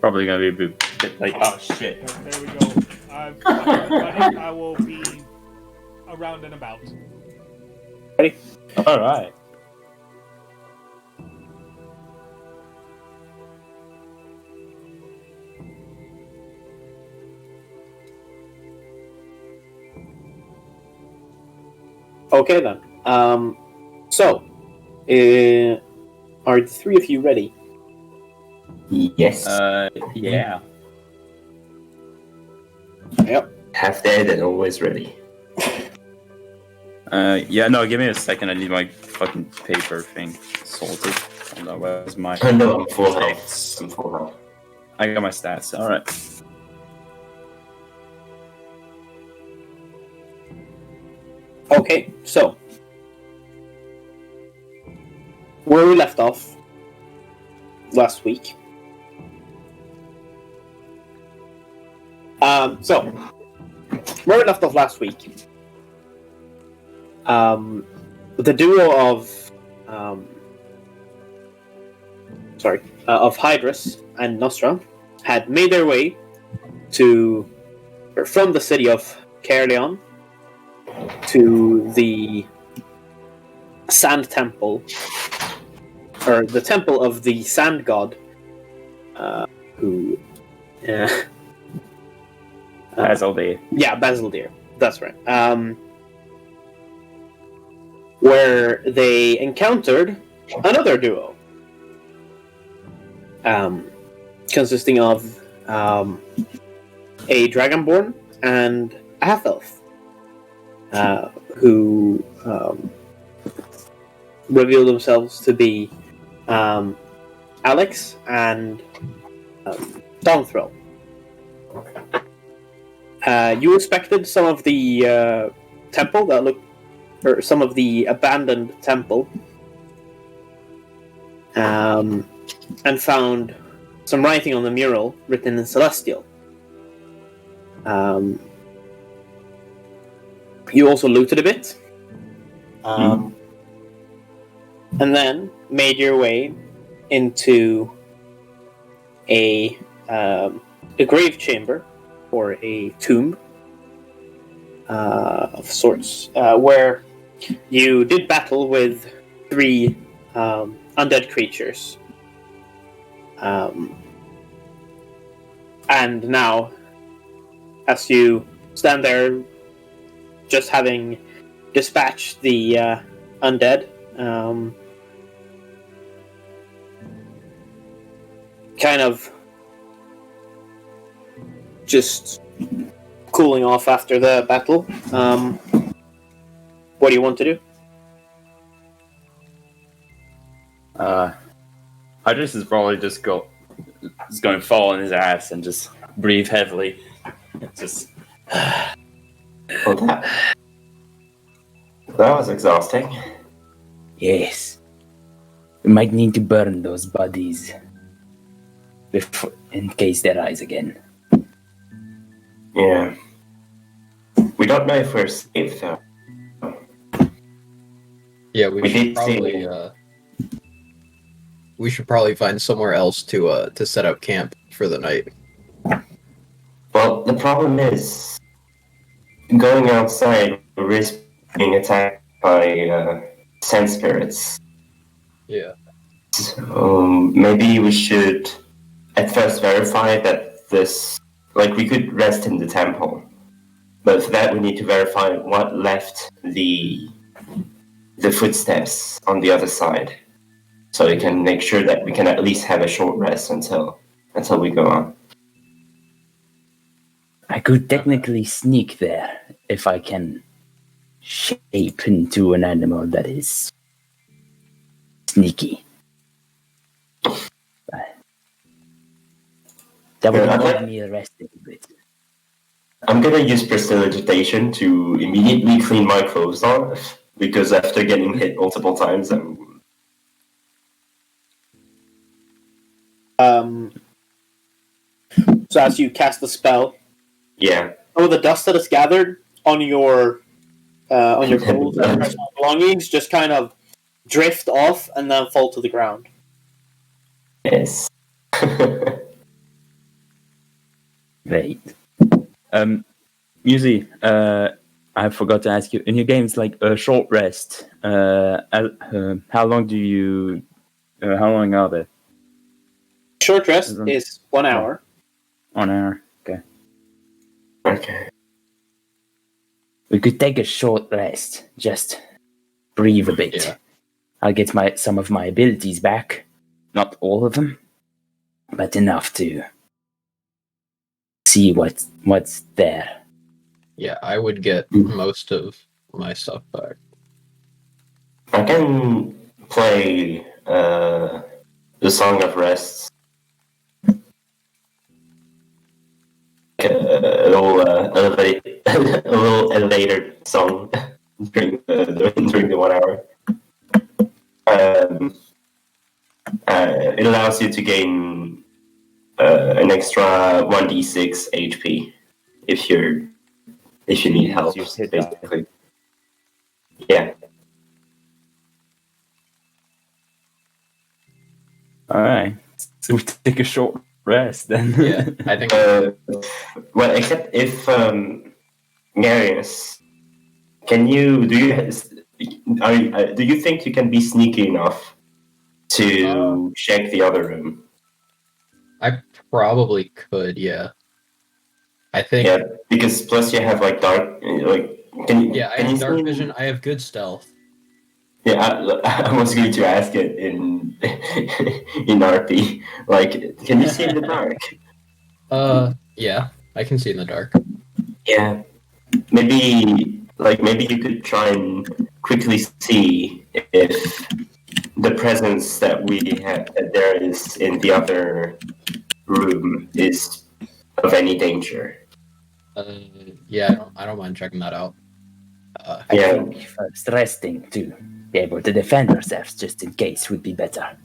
Probably gonna be a bit like, oh shit. There we go. I will be around and about. Ready? All right. Okay then. So, are the three of you ready? Yes. Yeah. Yep. Half dead and always ready. Yeah, no, give me a second. I need my fucking paper thing sorted. Hold on, where's my... Oh no, I'm full health. I'm full health. I got my stats. All right. Okay, so where we left off last week. So where we left off last week, the duo of Hydrus and Nosra had made their way from the city of Caerleon to the Sand Temple, or the Temple of the Sand God, Basildir. Yeah, Basildir. That's right. Where they encountered another duo, consisting of a Dragonborn and a half-elf, who revealed themselves to be Alex and Dawnthrill. You inspected some of the temple or some of the abandoned temple, and found some writing on the mural written in Celestial. You also looted a bit, and then made your way into a grave chamber, or a tomb of sorts, where you did battle with 3 undead creatures. And now, as you stand there, just having dispatched the undead, kind of just cooling off after the battle, what do you want to do? Hydrus is probably just going to fall on his ass and just breathe heavily. Just... Oh, that was exhausting. Yes. We might need to burn those bodies in case they rise again. Yeah. We don't know if we're safe, though. Yeah, we should probably find somewhere else to set up camp for the night. Well, the problem is, going outside, we risk being attacked by sand spirits. Yeah. So maybe we should at first verify that we could rest in the temple. But for that we need to verify what left the footsteps on the other side. So we can make sure that we can at least have a short rest until we go on. I could technically sneak there if I can shape into an animal that is sneaky. But that would give me a rest a little bit. I'm gonna use prestidigitation to immediately clean my clothes off, because after getting hit multiple times, So as you cast the spell, yeah. some of the dust that is gathered on your clothes and personal belongings just kind of drift off and then fall to the ground. Yes. Great. Muzi, I forgot to ask you. In your games, like a short rest, how long do you? How long are they? Short rest is 1 hour. 1 hour. Okay. Okay. We could take a short rest. Just breathe a bit. Yeah. I'll get some of my abilities back. Not all of them, but enough to see what's there. Yeah, I would get most of my stuff back. I can play the Song of Rest. A little a little elevator song during the 1 hour. It allows you to gain an extra 1d6 HP if you need help, Use your hit die. basically. Yeah. All right. So we take a short rest then. Yeah, I think. Well, except if Marius, do you think you can be sneaky enough to check the other room? I probably could, yeah. I think. Yeah, because plus you have like dark, like Yeah, I have dark vision. I have good stealth. Yeah, I was going to ask it in RP. Like, can you see in the dark? Yeah, I can see in the dark. Yeah, maybe you could try and quickly see if the presence that there is in the other room is of any danger. Yeah, I don't mind checking that out. I think first resting to be able to defend ourselves just in case would be better.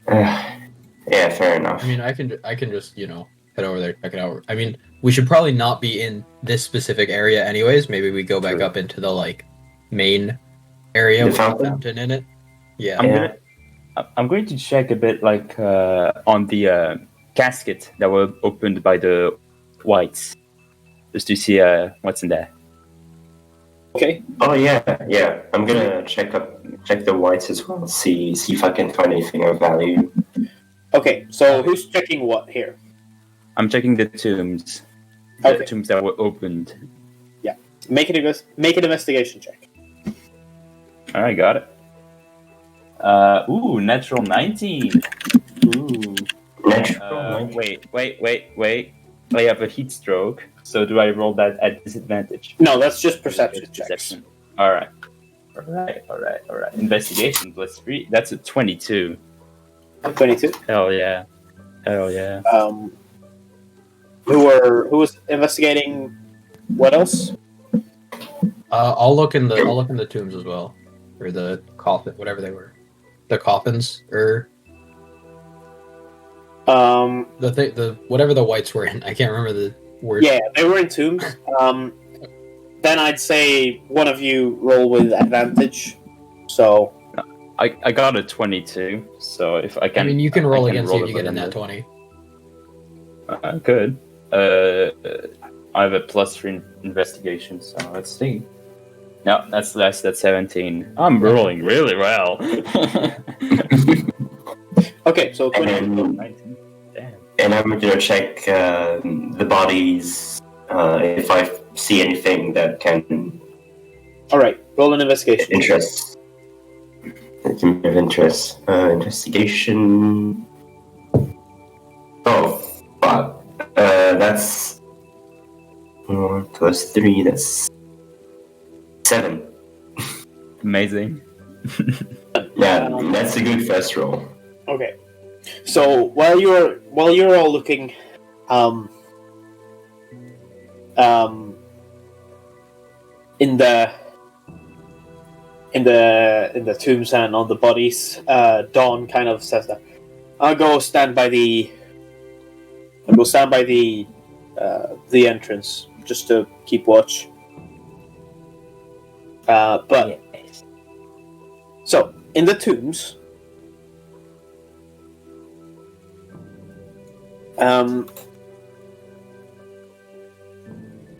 Yeah, fair enough. I mean, I can just head over there, check it out. I mean, we should probably not be in this specific area, anyways. Maybe we go back up into the main area with the fountain in it. Yeah. I'm going to check a bit on the casket that were opened by the whites, just to see what's in there. Okay. Oh yeah. I'm gonna check the whites as well. See if I can find anything of value. Okay. So who's checking what here? I'm checking the tombs. Okay. The tombs that were opened. Yeah. Make an investigation check. All right, got it. Natural 19. Ooh. Natural 19. Wait. I have a heat stroke. So do I roll that at disadvantage? No, that's just perception checks. Perception. All right. Investigation plus 3. That's a 22. 22. Hell yeah. Who was investigating? What else? I'll look in the tombs as well, or the coffin, whatever they were, the coffins, or the whatever the whites were in. I can't remember the word. Yeah, they were in tombs. Then I'd say one of you roll with advantage. So I got a 22. So if I can, I mean, you can roll against roll it. You get a nat with. 20. Good. I have a +3 investigation, so let's see. No, that's less. That's 17. I'm rolling really well. okay, so 20. And I'm gonna check the bodies if I see anything that can. All right, roll an investigation. Interest. Investigation. Oh, fuck. That's 4 + 3. That's 7. Amazing. Yeah, that's a good first roll. Okay, so while you're all looking, in the tombs and on the bodies, Dawn kind of says that I'll go stand by the entrance just to keep watch. But Yes. so in the tombs,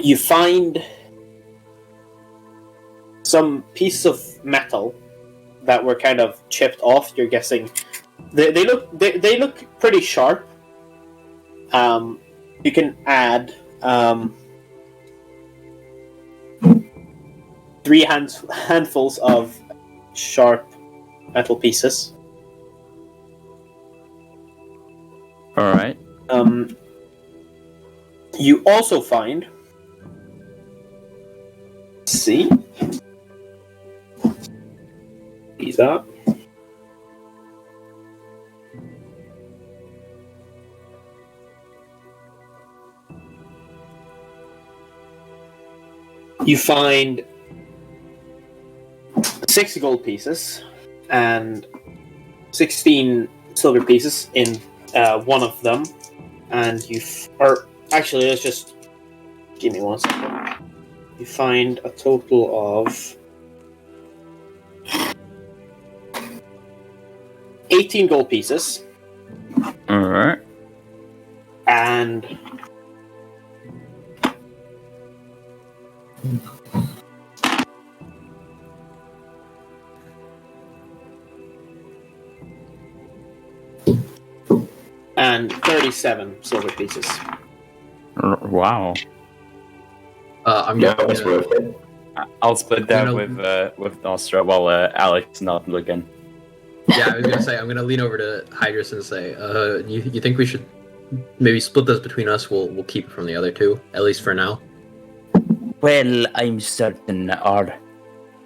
You find some pieces of metal that were kind of chipped off. You're guessing they look pretty sharp. You can add 3 handfuls of sharp metal pieces. All right. You also find. See? These up. You find 6 gold pieces and 16 silver pieces in one of them, and actually, let's just give me 1 second. You find a total of 18 gold pieces. All right. And and 37 silver pieces. Wow. I'm Yeah, gonna, it's worth it. I'll split that You with Nosra while Alex is not looking. yeah, I was gonna say I'm gonna lean over to Hydrus and say, you think we should maybe split this between us? We'll keep it from the other two, at least for now. Well, I'm certain our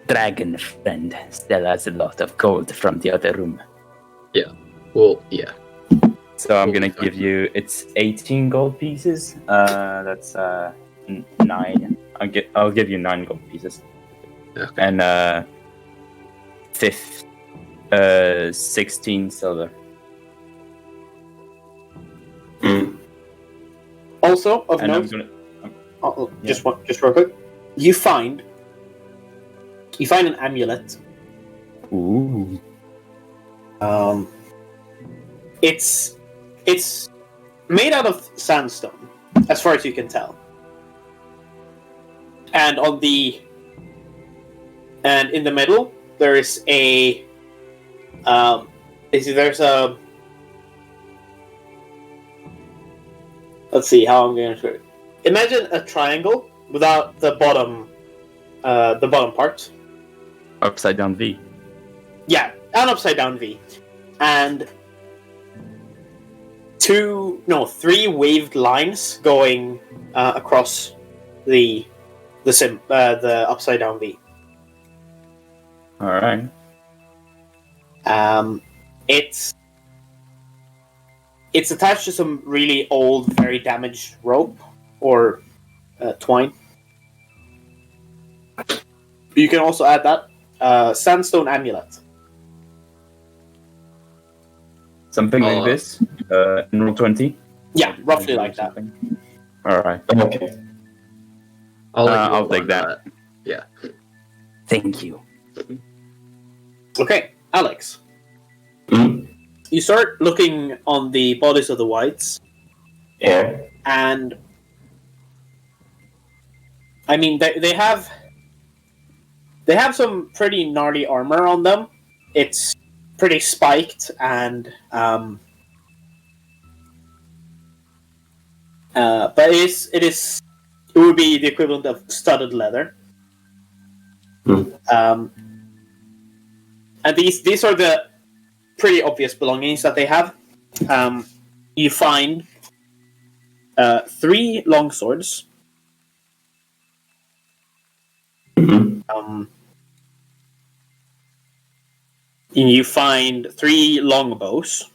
dragon friend still has a lot of gold from the other room. Well, yeah. So I'm Cool. gonna give you. It's 18 gold pieces. That's 9. I'll give you 9 gold pieces. Okay. And 16 silver. Also, of And I'm note, gonna. just real quick, you find an amulet. Ooh. It's made out of sandstone, as far as you can tell. And in the middle there is let's see how I'm going to show it. Imagine a triangle without the bottom part. Upside down V. Yeah, an upside down V, and 3 waved lines going across the upside down V. All right. It's attached to some really old, very damaged rope or twine. You can also add that sandstone amulet. Something like this. In roll 20. Yeah, roughly like that. All right. Okay. I'll take that. Yeah. Thank you. Okay, Alex. You start looking on the bodies of the whites. Yeah. And I mean, they have some pretty gnarly armor on them. It's pretty spiked, and but it would be the equivalent of studded leather. And these are the pretty obvious belongings that they have. You find 3 long swords. You find 3 longbows.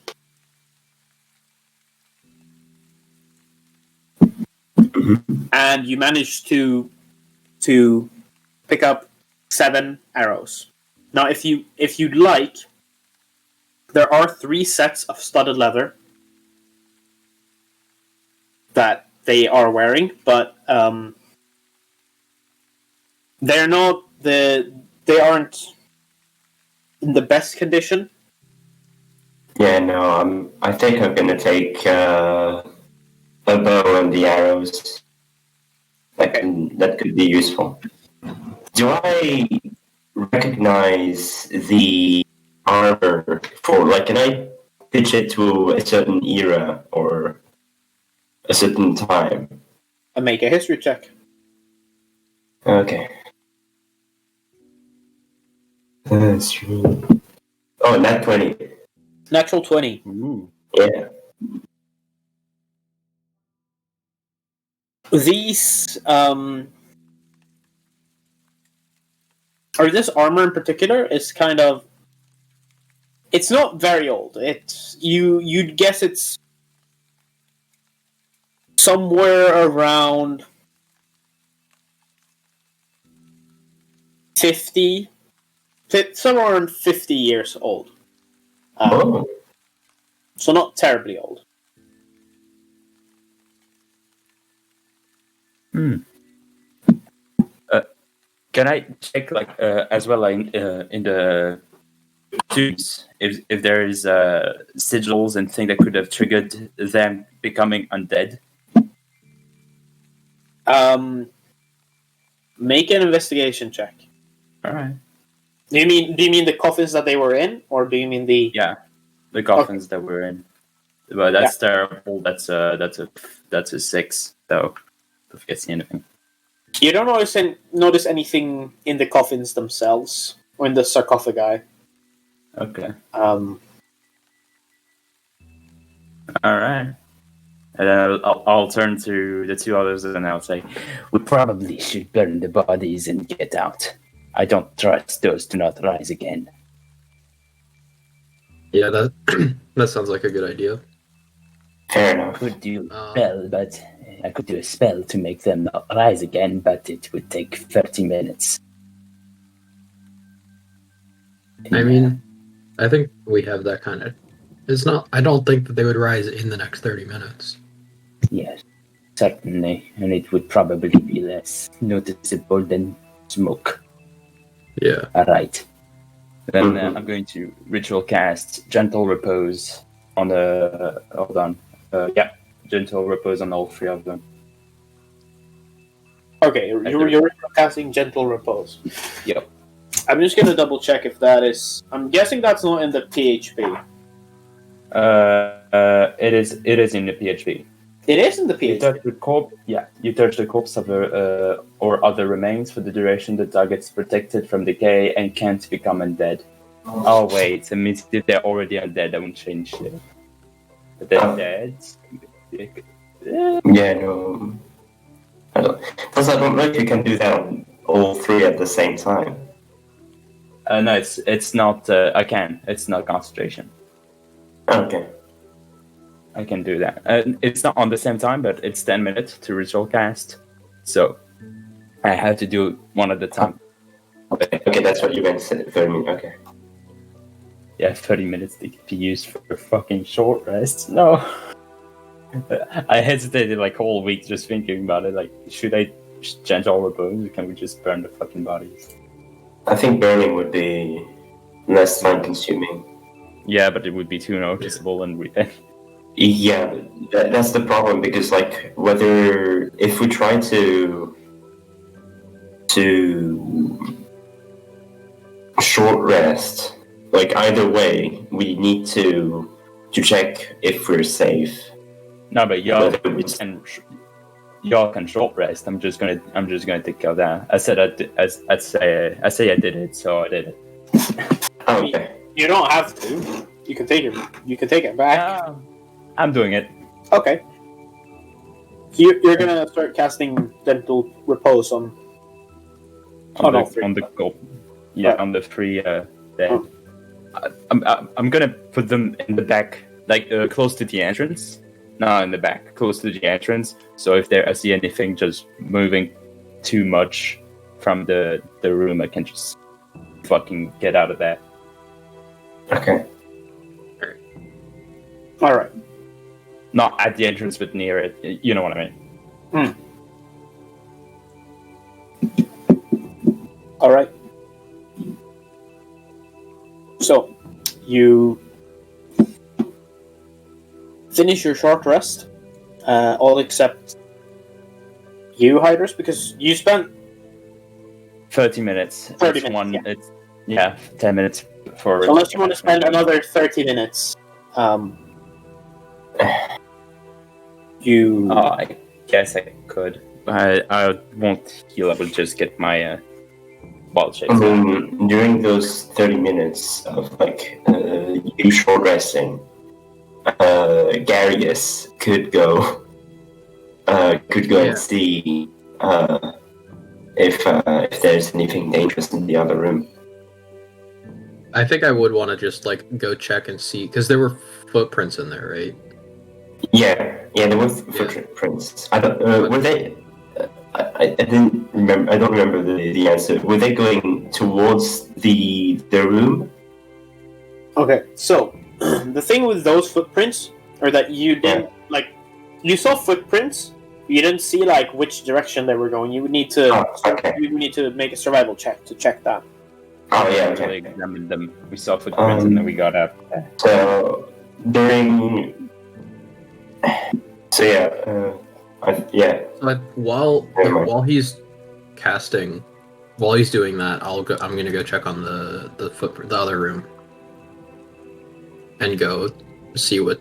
And you manage to pick up 7 arrows. Now, if you'd like, there are 3 sets of studded leather that they are wearing, but they aren't in the best condition. Yeah, no, I think I'm gonna take the bow and the arrows. That could be useful. Do I recognize the armor for, like, can I pitch it to a certain era or a certain time? And make a history check. Okay. That's true. Oh, nat 20. Natural 20. Ooh. Yeah. These, or this armor in particular is kind of, it's not very old. You'd guess it's somewhere around 50, somewhere around 50 years old. Oh. So not terribly old. Can I check, like, as well, like, in the tombs, if there is sigils and things that could have triggered them becoming undead? Make an investigation check. All right. Do you mean the coffins that they were in, or do you mean the? Yeah, the coffins that we're in. But that's terrible. That's a 6. So don't forget to see anything. You don't notice anything in the coffins themselves or in the sarcophagi. Okay. Um, All right. And then I'll turn to the two others and I'll say, we probably should burn the bodies and get out. I don't trust those to not rise again. Yeah, that sounds like a good idea. Fair enough. Could do a spell, but I could do a spell to make them not rise again, but it would take 30 minutes. I mean, I think we have that kind of. It's not. I don't think that they would rise in the next 30 minutes. Yes, certainly, and it would probably be less noticeable than smoke. Yeah. All right. Then I'm going to ritual cast Gentle Repose on the. Hold on. Gentle Repose on all 3 of them. okay, you're casting Gentle Repose. Yep. I'm just gonna double check if that is. I'm guessing that's not in the PHP. It is in the PHP. It is in the You PHP. touch the corpse. Yeah, you touch the corpse of or other remains for the duration. The target's protected from decay and can't become undead. Oh wait, it means if they're already undead, that won't change shit. But they're dead. Yeah, no. I don't. Plus, I don't know if you can do that on all 3 at the same time. No, it's not. I can. It's not concentration. Okay. I can do that. It's not on the same time, but it's 10 minutes to ritual cast. So I have to do one at a time. Okay, that's what you meant to say. 30 minutes. Okay. Yeah, 30 minutes to be used for a fucking short rest. No. I hesitated like all week just thinking about it. Like, should I change all the bones or can we just burn the fucking bodies? I think burning would be less time consuming. Yeah, but it would be too noticeable and Yeah, that's the problem because, like, if we try to short rest, like, either way, we need to check if we're safe. No, but y'all can short rest. I'm just gonna take care of that. I said I say I did it, so I did it. Okay. You don't have to. You can take it back. I'm doing it. Okay. You're gonna start casting Gentle Repose on all 3. On the goal. Yeah, on the 3 dead. I'm gonna put them in the back, like close to the entrance. No, in the back, close to the entrance. So if I see anything just moving too much from the room, I can just fucking get out of there. Okay. All right. Not at the entrance, but near it. You know what I mean. All right. So, you finish your short rest, all except you, Hydrus, because you spent 30 minutes. 30 It's minutes, It's 10 minutes for. so unless you want to spend another 30 minutes, you. I guess I could. I won't heal. I will just get my ball shape. During those 30 minutes of you short resting, Garius could go and see if there's anything dangerous in the other room. I think I would want to just go check and see because there were footprints in there, right? Yeah, there were footprints. I don't. Were they? I didn't remember. I don't remember the answer. Were they going towards the room? Okay, so the thing with those footprints are that you didn't you saw footprints. You didn't see which direction they were going. You would need to. You would need to make a survival check to check that. Oh yeah, We okay. examined them. We saw footprints and then we got up. So But while he's casting, while he's doing that, I'm gonna go check on the other room, and go see what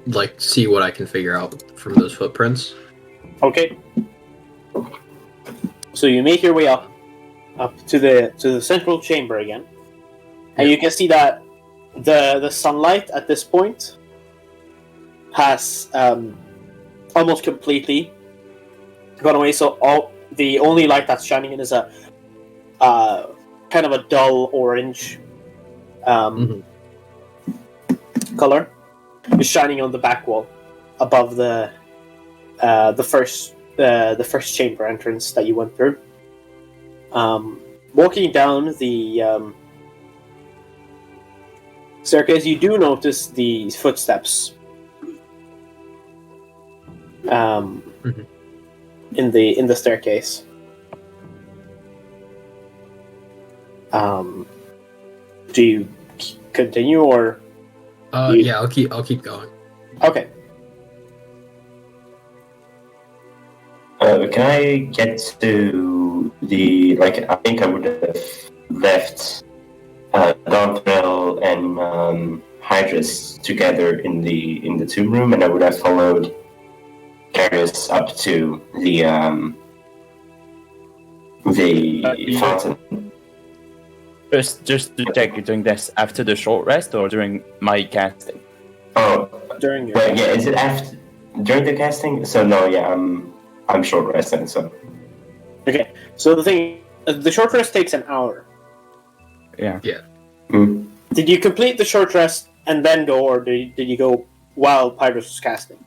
I can figure out from those footprints. Okay. So you make your way up to the central chamber again, and you can see that the sunlight at this point has almost completely gone away. So the only light that's shining in is a kind of a dull orange color, is shining on the back wall above the first chamber entrance that you went through. Walking down the staircase, you do notice these footsteps in the staircase. Do you continue or? Yeah, I'll keep going. Okay. Can I get to the I think I would have left Dontrell and Hydrus together in the tomb room, and I would have followed Darius up to the fountain. Just to check, you're doing this after the short rest or during my casting? Oh, During your is it after during the casting? So no, I'm short resting. So okay. So the short rest takes an hour. Yeah. Did you complete the short rest and then go, or did you go while Hydrus was casting?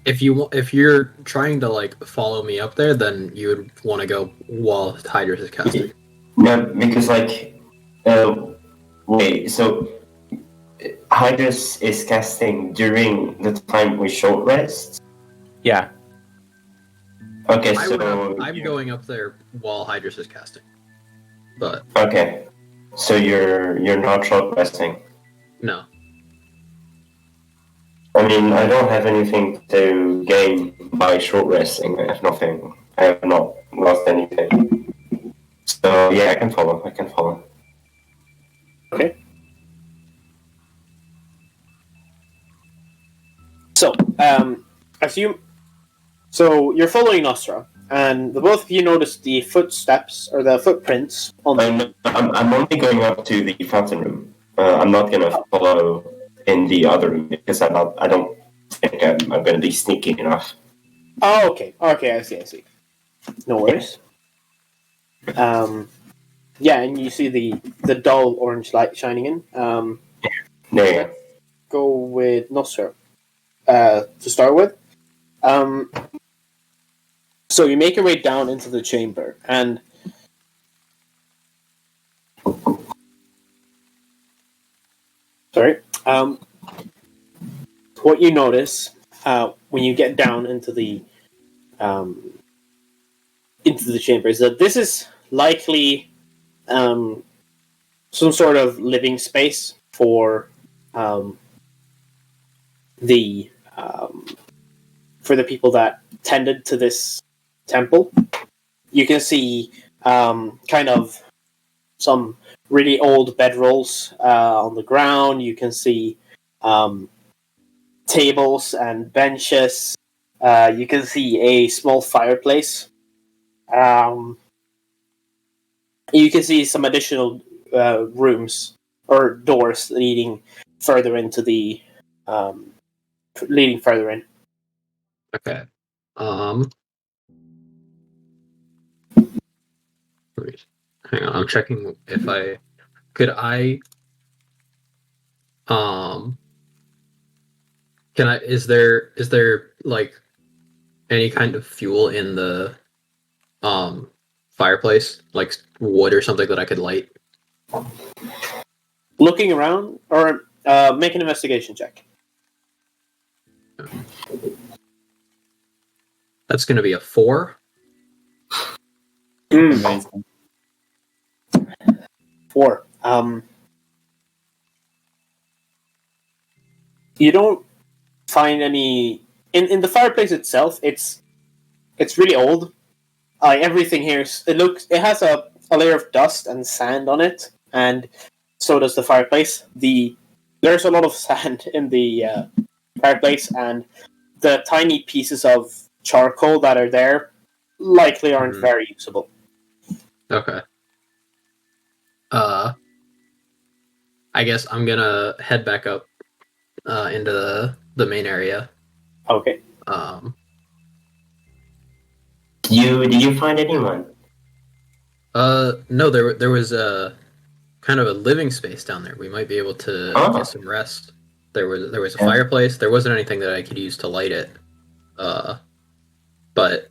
If you're trying to follow me up there, then you would want to go while Hydrus is casting. no, because wait, so Hydrus is casting during the time we short rest. Yeah. Okay, I'm going up there while Hydrus is casting. But okay, so you're not short resting. no. I mean, I don't have anything to gain by short resting. I have nothing. I have not lost anything. So yeah, I can follow. Okay. So, so you're following Nosra, and the both of you notice the footsteps or the footprints on the. I'm only going up to the fountain room. I'm not gonna follow in the other room because I don't think I'm gonna be sneaky enough. Oh, okay. Okay, I see. No worries. Yeah, and you see the dull orange light shining in. There you Go with Nosra to start with. So you make your way down into the chamber, and what you notice when you get down into the chamber is that this is likely some sort of living space for the for the people that tended to this temple. You can see kind of some really old bedrolls on the ground. You can see tables and benches. You can see a small fireplace. You can see some additional rooms or doors leading further into the leading further in. Okay. Wait, hang on. I'm checking if I could. Can I? Is there like any kind of fuel in the fireplace, like wood or something that I could light? Looking around, or make an investigation check. That's going to be a 4. Amazing. 4. You don't find any in the fireplace itself. It's really old. Everything here it has a layer of dust and sand on it, and so does the fireplace. There's a lot of sand in the fireplace, and the tiny pieces of charcoal that are there likely aren't very usable. Okay. I guess I'm gonna head back up into the main area. Okay. Did you find anyone? No, there was a kind of a living space down there. We might be able to get some rest. There was a fireplace. There wasn't anything that I could use to light it. But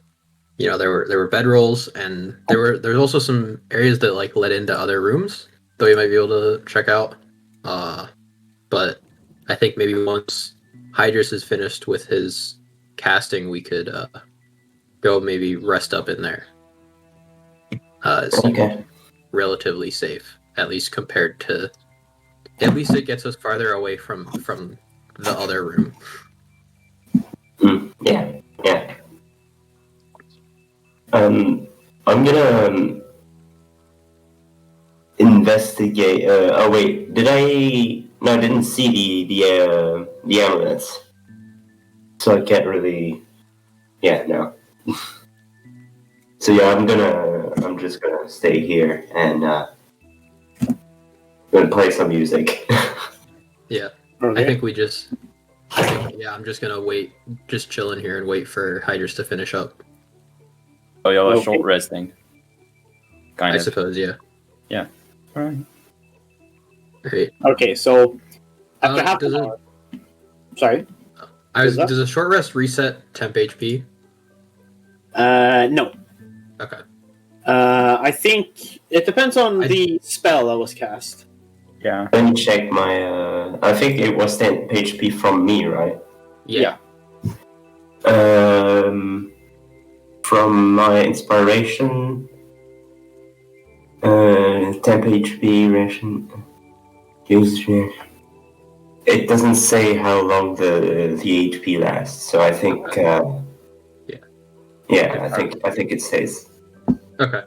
there were bedrolls, and there was also some areas that like led into other rooms that we might be able to check out. But I think maybe once Hydrus is finished with his casting, we could go maybe rest up in there. Okay. Relatively safe, at least compared to. At least it gets us farther away from the other room. Yeah. I'm gonna investigate. Oh wait, did I? No, I didn't see the amulets, so I can't really. Yeah, no. So yeah, I'm just gonna stay here and gonna play some music. Yeah, Okay. I think I'm just gonna wait, just chill in here and wait for Hydrus to finish up. Oh, y'all are Okay. short resting. Kind I of. suppose, yeah. Alright. Great. Okay, so after half does an hour. Sorry. does a short rest reset temp HP? No. Okay. I think it depends on the spell that was cast. Yeah. Let me check my. I think it was 10 HP from me, right? Yeah. From my inspiration, 10 HP ration. Use. It doesn't say how long the HP lasts, so I think. Yeah, I think it stays. Okay.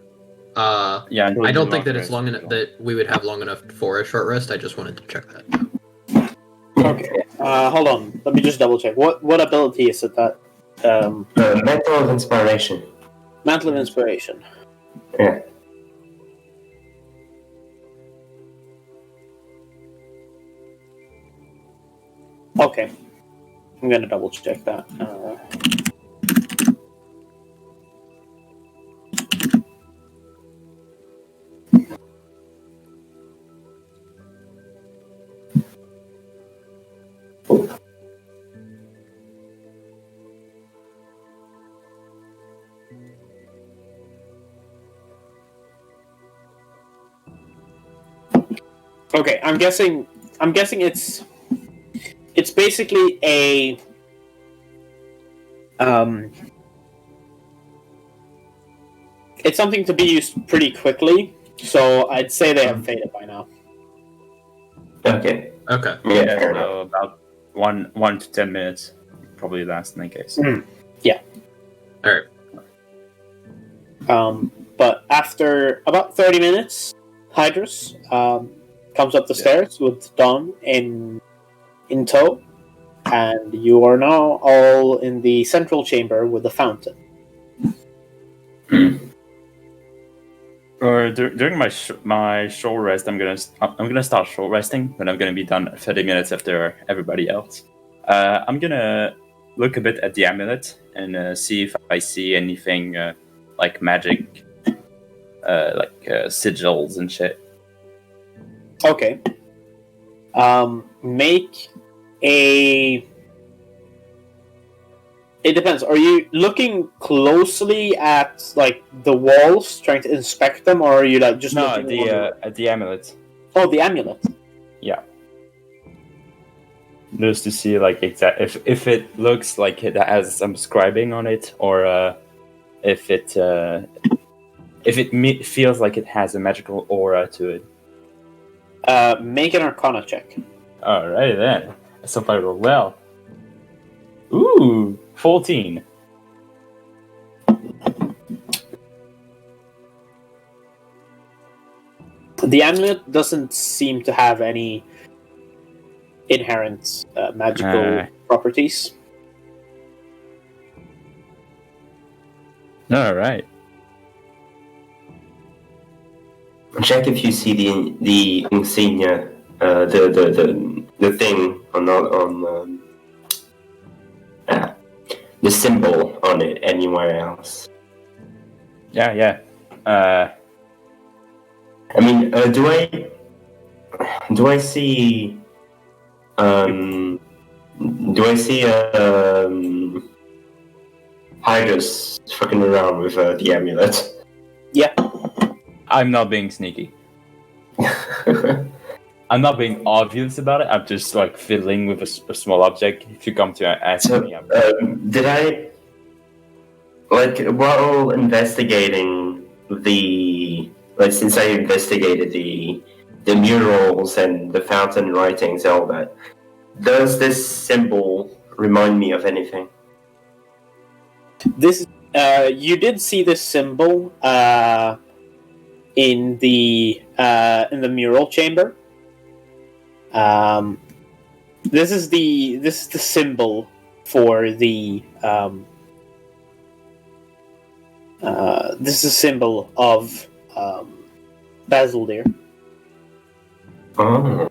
Yeah. I don't think that it's long enough that we would have long enough for a short rest. I just wanted to check that. Okay. Hold on. Let me just double check. What ability is it that? Mantle of Inspiration. Mantle of Inspiration. Yeah. Okay. I'm gonna double check that. Okay, I'm guessing it's basically a it's something to be used pretty quickly, so I'd say they have faded by now. Okay. Okay. Yeah, fair enough. So about 1 to 10 minutes. probably last in that case. Alright. But after about 30 minutes, Hydrus comes up the stairs with Dawn in tow, and you are now all in the central chamber with the fountain. Or during my short rest, I'm gonna start short resting, but I'm gonna be done 30 minutes after everybody else. I'm gonna look a bit at the amulet and see if I see anything like magic, sigils and shit. Okay. Make a. It depends. Are you looking closely at like the walls, trying to inspect them, or are you like just looking at the amulet? Oh, the amulet. Yeah. Just to see like if it looks like it has some scribing on it, or if it feels like it has a magical aura to it. Make an Arcana check. Alright then. So far roll well. Ooh, 14. The amulet doesn't seem to have any inherent magical properties. Alright. Check if you see the insignia, the thing on the symbol on it anywhere else. Yeah. I mean, do I see Hydrus fucking around with the amulet? Yeah. I'm not being sneaky. I'm not being obvious about it. I'm just like fiddling with a small object. If you come to ask me, did I, like, while investigating since I investigated the murals and the fountain writings, all that, does this symbol remind me of anything? This you did see this symbol in the mural chamber. This is the symbol for the this is a symbol of Basildir. Oh.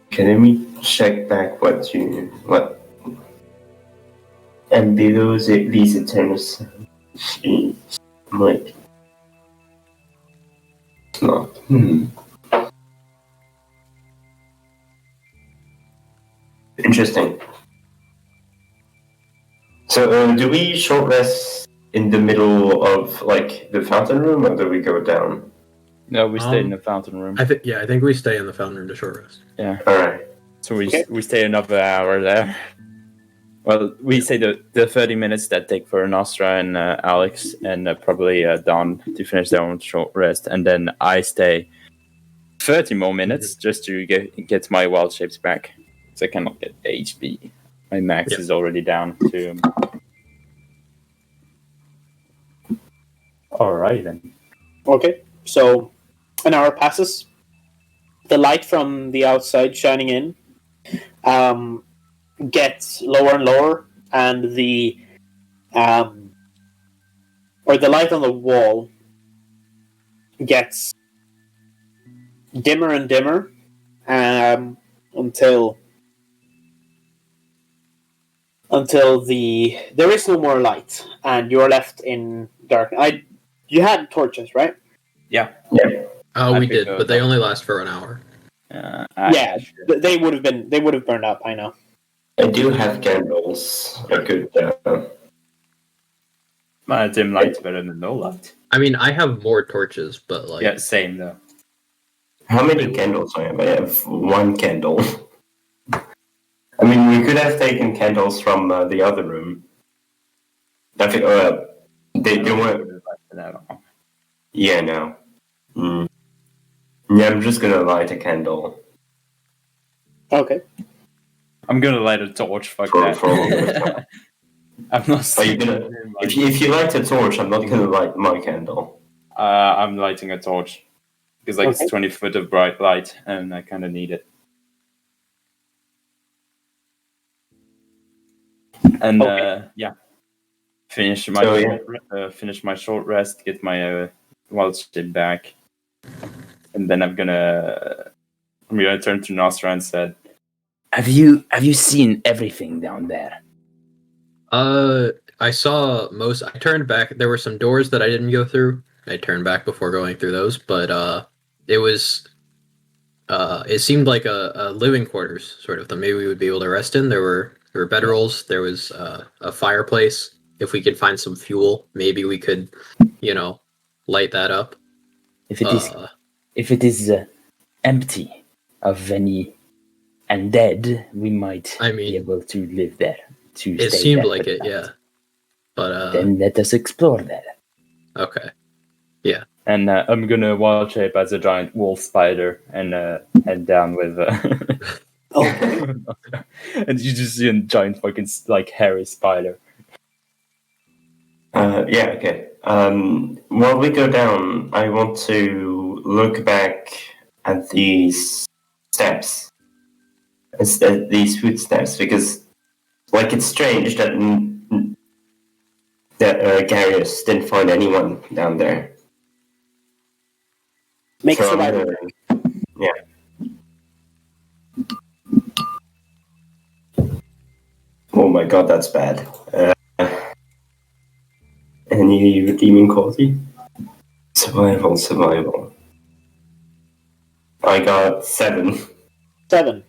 Okay, let me check back what. And below these eternal sounds. Jeez. Like. It's not. Interesting. So, do we short rest in the middle of, like, the fountain room, or do we go down? No, we stay in the fountain room. I think we stay in the fountain room to short rest. Yeah. Alright. So we stay another hour there. Well, we say the 30 minutes that take for Nosra and Alex and probably Dawn to finish their own short rest, and then I stay 30 more minutes just to get my wild shapes back, so I cannot get HP. My max is already down to. Alright then. Okay, so an hour passes. The light from the outside shining in gets lower and lower, and the light on the wall gets dimmer and dimmer until there is no more light, and you're left in darkness. You had torches, right? Yeah. Oh, we did, but they only last for an hour. They would have burned out by now. I do have candles. I could. Dim light's better than no light. I mean, I have more torches, but like. Yeah, same though. How many candles do I have? I have one candle. I mean, we could have taken candles from the other room. I think. They weren't. Yeah, no. Yeah, I'm just gonna light a candle Okay. I'm gonna light a torch. Fuck For that. I'm not. Are you gonna? If you light a torch, I'm not gonna light my candle. I'm lighting a torch because like Okay. it's 20 foot of bright light, and I kind of need it. And Okay. finish my finish my short rest, get my wild shape back, and then I'm gonna turn to Nosra and said, "Have you seen everything down there?" I saw most. I turned back. There were some doors that I didn't go through. I turned back before going through those, but it was. It seemed like a living quarters sort of thing. Maybe we would be able to rest in. There were bedrolls. There was a fireplace. If we could find some fuel, maybe we could, light that up. If it is empty of any undead, we might be able to live there. It seemed like it, yeah. But then let us explore that. Okay. Yeah. And I'm gonna wild shape as a giant wolf spider and head down with. Okay. And you just see a giant fucking like hairy spider. Yeah. Okay. While we go down, I want to look back at these steps, these footsteps, because like it's strange that Garius didn't find anyone down there. Make So survival. Yeah. Oh my god, that's bad. Any redeeming quality? Survival. I got 7. 7.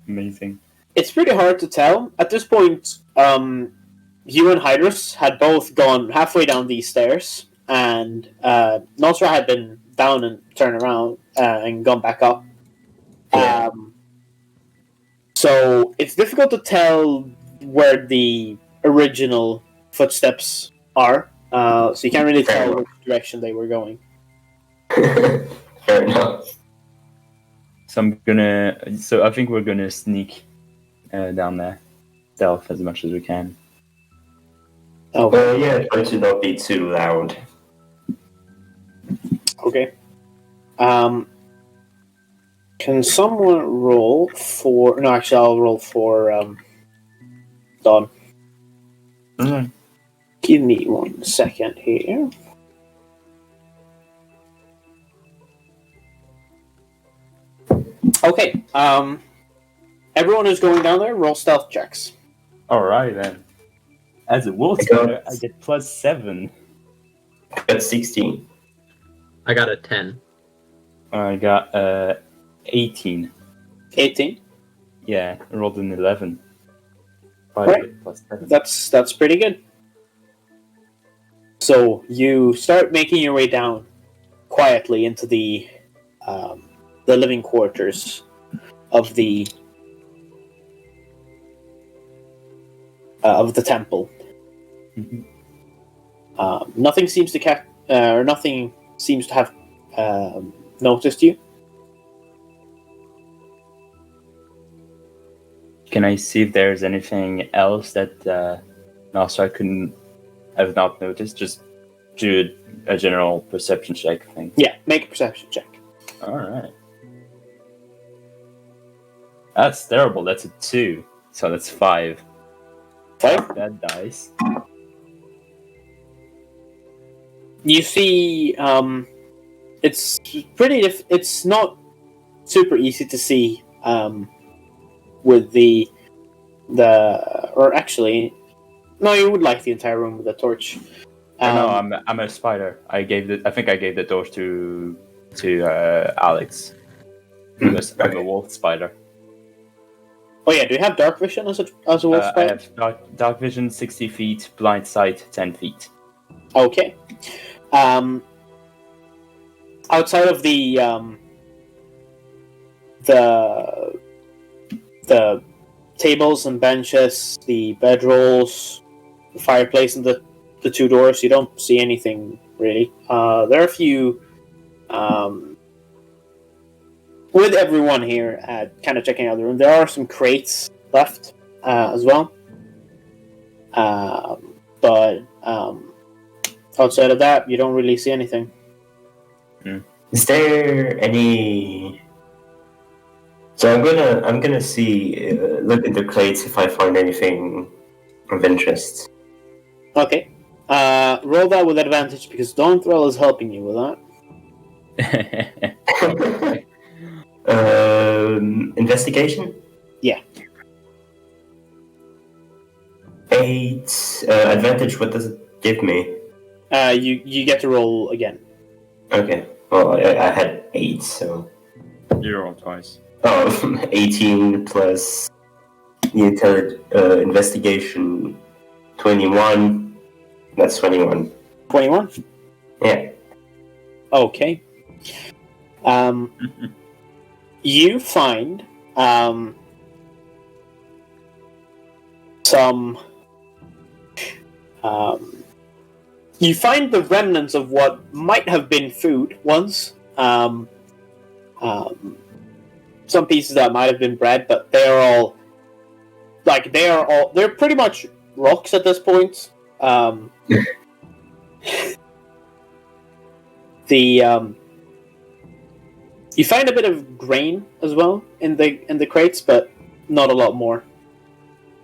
Amazing. It's pretty hard to tell. At this point, you and Hydrus had both gone halfway down these stairs, and Nosra had been down and turned around and gone back up. Yeah. So it's difficult to tell where the original footsteps are. So you can't really tell which direction they were going. Fair enough. So I think we're gonna sneak down there, stealth as much as we can. Oh, yeah, try to not be too loud. okay. Can someone roll for... No, actually, I'll roll for Don. Mm. Give me 1 second here. Okay. Everyone who's going down there, roll stealth checks. Alright then. As a wolf spider, I get +7. I got 16. I got a 10. I got 18. 18. Yeah, I rolled an 11. Right. +7. That's pretty good. So you start making your way down quietly into the living quarters of the temple. Mhm. Nothing seems to have noticed you. Can I see if there's anything else that Nosra couldn't have not noticed? Just do a general perception check thing. Yeah, make a perception check. Alright. That's terrible. That's a 2. So that's 5. 5. That dice. You see, it's pretty. It's not super easy to see with the or actually, no, you would like the entire room with a torch. No, I'm a spider. I think I gave the torch to Alex. Because I'm a wolf spider. Oh yeah, do you have dark vision as a wolf I spider? have dark vision 60 feet, blind sight 10 feet. Okay. Outside of the tables and benches, the bedrolls, the fireplace, and the 2 doors, you don't see anything really. There are a few. Well, with everyone here, kind of checking out the room, there are some crates left as well. But outside of that, you don't really see anything. Is there any? So I'm gonna see look in the crates if I find anything of interest. Okay. Roll that with advantage because Dawnthral is helping you with that. Investigation? Yeah. 8 advantage. What does it give me? You get to roll again. Okay. Well, I had 8, so. You roll twice. Oh, 18 plus the investigation 21. That's 21. 21? Yeah. Okay. You find some. You find the remnants of what might have been food once. Some pieces that might have been bread, but they're pretty much rocks at this point. You find a bit of grain as well in the crates, but not a lot more.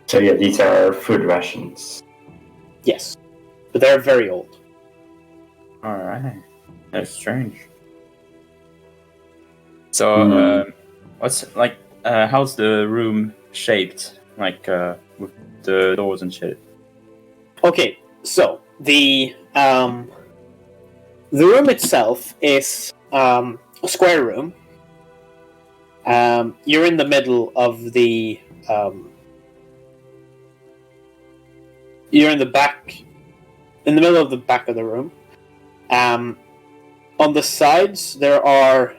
So yeah, these are food rations. Yes, but they're very old. Alright. That's strange. So, how's the room shaped? Like, with the doors and shit? Okay, so the room itself is a square room. You're in the middle of the you're in the middle of the back of the room. On the sides there are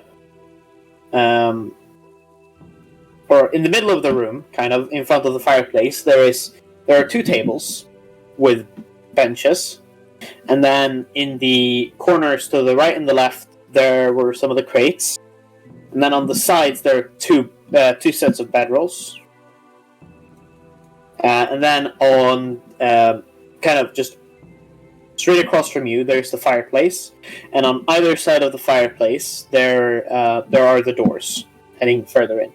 or in the middle of the room, kind of in front of the fireplace, there are 2 tables with benches, and then in the corners to the right and the left there were some of the crates, and then on the sides there are two sets of bedrolls, and then on kind of just straight across from you there's the fireplace, and on either side of the fireplace there are the doors heading further in.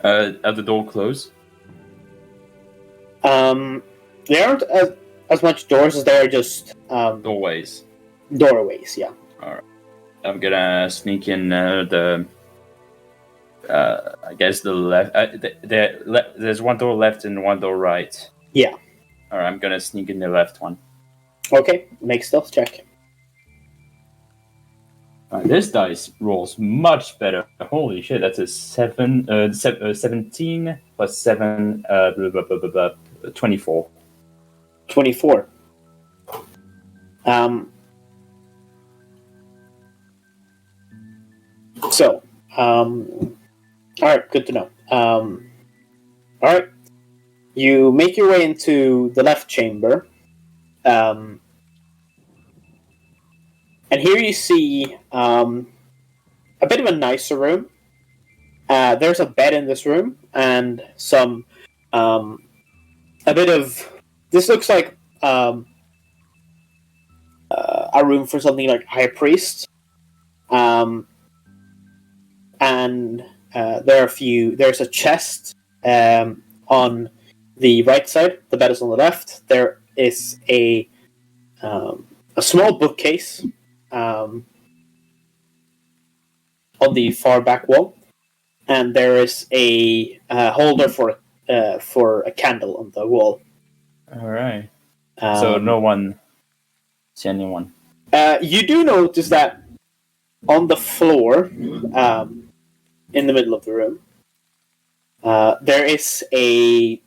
Are the door closed? There aren't as much doors as there are just Doorways. doorways, yeah. Alright. I'm gonna sneak in I guess the left. There's one door left and one door right. Yeah. Alright, I'm gonna sneak in the left one. Okay, make stealth check. This dice rolls much better. Holy shit, that's a 17 plus 7, 24. 24. Alright, good to know. Alright. You make your way into the left chamber. And here you see a bit of a nicer room. There's a bed in this room, and some a bit of. This looks like a room for something like high priest. And there's a chest on the right side. The bed is on the left. There is a small bookcase on the far back wall, and there is a holder for a candle on the wall. All right. So no one see anyone. You do notice that on the floor, in the middle of the room, there is a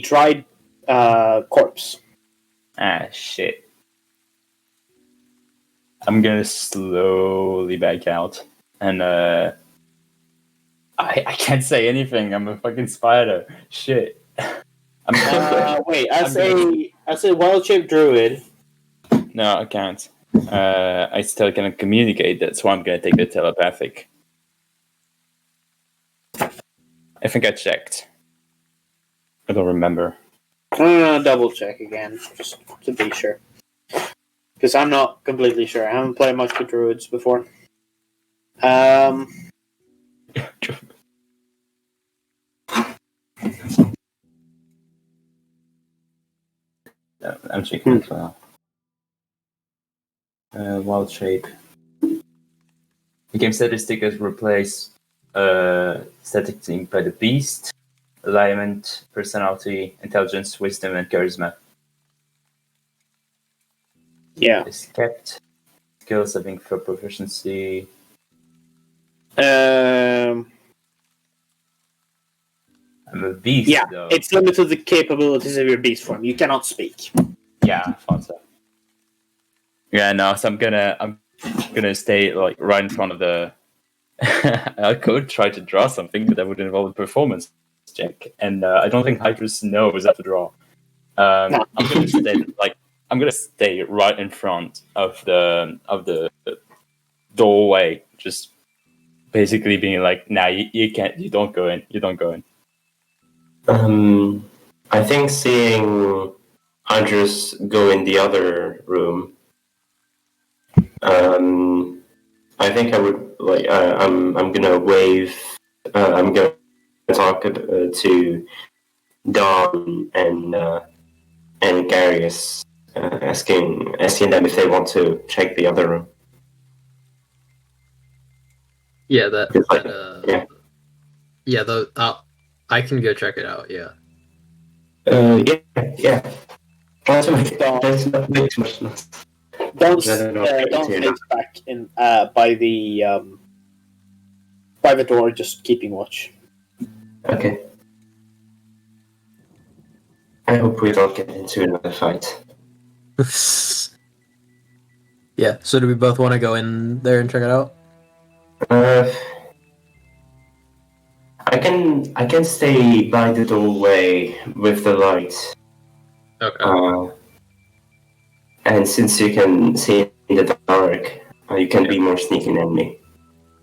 dried corpse. Ah, shit. I'm gonna slowly back out, and I can't say anything. I'm a fucking spider. Shit. Wait, as a wild-shaped druid. No, I can't. I still cannot communicate. That's why I'm gonna take the telepathic. I think I checked. I don't remember. I'm gonna double check again, just to be sure. Because I'm not completely sure. I haven't played much with druids before. I'm checking as well. Wild shape. The game statistic is replace static thing by the beast, alignment, personality, intelligence, wisdom, and charisma. Yeah. Is kept. Skills having for proficiency. Um. I'm a beast. Yeah, though. it's limited to the capabilities of your beast form. You cannot speak. Yeah, I thought so. Yeah, no. So I'm gonna stay like right in front of the. I could try to draw something, but that would involve a performance check, and I don't think Hydrus knows how to draw. No. I'm gonna stay right in front of the doorway, just basically being like, "Nah, you can't. You don't go in. You don't go in." I think seeing Hydrus go in the other room. I think I would like. I'm gonna wave. I'm gonna talk to Dawn and Garius, asking them if they want to check the other room. Yeah, Yeah. Yeah, I can go check it out. Yeah. Yeah. Try to make too much noise. Don't face back in by the door, just keeping watch. Okay. I hope we don't get into another fight. Yeah. So do we both want to go in there and check it out? I can stay by the doorway with the light. Okay. And since you can see in the dark, you can be more sneaky than me.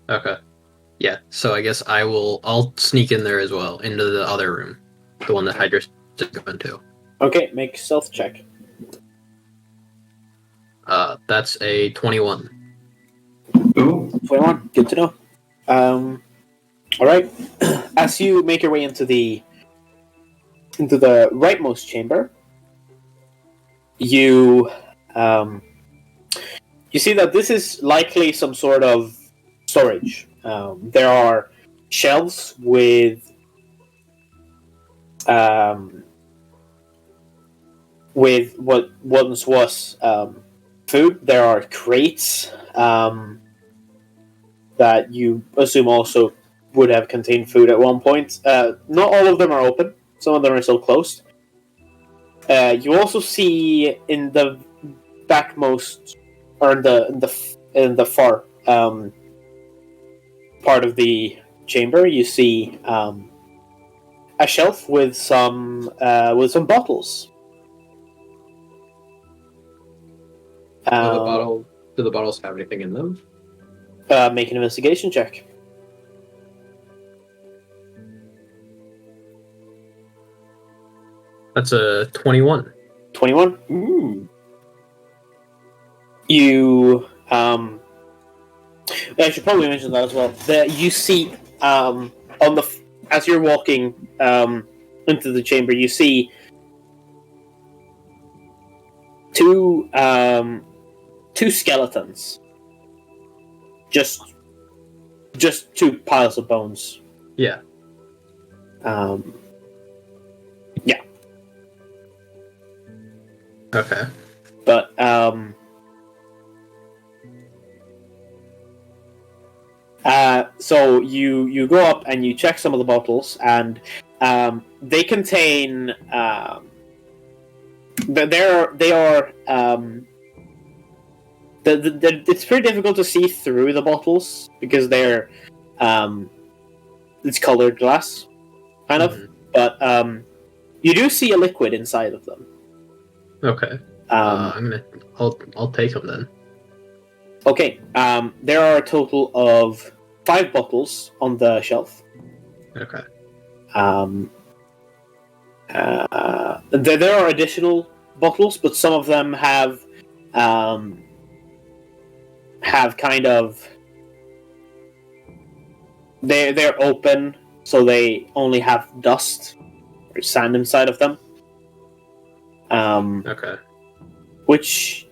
Okay. Yeah. So I guess I'll sneak in there as well into the other room, the one that Hydrus did go into. Okay, make stealth check. That's a 21. Ooh. 21. Good to know. All right. As you make your way into the rightmost chamber, you see that this is likely some sort of storage. There are shelves with what once was food. There are crates that you assume also would have contained food at one point. Not all of them are open. Some of them are still closed. You also see in the backmost, or in the far part of the chamber, you see a shelf with some bottles. Do the bottles have anything in them? Make an investigation check. That's a 21. 21. Ooh. You I should probably mention that as well. You see as you're walking into the chamber, you see two skeletons. Just two piles of bones. Yeah. Yeah. Okay. But so you go up and you check some of the bottles, and they contain it's pretty difficult to see through the bottles because they're it's colored glass, kind of. Mhm. But You do see a liquid inside of them. Okay. I'll take them then. Okay. There are a total of 5 bottles on the shelf. Okay. There are additional bottles, but some of them have kind of they're open, so they only have dust or sand inside of them. Okay. Which,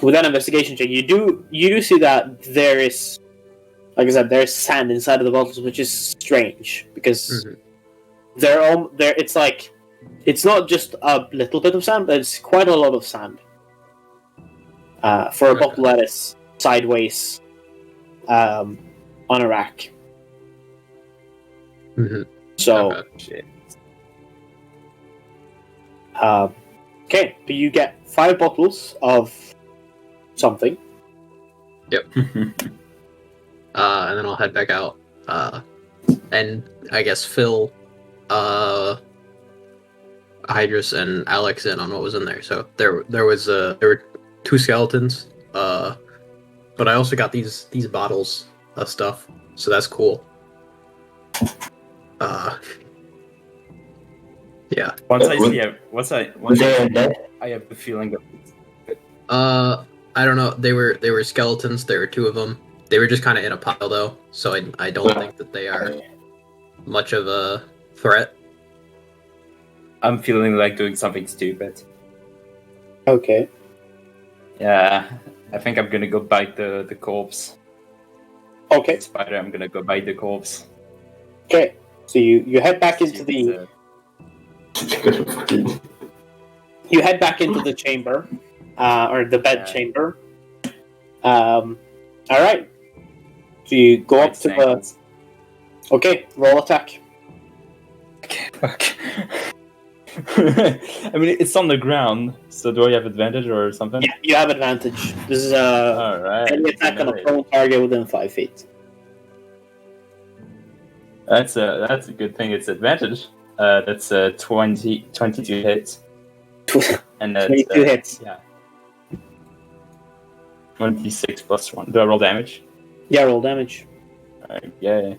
with that investigation check, you do see that there is, like I said, there's sand inside of the bottles, which is strange because it's like it's not just a little bit of sand, but it's quite a lot of sand for a bottle that is sideways on a rack. So, okay, but you get 5 bottles of something. Yep. And then I'll head back out. And I guess fill Hydrus and Alex in on what was in there. So there were 2 skeletons. But I also got these bottles of stuff. So that's cool. Yeah. Once I have the feeling that. I don't know. They were skeletons. There were 2 of them. They were just kind of in a pile though, so I don't think that they are much of a threat. I'm feeling like doing something stupid. Okay. Yeah, I think I'm gonna go bite the corpse. Okay. Spider, I'm gonna go bite the corpse. Okay. So you head back into the you head back into the chamber, or the bed chamber. All right. So you go up to the. Okay, roll attack. Okay, fuck. I mean, it's on the ground, so do I have advantage or something? Yeah, you have advantage. This is all right. any attack on a prone target within 5 feet. That's a good thing. It's advantage. That's 22 hits. And that's 22 hits. Yeah. 26 plus 1. Do I roll damage? Yeah, roll damage. Alright, yeah.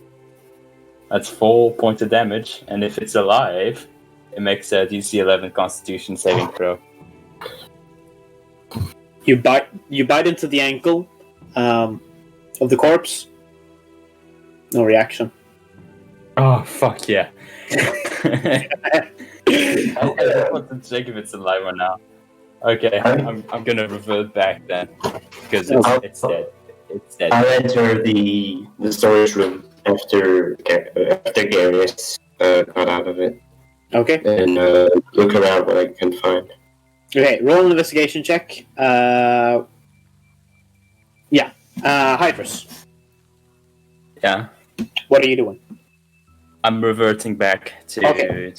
That's 4 points of damage, and if it's alive, it makes a DC 11 Constitution saving throw. You bite into the ankle of the corpse. No reaction. Oh, fuck yeah. I just want to check if it's alive or not. Okay, I'm gonna revert back then, because it's dead. It's dead. I'll enter the storage room after Garius got out of it. Okay. And look around what I can find. Okay, roll an investigation check. Hydrus. Yeah. What are you doing? I'm reverting back to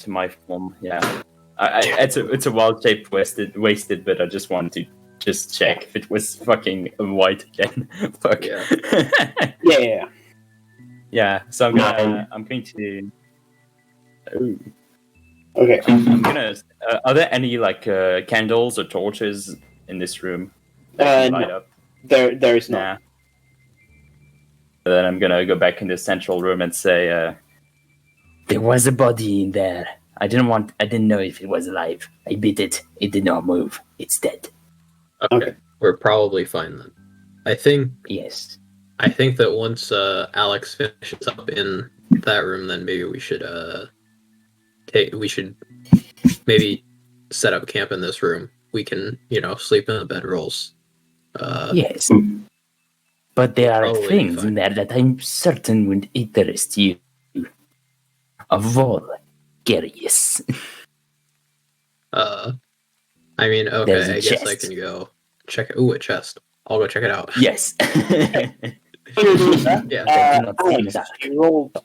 my form. Yeah. It's a wild shape wasted, but I just wanted to just check if it was fucking white again. Fuck. Yeah. Yeah. Yeah. So I'm going to. Ooh. Okay. I'm gonna. Are there any candles or torches in this room that can light No. up? There is Nah. not. Then I'm gonna go back in the central room and say, there was a body in there. I didn't know if it was alive. I beat it. It did not move. It's dead. Okay. We're probably fine then. I think Yes. that once Alex finishes up in that room, then maybe we should maybe set up camp in this room. We can, sleep in the bedrolls. Yes. But there are Probably things fine. in there that I'm certain would interest you. Of all, curious. I mean, There's okay, a I guess I chest. can go check it. Ooh, a chest. I'll go check it out. Yes. Yeah. I do not see Alex, that. you rolled.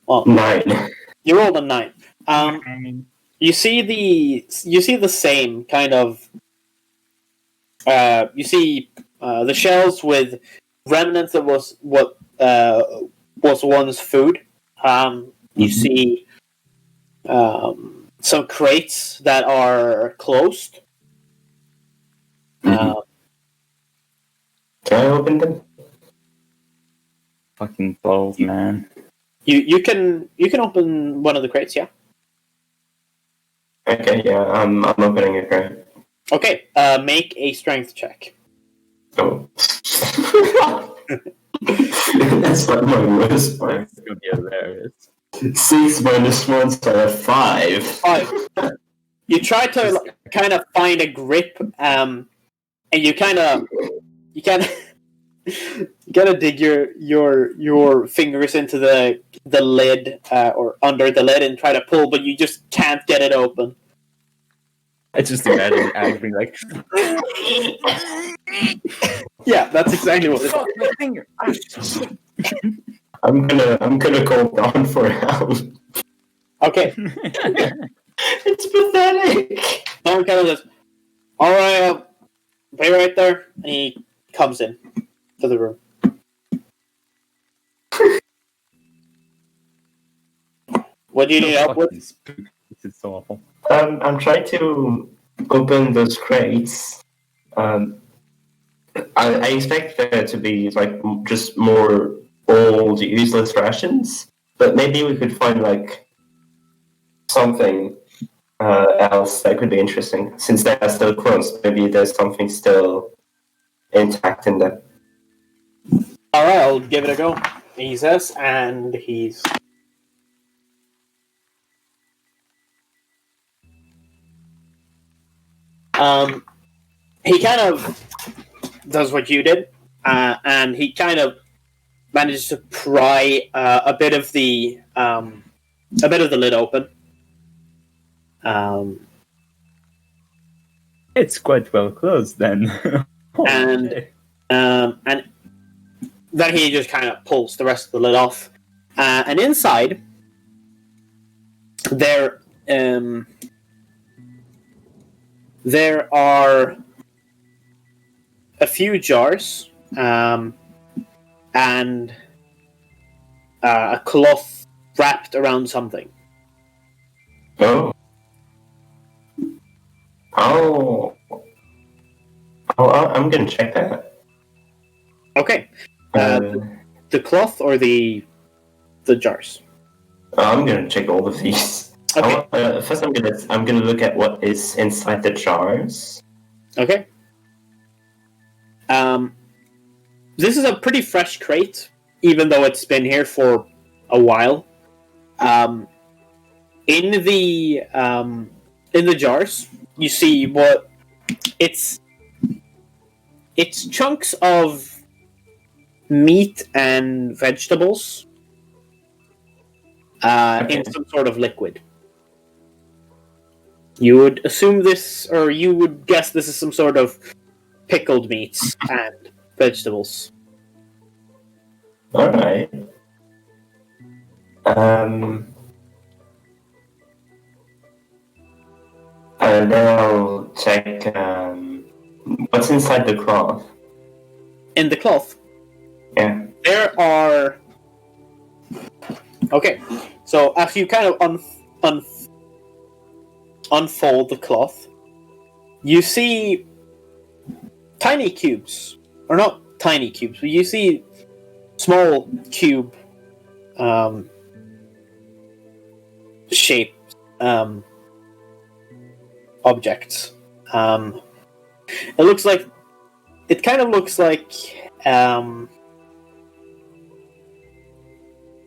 Well, 9. you rolled a 9. You see the same kind of. You see the shells with remnants of was once food. You see some crates that are closed. Can I open them? Fucking 12, man. You can open one of the crates, yeah. Okay, yeah, I'm opening it right. Okay, make a strength check. Oh. That's not my worst part. It's gonna be hilarious. 6 minus 1, so I have 5. 5. You try to kind of find a grip, and you kind of dig your fingers into the lid or under the lid and try to pull, but you just can't get it open. I just imagine Ag being like, Yeah, that's exactly what it is. "Fuck my finger!" I'm gonna call down for help. Okay, It's pathetic. Someone kind of says, "All right, stay right there," and he comes in to the room. What do you need help with? Fucking spooky. This is so awful. I'm trying to open those crates. I expect there to be like just more old, useless rations, but maybe we could find like something else that could be interesting. Since they are still closed, maybe there's something still intact in them. All right, I'll give it a go. He says, and he's. He kind of does what you did, and he kind of manages to pry a bit of the lid open. It's quite well closed then. And then he just kind of pulls the rest of the lid off, and inside there are a few jars and a cloth wrapped around something. Oh, I'm gonna check that. Okay. The cloth or the jars? I'm gonna check all of these. Okay. First, I'm gonna look at what is inside the jars. Okay. This is a pretty fresh crate, even though it's been here for a while. In the jars, you see what it's chunks of meat and vegetables in some sort of liquid. You would assume this, or you would guess this is some sort of pickled meats and vegetables. All right. And then I'll check what's inside the cloth. In the cloth, Yeah. there are. Okay, so after you kind of unfold the cloth, you see tiny cubes, or not tiny cubes, but you see small cube shaped objects. It kind of looks like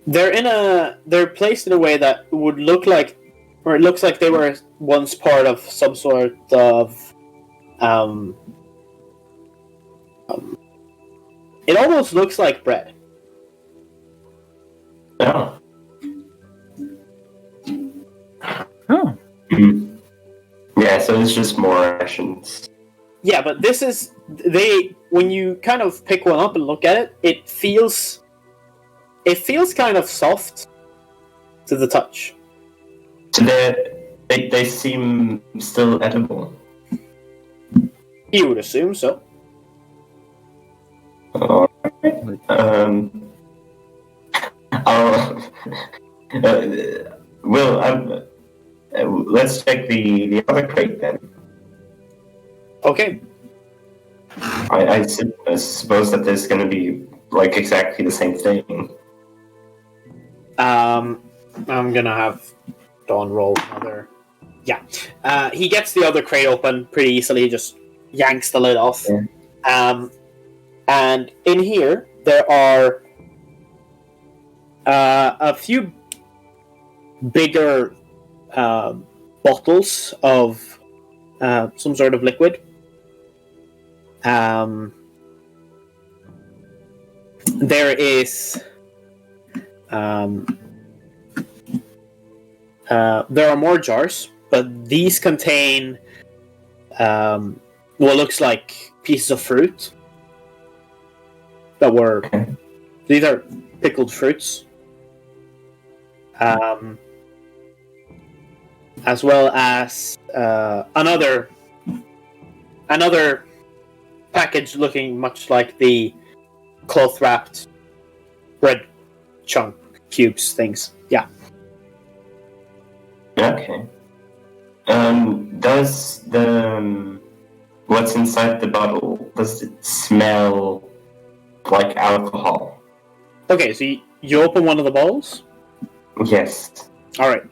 they're placed in a way that would look like, or it looks like they were once part of some sort of it almost looks like bread. Oh. Oh. Mm. Yeah, so it's just more rations. Yeah, but this is when you kind of pick one up and look at it, it feels kind of soft to the touch. So they seem still edible. You would assume so. Alright. let's check the other crate then. Okay. I suppose that there's going to be like exactly the same thing. I'm gonna have Dawn roll another. Yeah. He gets the other crate open pretty easily. He just yanks the lid off. Yeah. And in here there are a few bigger bottles of some sort of liquid. There is there are more jars, but these contain what looks like pieces of fruit that were. These are pickled fruits, as well as another package looking much like the cloth wrapped bread chunk cubes things. Yeah. Okay. Does the what's inside the bottle, does it smell like alcohol? Okay, so you open one of the bottles? Yes. Alright.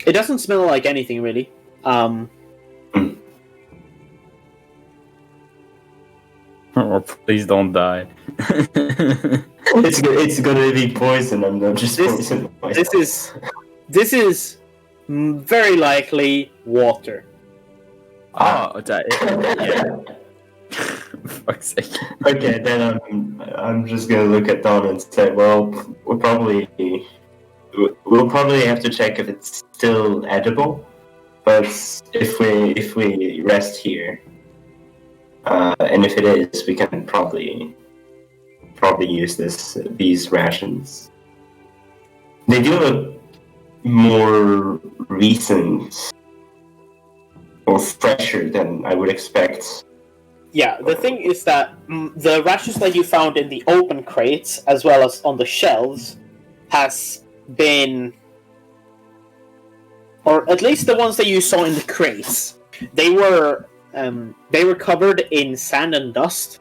It doesn't smell like anything really. Oh, please don't die. It's gonna be poison. I'm not just poison. This is very likely water. Oh, yeah. Fuck's sake. Okay, then I'm just gonna look at Don and say, well, we'll probably have to check if it's still edible. But if we rest here, and if it is, we can probably use these rations. They do look more recent or fresher than I would expect. Yeah, the thing is that the rations that you found in the open crates, as well as on the shelves, has been, or at least the ones that you saw in the crates, they were covered in sand and dust,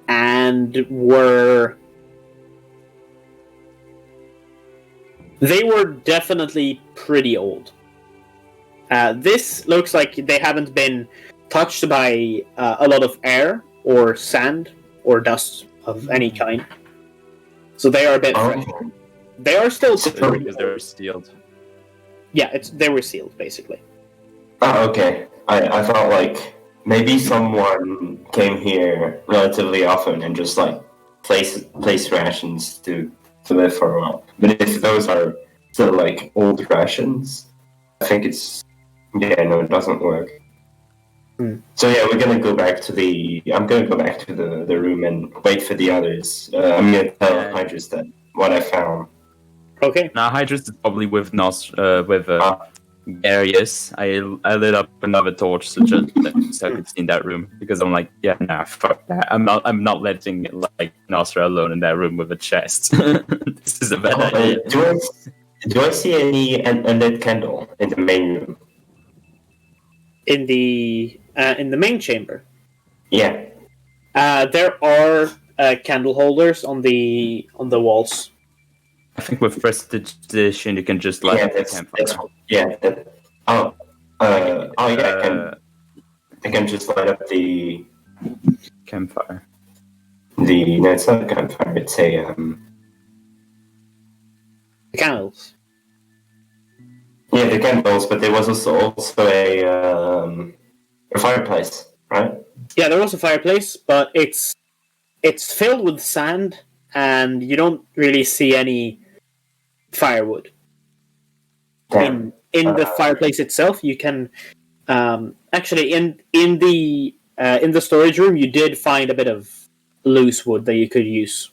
and they were definitely pretty old. This looks like they haven't been touched by a lot of air or sand or dust of any kind, so they are a bit fresh. They are still Because they're sealed. Yeah, they were sealed basically. Oh, okay. I thought like maybe someone came here relatively often and just like place rations to live for a while. But if those are still like old rations, I think it doesn't work. So yeah, we're gonna go back to I'm gonna go back to the room and wait for the others. I'm gonna tell Hydrus that what I found. Okay. Now Hydrus is probably with Arius. I lit up another torch so I could see in that room because I'm like, yeah, nah, fuck that. I'm not letting like Nosra alone in that room with a chest. This is a bad idea. Do I see any undead candle in the main room? In the main chamber. Yeah. There are candle holders on the walls. I think with prestidigitation you can just light up the campfire. I can just light up the campfire. No, it's not a campfire. It's a The candles. Yeah, the candles, but there was also a fireplace, right? Yeah, there was a fireplace, but it's filled with sand, and you don't really see any firewood. Damn. In the fireplace itself, you can actually in the storage room you did find a bit of loose wood that you could use.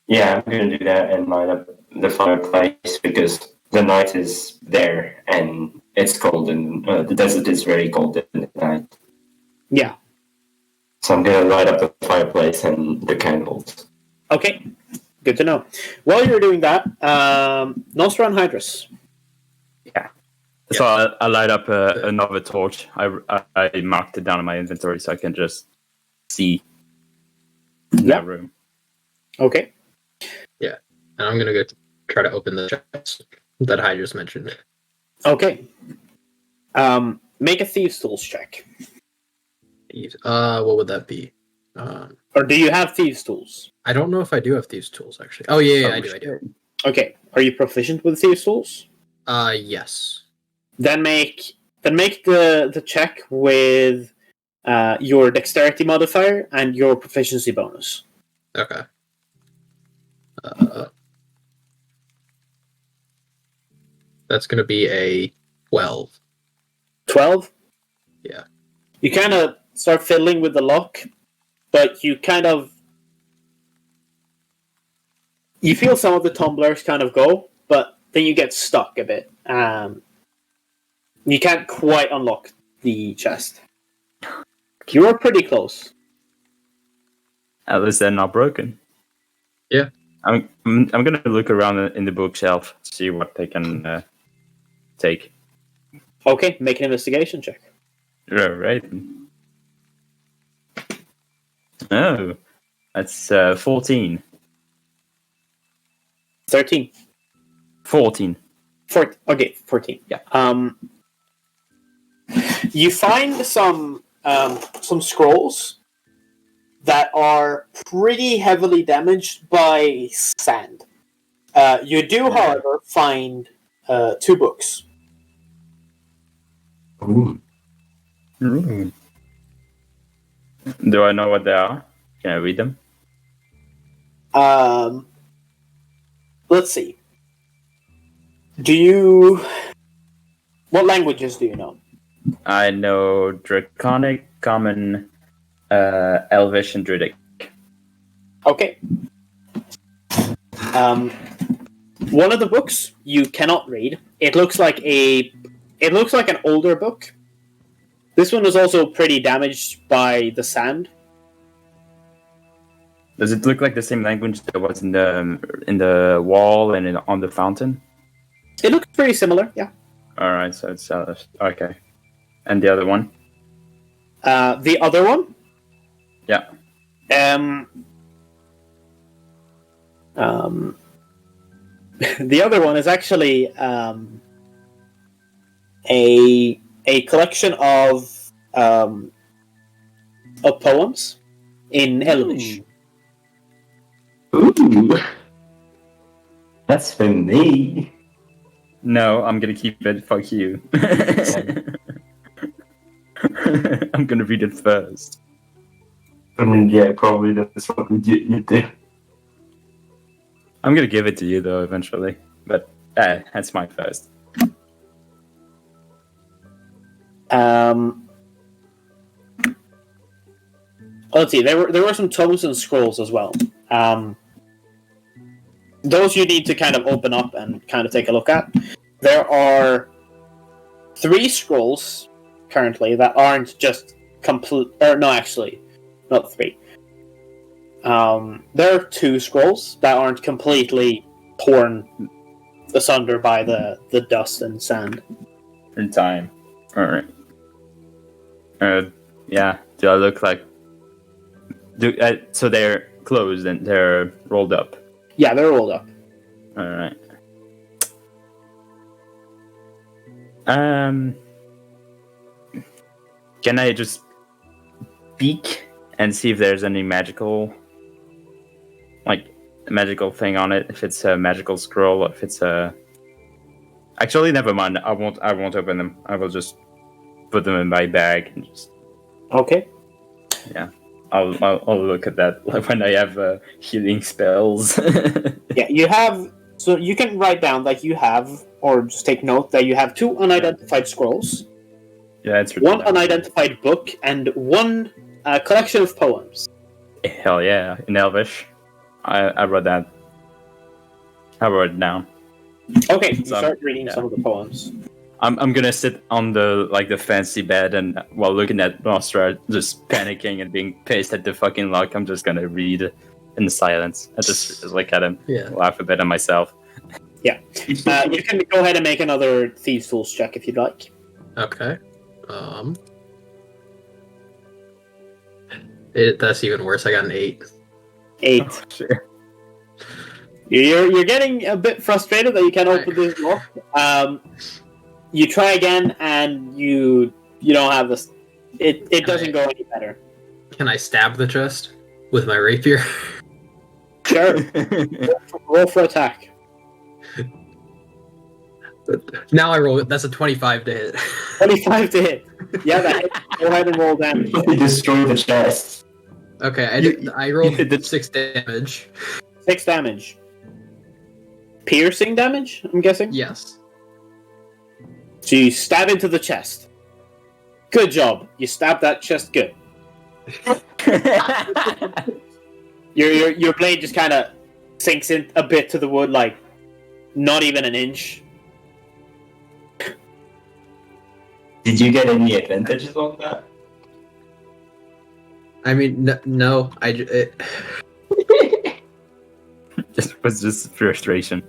Yeah, I'm gonna do that and light up the fireplace because the night is there and it's cold and the desert is very cold at night. Yeah. So I'm gonna light up the fireplace and the candles. Okay. Good to know. While you're doing that, Nosra and Hydrus. So I light up another torch. I marked it down in my inventory so I can just see that room. Okay. Yeah, and I'm gonna go try to open the chest that Hydrus mentioned. Okay. Make a thieves' tools check. What would that be? Or do you have thieves' tools? I don't know if I do have thieves' tools actually. Oh yeah, I do. Okay. Are you proficient with thieves' tools? Yes. Then make the check with your dexterity modifier and your proficiency bonus. Okay. That's gonna be a 12. 12? Yeah. You kind of start fiddling with the lock, but you feel some of the tumblers kind of go, but then you get stuck a bit. You can't quite unlock the chest. You are pretty close. At least they're not broken. Yeah. I'm gonna look around in the bookshelf, see what they can take. Okay, make an investigation check. Right. Oh, that's 14. 13. 14. 14. Yeah. You find some scrolls that are pretty heavily damaged by sand. You do, however, find 2 books. Ooh. Do I know what they are? Can I read them? Let's see. What languages do you know? I know Draconic, Common, Elvish, and Druidic. Okay. One of the books you cannot read. It looks like an older book. This one was also pretty damaged by the sand. Does it look like the same language that was in the wall and on the fountain? It looks pretty similar, yeah. All right, so it's okay. And the other one? The other one? Yeah. The other one is actually a collection of poems in Elvish. Ooh. That's for me. No, I'm gonna keep it. Fuck you. I'm gonna read it first. I mean, yeah, probably that's what you do. I'm gonna give it to you though eventually, but that's my first. Let's see. There were some tomes and scrolls as well. Those you need to kind of open up and kind of take a look at. There are 3 scrolls currently that aren't just complete. Or no, actually, not 3. There are 2 scrolls that aren't completely torn asunder by the dust and sand. In time. Alright. Yeah. Do I look like... so they're closed and they're rolled up. Yeah, they're rolled up. Alright. Can I just peek and see if there's any magical thing on it? If it's a magical scroll, if it's a... Actually, never mind. I won't open them. I will just put them in my bag and just... Okay. Yeah. I'll look at that when I have healing spells. Yeah, you have... So you can write down that you have, or just take note that you have 2 unidentified scrolls, Yeah, it's 1 unidentified book, and 1 collection of poems. Hell yeah, in Elvish. I wrote that. I wrote it down. Okay, you So, start reading yeah. some of the poems. I'm gonna sit on the fancy bed and while looking at Nosra just panicking and being pissed at the fucking luck, I'm just gonna read in the silence. I just like kind of Yeah. laugh a bit at myself. You can go ahead and make another Thieves' Tools check if you'd like. Okay. That's even worse. I got an 8. 8. Oh, sure. You're getting a bit frustrated that you can't open this door. You try again, and you don't have this. It doesn't go any better. Can I stab the chest with my rapier? Sure. Roll for attack. Now I roll. That's a 25 to hit. 25 to hit. Yeah, that hit. Go ahead and roll damage. You destroy the chest. Okay, I rolled 6 damage. 6 damage. Piercing damage, I'm guessing? Yes. So you stab into the chest. Good job. You stabbed that chest good. Your blade just kind of sinks in a bit to the wood, like not even an inch. Did you get any advantages on that? I mean, no. It was just frustration.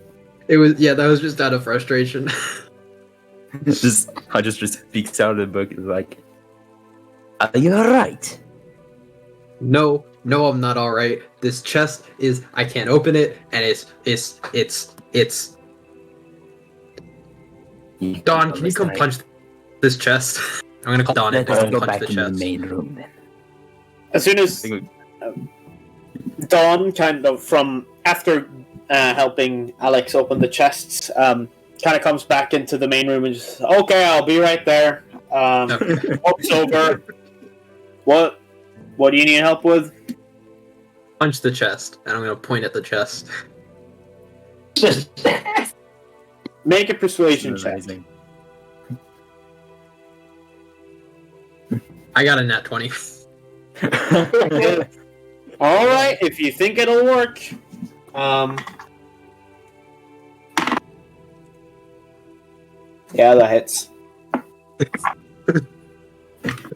It was that was just out of frustration. I just speaks out of the book like, "Are you alright?" No, I'm not all right. This chest is. I can't open it, and it's. Dawn, can you come punch this chest? I'm gonna call Dawn and Let's go punch back the in the chest. main room then. As soon as Dawn, kind of from after helping Alex open the chests, kind of comes back into the main room and just, okay, I'll be right there. Walks over. What do you need help with? Punch the chest, and I'm gonna point at the chest. Make a persuasion check. Amazing. I got a nat 20. All right, if you think it'll work. Yeah, that hits.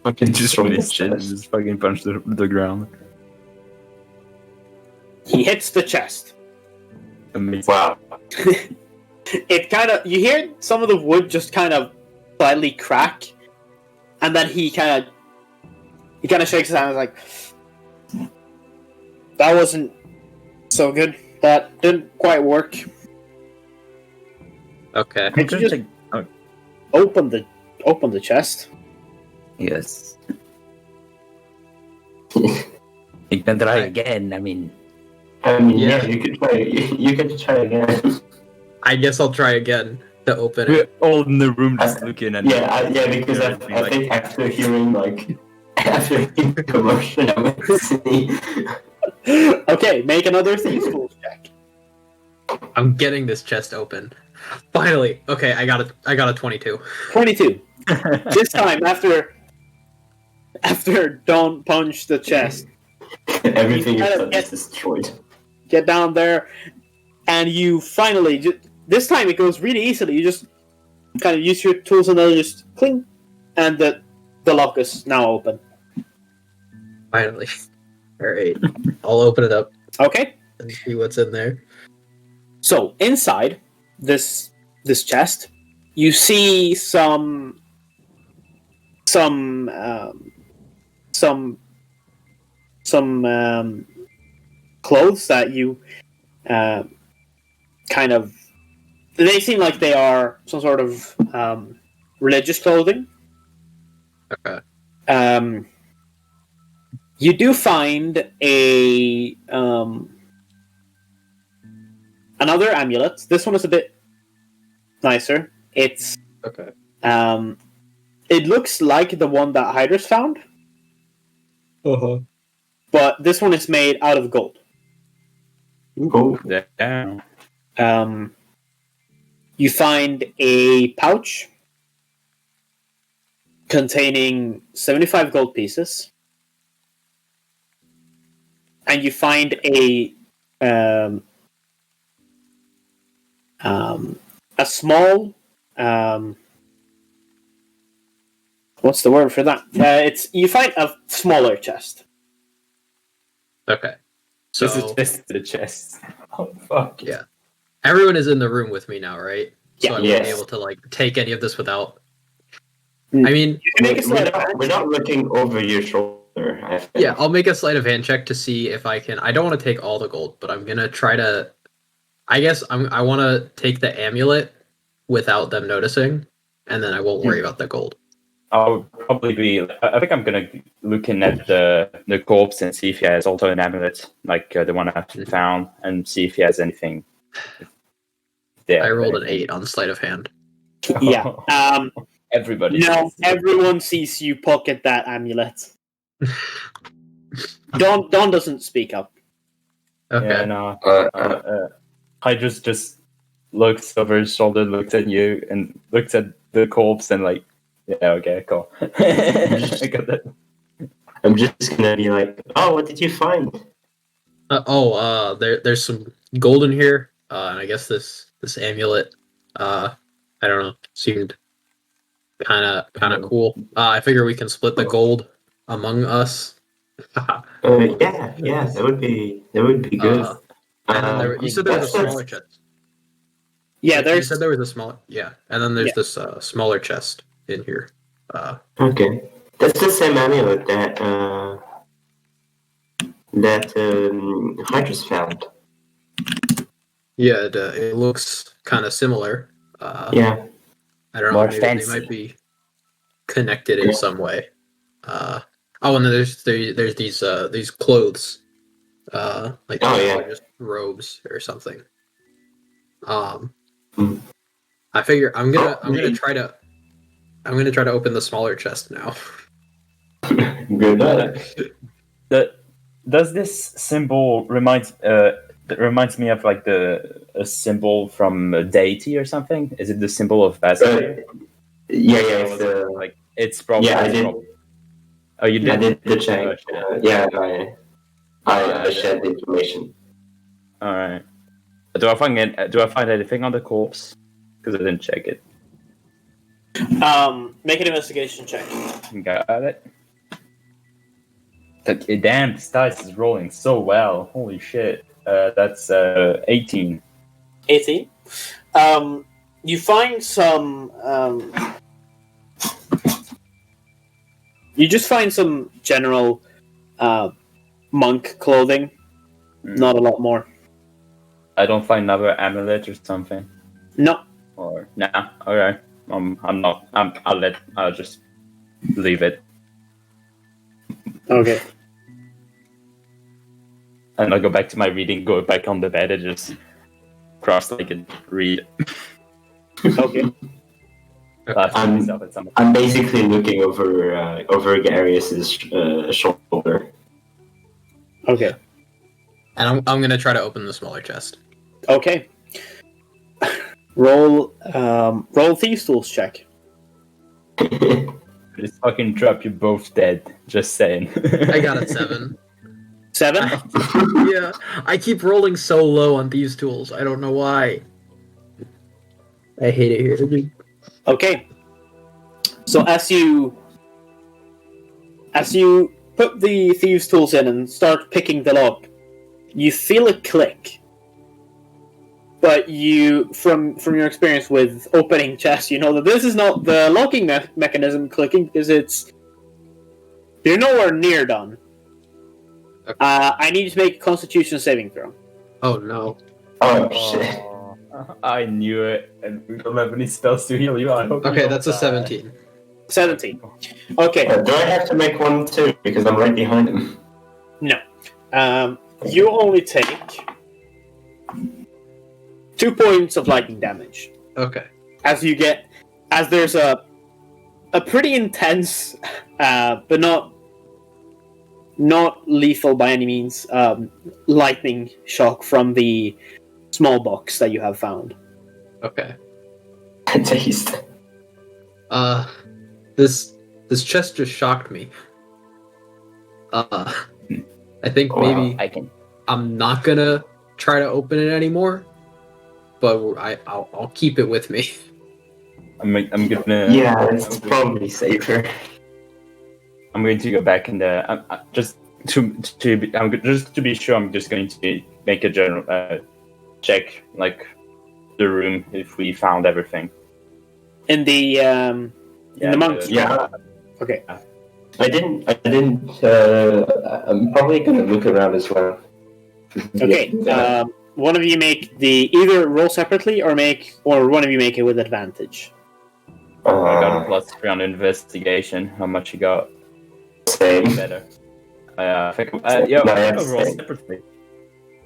Fucking destroy this shit and just fucking punch the ground. He hits the chest. Amazing. Wow. It kind of, you hear some of the wood just kind of slightly crack, and then he kind of shakes his hand and is like, that wasn't so good. That didn't quite work. Okay. Did you just open the chest? Yes. You can try again. I mean, Yeah. you could try. You could try again. I guess I'll try again to open we're it. all in the room just looking at Because I think after hearing the commotion, I went to see. Okay, make another Thieves' Tools check. I'm getting this chest open. Finally. Okay, I got a 22. 22. This time, after Dawn punched the chest, Everything You gotta is destroyed. get down there, and you finally, this time it goes really easily. You just kind of use your tools and then just cling, and the lock is now open. Finally. Alright. I'll open it up Okay, and see what's in there. so inside this chest, you see some clothes that you kind of, they seem like they are some sort of religious clothing. Okay. You do find a another amulet. This one is a bit nicer. It's Okay. it looks like the one that Hydrus found, Uh-huh. but this one is made out of gold. Cool. Damn. You find a pouch containing 75 gold pieces, and you find a small what's the word for that? You find a smaller chest. Okay. So This is just the chest. Oh fuck. yeah, everyone is in the room with me now, right? So Yeah. I wouldn't be Yes. able to like take any of this without. Mm. I mean, You can make a sleight of hand. We're not looking over your shoulder. I think. yeah, I'll make a sleight of hand check to see if I can. I don't want to take all the gold, but I'm gonna try to. I guess I want to take the amulet without them noticing, and then I won't worry about the gold. I'll probably be. I think I'm gonna looking at the corpse and see if he has also an amulet, like the one I found, and see if he has anything. Yeah, I rolled an 8 on sleight of hand. Yeah. Everybody. No, everyone sees you pocket that amulet. Don doesn't speak up. Okay. Yeah, no. Hydrus just looks over his shoulder, looks at you, and looks at the corpse, and like, yeah, okay, cool. I got that. I'm just gonna be like, oh, what did you find? There's some gold in here, and I guess this amulet, I don't know, seemed kind of cool. I figure we can split the gold among us. Yeah, that would be good. And then you said there was a that's- smaller chest. Yeah, You there's said there was a small, yeah, and then there's this smaller chest in here. Okay, that's the same amulet that Hydrus found. Yeah, it looks kind of similar. Yeah, I don't know, More maybe fancy. they might be connected in some way. And then there's these clothes, like Oh, these yeah. are just robes or something. Hmm. I figure I'm gonna try to open the smaller chest now. good luck. Does this symbol reminds me of like a symbol from a deity or something? Is it the symbol of Basilisk? Yeah, Or it's was it, like it's probably. Yeah, I did. Oh, you did. I did the check. Oh, shit. Yeah, I shared the information. All right. Do I find anything on the corpse? Because I didn't check it. make an investigation check. Got it. Damn, this dice is rolling so well. Holy shit. That's 18. 18. You find some. You just find some general monk clothing. Not a lot more. I don't find another amulet or something. No. Or nah. Okay. I'll just leave it. Okay. And I'll go back to my reading, go back on the bed and just cross-legged read. Okay. Laugh to I'm- myself at some I'm basically looking over Garius's shoulder. Okay. And I'm gonna try to open the smaller chest. Okay. Roll thieves tools check. This fucking trap, you're both dead. Just saying. I got a 7. 7. Yeah, I keep rolling so low on these tools. I don't know why. I hate it here. Okay. So as you put the thieves tools in and start picking them up, you feel a click. But you, from your experience with opening chests, you know that this is not the locking mechanism clicking because you're nowhere near done. Okay. I need you to make a Constitution saving throw. Oh no. Oh shit! I knew it, and we don't have any spells to heal you. I hope. Okay, that's a 17. 17. Okay. Do I have to make one too? Because I'm right behind him. You only take 2 points of lightning damage. Okay. As there's a pretty intense, but not lethal by any means, lightning shock from the small box that you have found. Okay. Taste. This chest just shocked me. I think maybe I can. I'm not gonna try to open it anymore, but I'll keep it with me. I'm gonna. Yeah, it's probably safer. I'm going to go back and just just to be sure, I'm just going to make a general check, like the room, if we found everything. In the monks' room. Yeah. Okay. I didn't. I'm probably gonna look around as well. Okay. One of you make either roll separately or one of you make it with advantage. I got a +3 on investigation. How much you got? Same. Better. I think. I'll roll same. separately.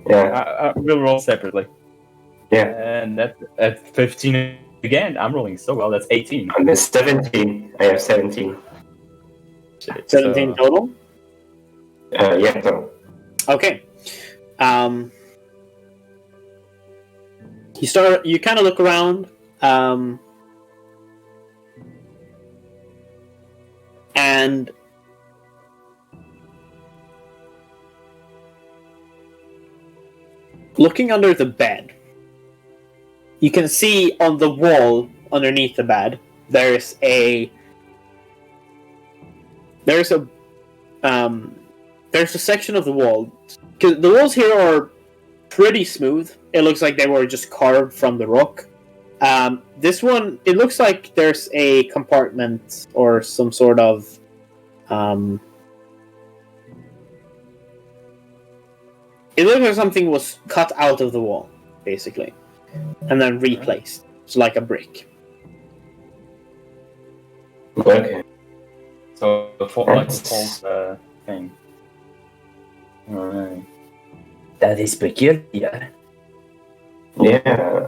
Yeah. We'll roll separately. Yeah. And at 15 again. I'm rolling so well. That's 18. I'm at 17. I have 17. Shit, 17 total? Yeah. So. Okay. You kind of look around, and looking under the bed, you can see on the wall underneath the bed there's a section of the wall, because the walls here are pretty smooth. It looks like they were just carved from the rock. This one, it looks like there's a compartment or some sort of it looks like something was cut out of the wall, basically, and then replaced. It's like a brick. Okay. So the false thing. Alright. That is peculiar. Yeah.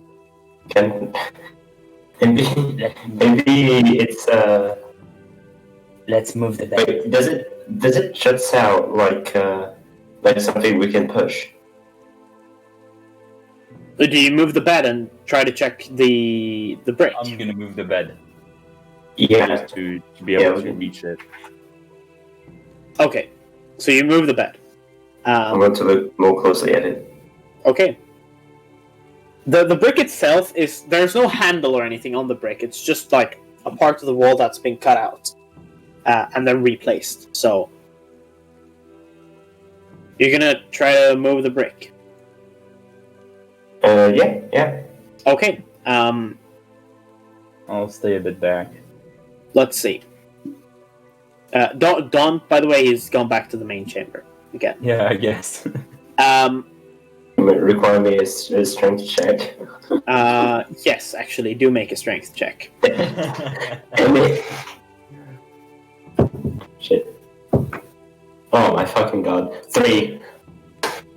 Maybe it's Let's move the bed. Wait, does it just sound like something we can push? Do you move the bed and try to check the brick? I'm gonna move the bed. Yeah. Just to be able to reach it. Okay, so you move the bed. I want to look more closely at it. Okay. The brick itself there's no handle or anything on the brick. It's just like a part of the wall that's been cut out and then replaced. So you're gonna try to move the brick. Yeah. Okay. I'll stay a bit back. Let's see. Don, by the way, he's gone back to the main chamber again. Yeah, I guess. Require me a strength check. Yes, actually, do make a strength check. Shit. Oh my fucking god. 3.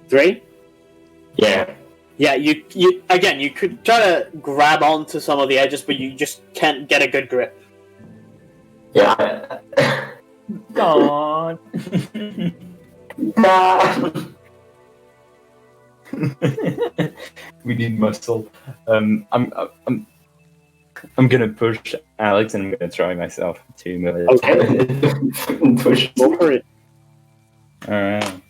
3? Yeah. Yeah, you again, you could try to grab onto some of the edges, but you just can't get a good grip. Yeah. God. Nah. We need muscle. I'm gonna push Alex and I'm gonna try myself to move it. Okay. Push. Go for it. Alright.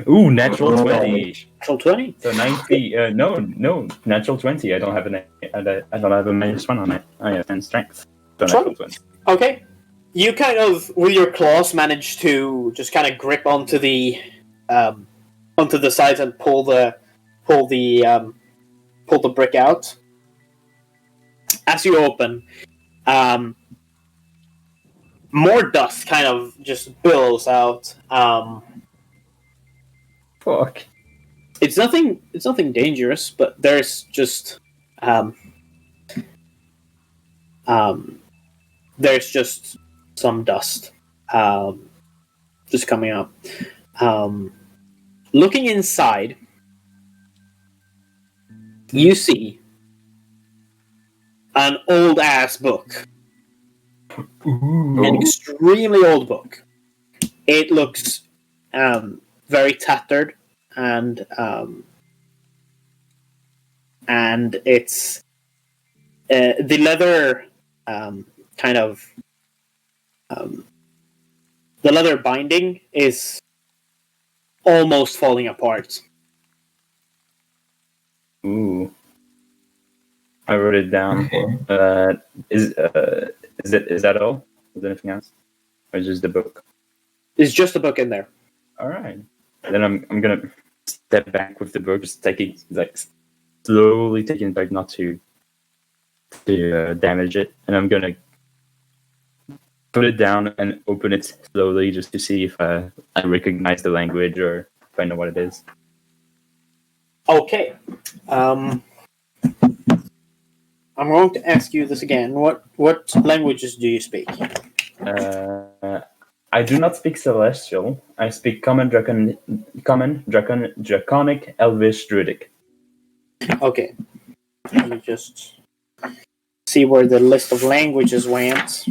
Ooh, natural 20. Natural 20? So 90. No, natural 20. I don't have a -1 on it. I have 10 strength. So natural 20. Okay. You kind of, with your claws, manage to just kind of grip onto the sides and pull the brick out. As you open, more dust kind of just billows out. Fuck. It's nothing dangerous, but there's just some dust just coming up. Looking inside, you see an old ass book. Ooh. An extremely old book. It looks very tattered and it's the leather the leather binding is almost falling apart. Ooh. I wrote it down. Okay. Is that all? Is there anything else? Or just the book? There's just a book in there. All right. Then I'm gonna step back with the book, just taking slowly taking it back, not to damage it, and I'm gonna put it down and open it slowly, just to see if I recognize the language or if I know what it is. Okay. I'm going to ask you this again. What languages do you speak? I do not speak Celestial. I speak Common, Draconic, Elvish, Druidic. Okay. Let me just see where the list of languages went.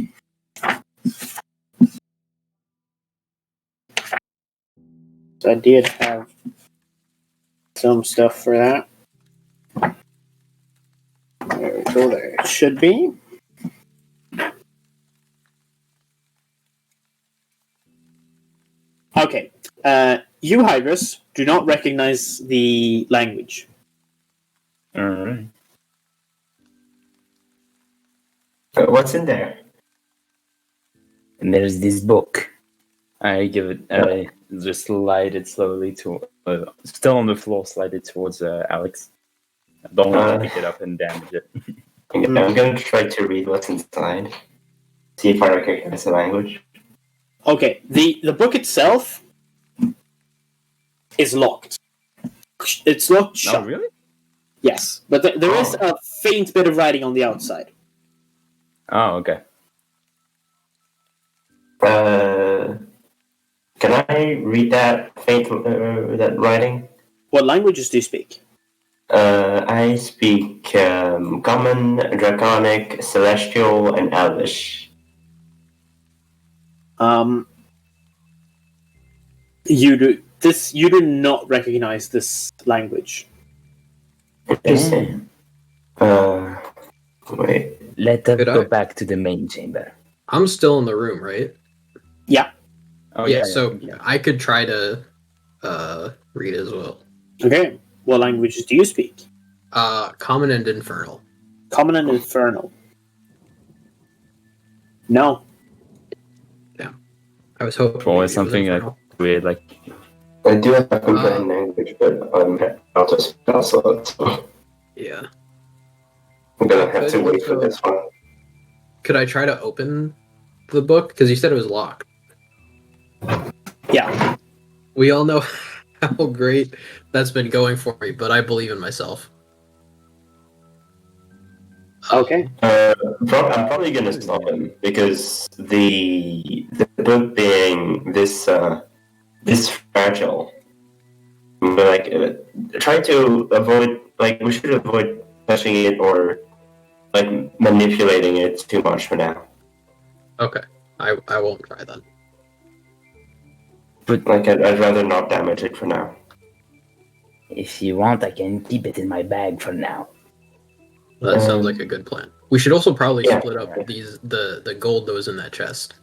So I did have some stuff for that. There we go. There it should be. Okay. You, Hydrus, do not recognize the language. All right. What's in there? And there's this book. I give it. I just slide it slowly to. Still on the floor. Slide it towards Alex. I don't want to pick it up and damage it. I'm gonna try to read what's inside. See if I recognize the language. Okay. The book itself is locked. It's locked shut. Oh, really? Yes, but there is a faint bit of writing on the outside. Oh, okay. Can I read that faint that writing? What languages do you speak? I speak Common, Draconic, Celestial, and Elvish. You do not recognize this language. Interesting. Wait. Let us Could go I? back to the main chamber. I'm still in the room, right? Yeah. Oh yeah, so I could try to read as well. Okay. What languages do you speak? Common and Infernal. Common and Infernal. No. I was hoping Or maybe it was something Infernal. weird, like I do have comprehend language, but I'm out of spell slots, so Yeah. I'm gonna have to wait for this one. Could I try to open the book? Because you said it was locked. Yeah. We all know how great that's been going for me, but I believe in myself. Okay. I'm probably gonna stop him because the book being this fragile. But try to avoid we should avoid touching it or manipulating it too much for now. Okay. I won't try then. But I'd rather not damage it for now. if you want, I can keep it in my bag for now. That sounds like a good plan. We should also probably Yeah. split up the gold that was in that chest.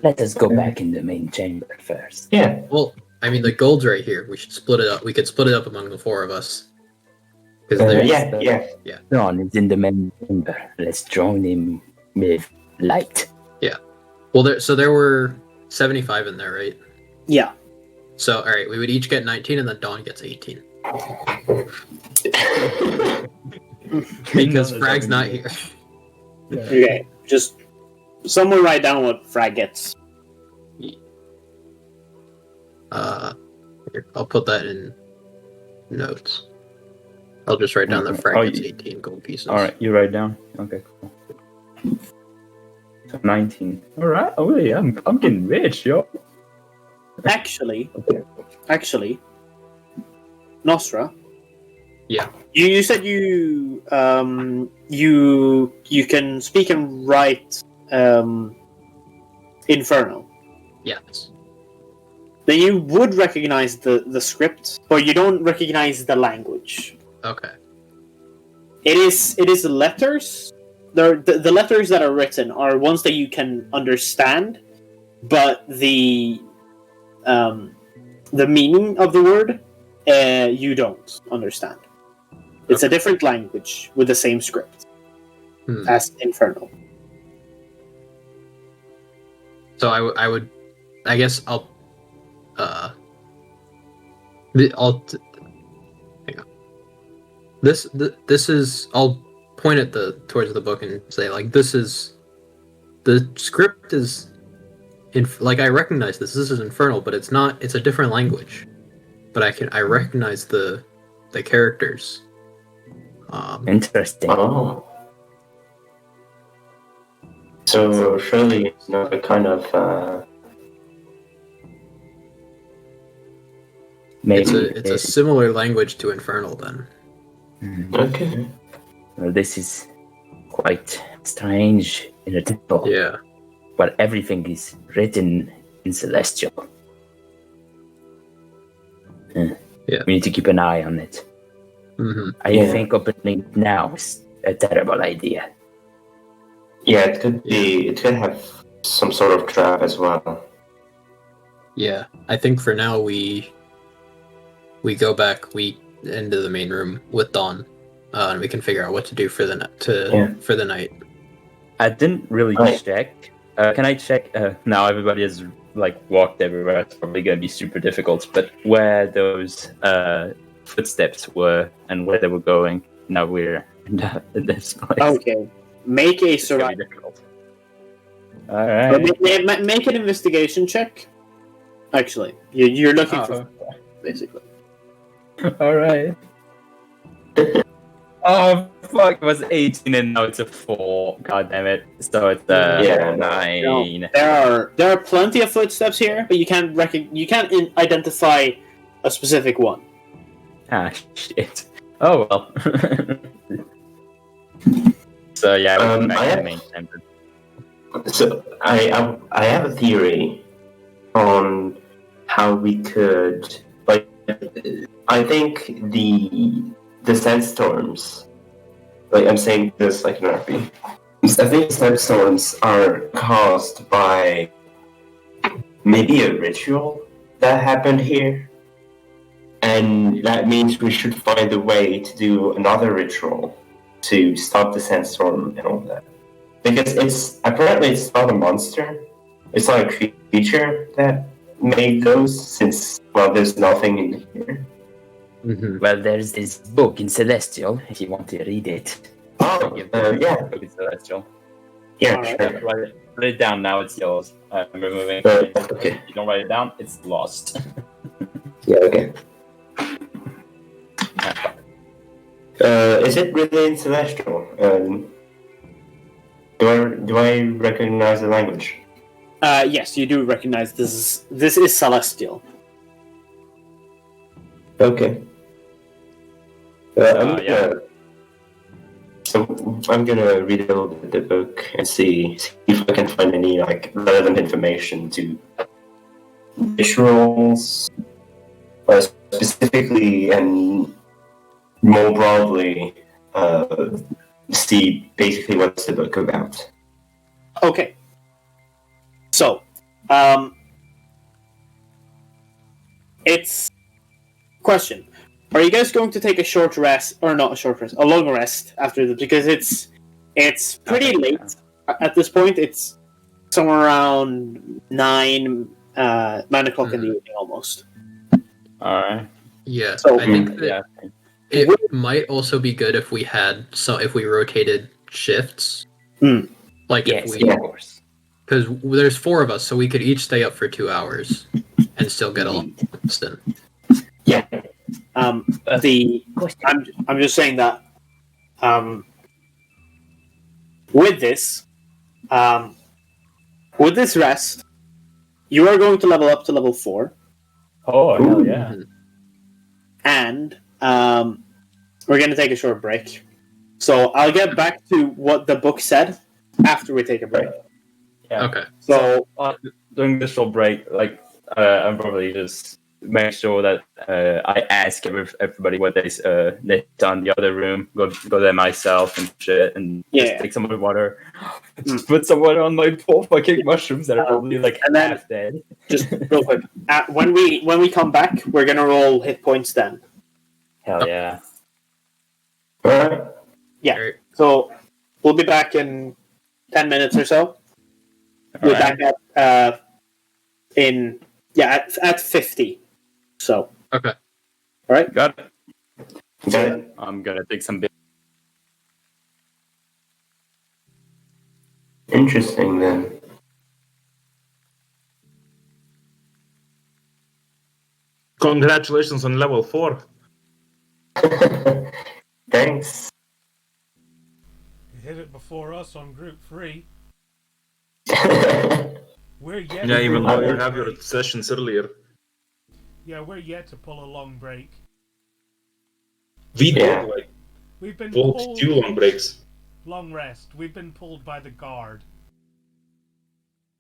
Let us go back in the main chamber first. Yeah. Well, I mean the gold's right here. We should split it up. We could split it up among the four of us. Because Yeah. John is in the main chamber. Let's join him with light. Well, there were 75 in there, right? Yeah. So all right, we would each get 19, and then Dawn gets 18 because Frag's not here. Okay. Just someone write down what Frag gets. Here, I'll put that in notes. I'll just write down that Frag gets 18 gold pieces. All right, you write down. Okay, cool. So 19. All right. Oh yeah, I'm getting rich, yo. Actually, Nosra. Yeah. You said you can speak and write Infernal. Yes. Then you would recognize the script, but you don't recognize the language. Okay. It is letters. The letters that are written are ones that you can understand, but the meaning of the word you don't understand. It's a different language with the same script as Infernal. So I guess I'll Hang on. This is. I'll point at towards the book and say like this is the script is. Like I recognize this. This is infernal, but it's not. It's a different language. But I recognize the characters. Interesting. Oh. So surely it's not a kind of Maybe It's a similar language to infernal then. okay. Well, this is quite strange in a temple. Yeah. But everything is written in celestial. Yeah. We need to keep an eye on it. Mm-hmm. I think opening it now is a terrible idea. Yeah, it could be. It could have some sort of trap as well. Yeah. I think for now we go back into the main room with Dawn, and we can figure out what to do for the night. I didn't really Right. check. Can I check? Now everybody has walked everywhere. It's probably going to be super difficult. But where those footsteps were and where they were going. Now we're in this place. Okay. Make a It's gonna survival. be difficult. All right. Make an investigation check. Actually, you're looking for basically. All right. Oh fuck! It was 18 and now it's a 4. God damn it! So it's Yeah, 9. There are plenty of footsteps here, but you can't identify a specific one. Ah shit. Oh well. So yeah, we're back to the main temple. So I have a theory on how we could I think the sandstorms, I'm saying this like an RP. I think sandstorms are caused by maybe a ritual that happened here, and that means we should find a way to do another ritual to stop the sandstorm and all that. Because it's not a monster. It's not a creature that made those, since there's nothing in here. Mm-hmm. Well, there's this book in Celestial if you want to read it. Oh, yeah. Book in Celestial. Yeah, Alright. sure. Write it down now. It's yours. I'm removing. Okay. If you don't write it down, it's lost. Yeah, okay. Is it really in Celestial? Do I recognize the language? Yes, you do recognize this is celestial. Okay. So I'm gonna read a little bit of the book and see if I can find any relevant information to visuals, specifically and more broadly, see basically what's the book about. Okay. So, it's question. Are you guys going to take a short rest, or not a short rest, a long rest after this? Because it's pretty late at this point. It's somewhere around 9 o'clock in the evening almost. All right. Yeah. So- I think that Yeah. it might also be good if we rotated shifts. Like Yes, if we, of course. because there's 4 of us, so we could each stay up for 2 hours and still get a lot done. Yeah. I'm just saying that with this rest, you are going to level up to level 4, Oh hell yeah! and we're going to take a short break. So I'll get back to what the book said after we take a break. Yeah. Okay. So During this short break, I'm probably just make sure that I ask everybody what they've done in the other room. Go there myself and shit, and just take some more water. Just put some water on my poor fucking mushrooms that are probably and then- half dead. just real quick, when we come back, we're going to roll hit points then. Hell yeah! Alright. Yeah. Alright. So we'll be back in 10 minutes or so. We're Alright. back at at 50. So Okay. Alright. Got it. Okay. I'm gonna take some bit. Interesting then. Congratulations on level 4. Thanks. You hit it before us on group 3. Yeah, We're yet Yeah, to even pull though a you long have your break. sessions earlier. Yeah, we're yet to pull a long break. We Yeah. did like We've been pulled pulled 2 long breaks. long rest. We've been pulled by the guard.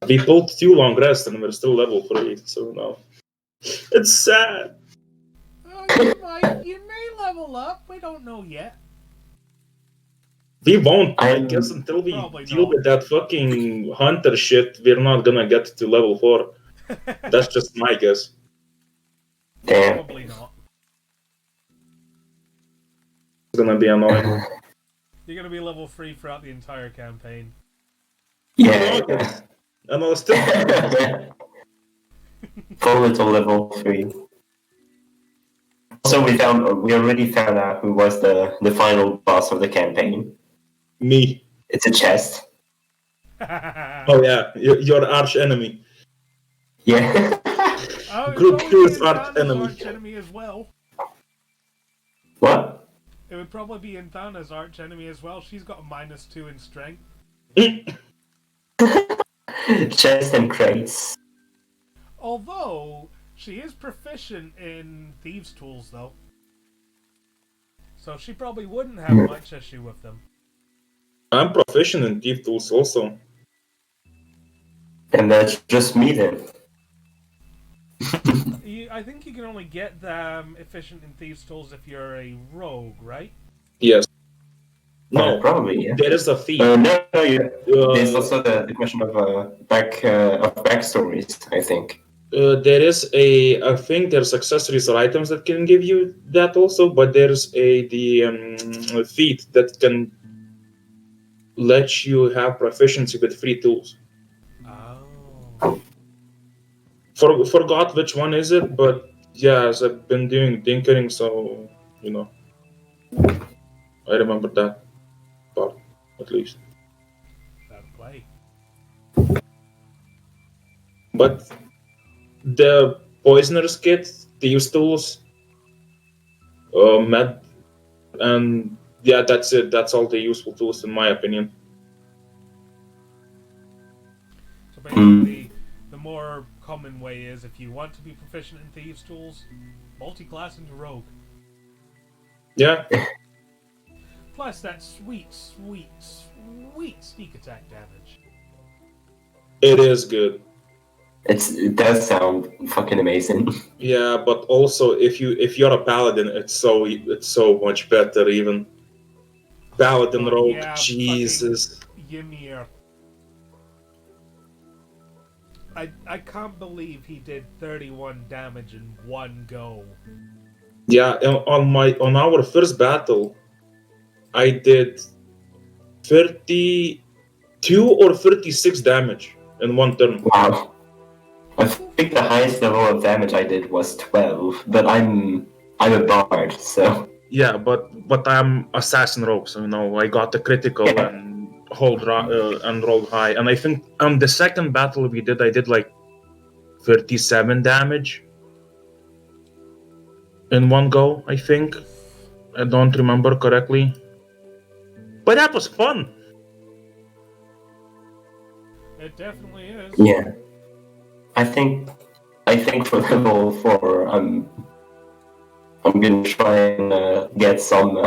We pulled 2 long rests and we're still level 3, so no. It's sad. You may level up. We don't know yet. We won't, I I'm- guess, until we Probably deal not. with that fucking hunter shit, we're not gonna get to level 4. That's just my guess. Damn. Probably not. It's gonna be annoying. You're gonna be level 3 throughout the entire campaign. Yeah. And I'll still Full little level 3. Also, we already found out who was the final boss of the campaign. me. It's a chest. Oh yeah, your arch enemy. Yeah. Oh, Group it's 2 is probably arch Inthana's enemy. arch enemy as well. What? It would probably be Inthana's arch enemy as well. She's got a -2 in strength. Chest and crates. Although she is proficient in thieves' tools, though, so she probably wouldn't have much issue with them. I'm proficient in thief tools also. And that's just me then. I think you can only get them efficient in thieves' tools if you're a rogue, right? Yes. No, Probably, yeah. there is a thief. No, there's Uh, also the question of backstories, I think. there is I think there's accessories or items that can give you that also, but there's the feat that can let you have proficiency with free tools. Oh. Forgot which one is it, but yeah, as I've been doing tinkering, so I remember that part at least. Fair play. But the poisoner's kit, thieves tools, med, and yeah, that's it. That's all the useful tools in my opinion. So basically, the more common way is if you want to be proficient in thieves' tools, multi-class into rogue. Yeah, Plus that sweet sneak attack damage. it is good. It does sound fucking amazing. Yeah, but also if you're a paladin, it's so much better even. Paladin Oh, rogue, yeah, Jesus. Ymir. I can't believe he did 31 damage in one go. Yeah, on our first battle, I did 32 or 36 damage in one turn. Wow. I think the highest level of damage I did was 12, but I'm a bard, so Yeah, but I'm assassin rogue, so I got the critical Yeah. and and rolled high, and I think on the second battle we did, I did like 37 damage in one go. I think I don't remember correctly, but that was fun. It definitely is. yeah. I think for level 4, I'm gonna try and get some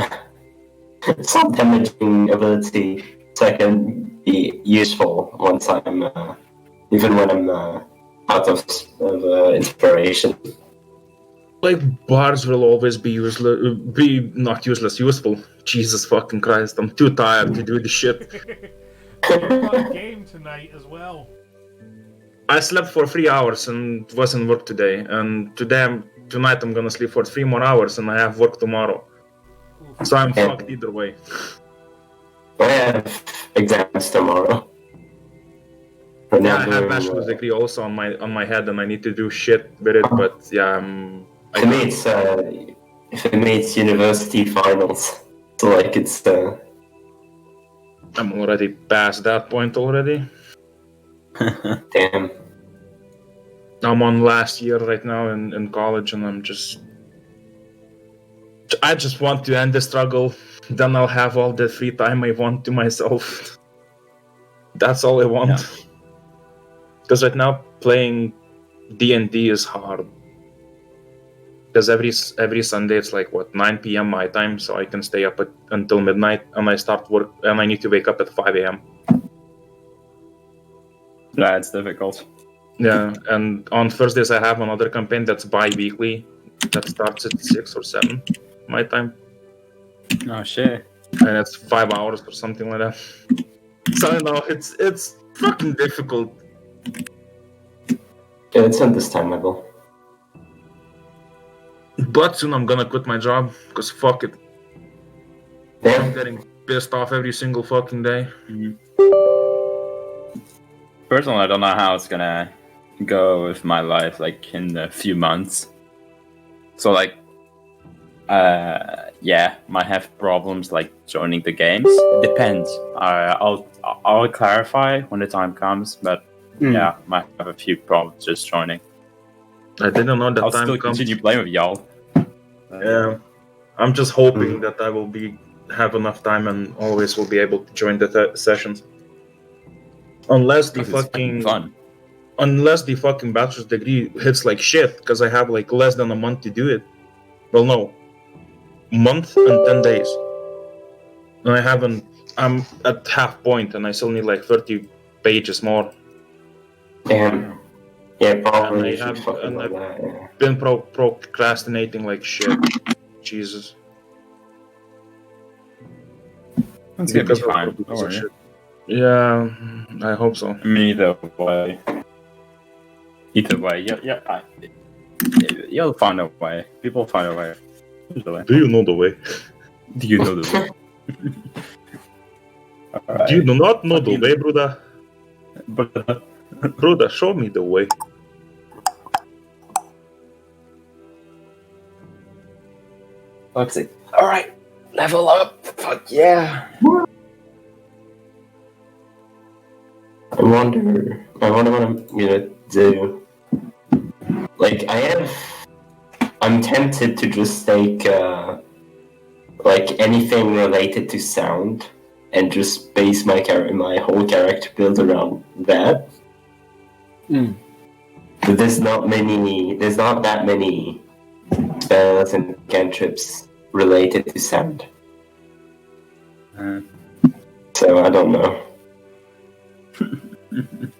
some damaging ability so I can be useful once I'm even when I'm out of inspiration. Like bards will always be useless, not useless, useful. Jesus fucking Christ, I'm too tired to do this shit. You've got a game tonight as well. I slept for 3 hours and wasn't work today, and tonight I'm gonna sleep for 3 more hours and I have work tomorrow. Oof. So I'm Yeah. fucked either way. I have exams tomorrow. Right Yeah, now I have doing, bachelor's degree also on my head and I need to do shit with it, but yeah, To me, it's if it meets university finals. So like it's I'm already past that point already. damn. I'm on last year right now in college, and I just want to end the struggle. Then I'll have all the free time I want to myself. That's all I want. Because right now playing D&D is hard. Because every Sunday it's like 9 p.m. my time, so I can stay up until midnight, and I start work, and I need to wake up at 5 a.m. That's difficult. Yeah, and on Thursdays I have another campaign that's bi-weekly, that starts at 6 or 7 my time, Oh shit. and it's 5 hours or something like that. So I know it's fucking difficult. Yeah, it's understandable. But soon I'm gonna quit my job, because fuck it. I'm Yeah. getting pissed off every single fucking day. Personally, I don't know how it's gonna go with my life, like in a few months. So, like, yeah, might have problems like joining the games. Depends. I'll clarify when the time comes, but yeah, might have a few problems just joining. I didn't know that I'll time still comes. continue playing with y'all. Yeah, I'm just hoping that I will have enough time and always will be able to join the sessions. Unless the Because it's fucking fun. Unless the fucking bachelor's degree hits like shit, because I have like less than a month to do it. Well, no, month and 10 days. And I'm at half point, and I still need like 30 pages more. Damn. Yeah, probably. And I've been procrastinating like shit. Jesus. It's gonna be Because of fine. all Don't this worry. shit. Yeah, I hope so. Either way. You'll find a way. People find a way. There's a way. Do you know the way? Do you know the way? Alright. Do you do not know the Fucking- way, brother? But Brother, show me the way. let's see. Alright, level up. Fuck yeah. I wonder what I'm gonna do. Like, I'm tempted to just take, like, anything related to sound and just base my whole character build around that. But there's not that many spells and cantrips related to sound. So I don't know.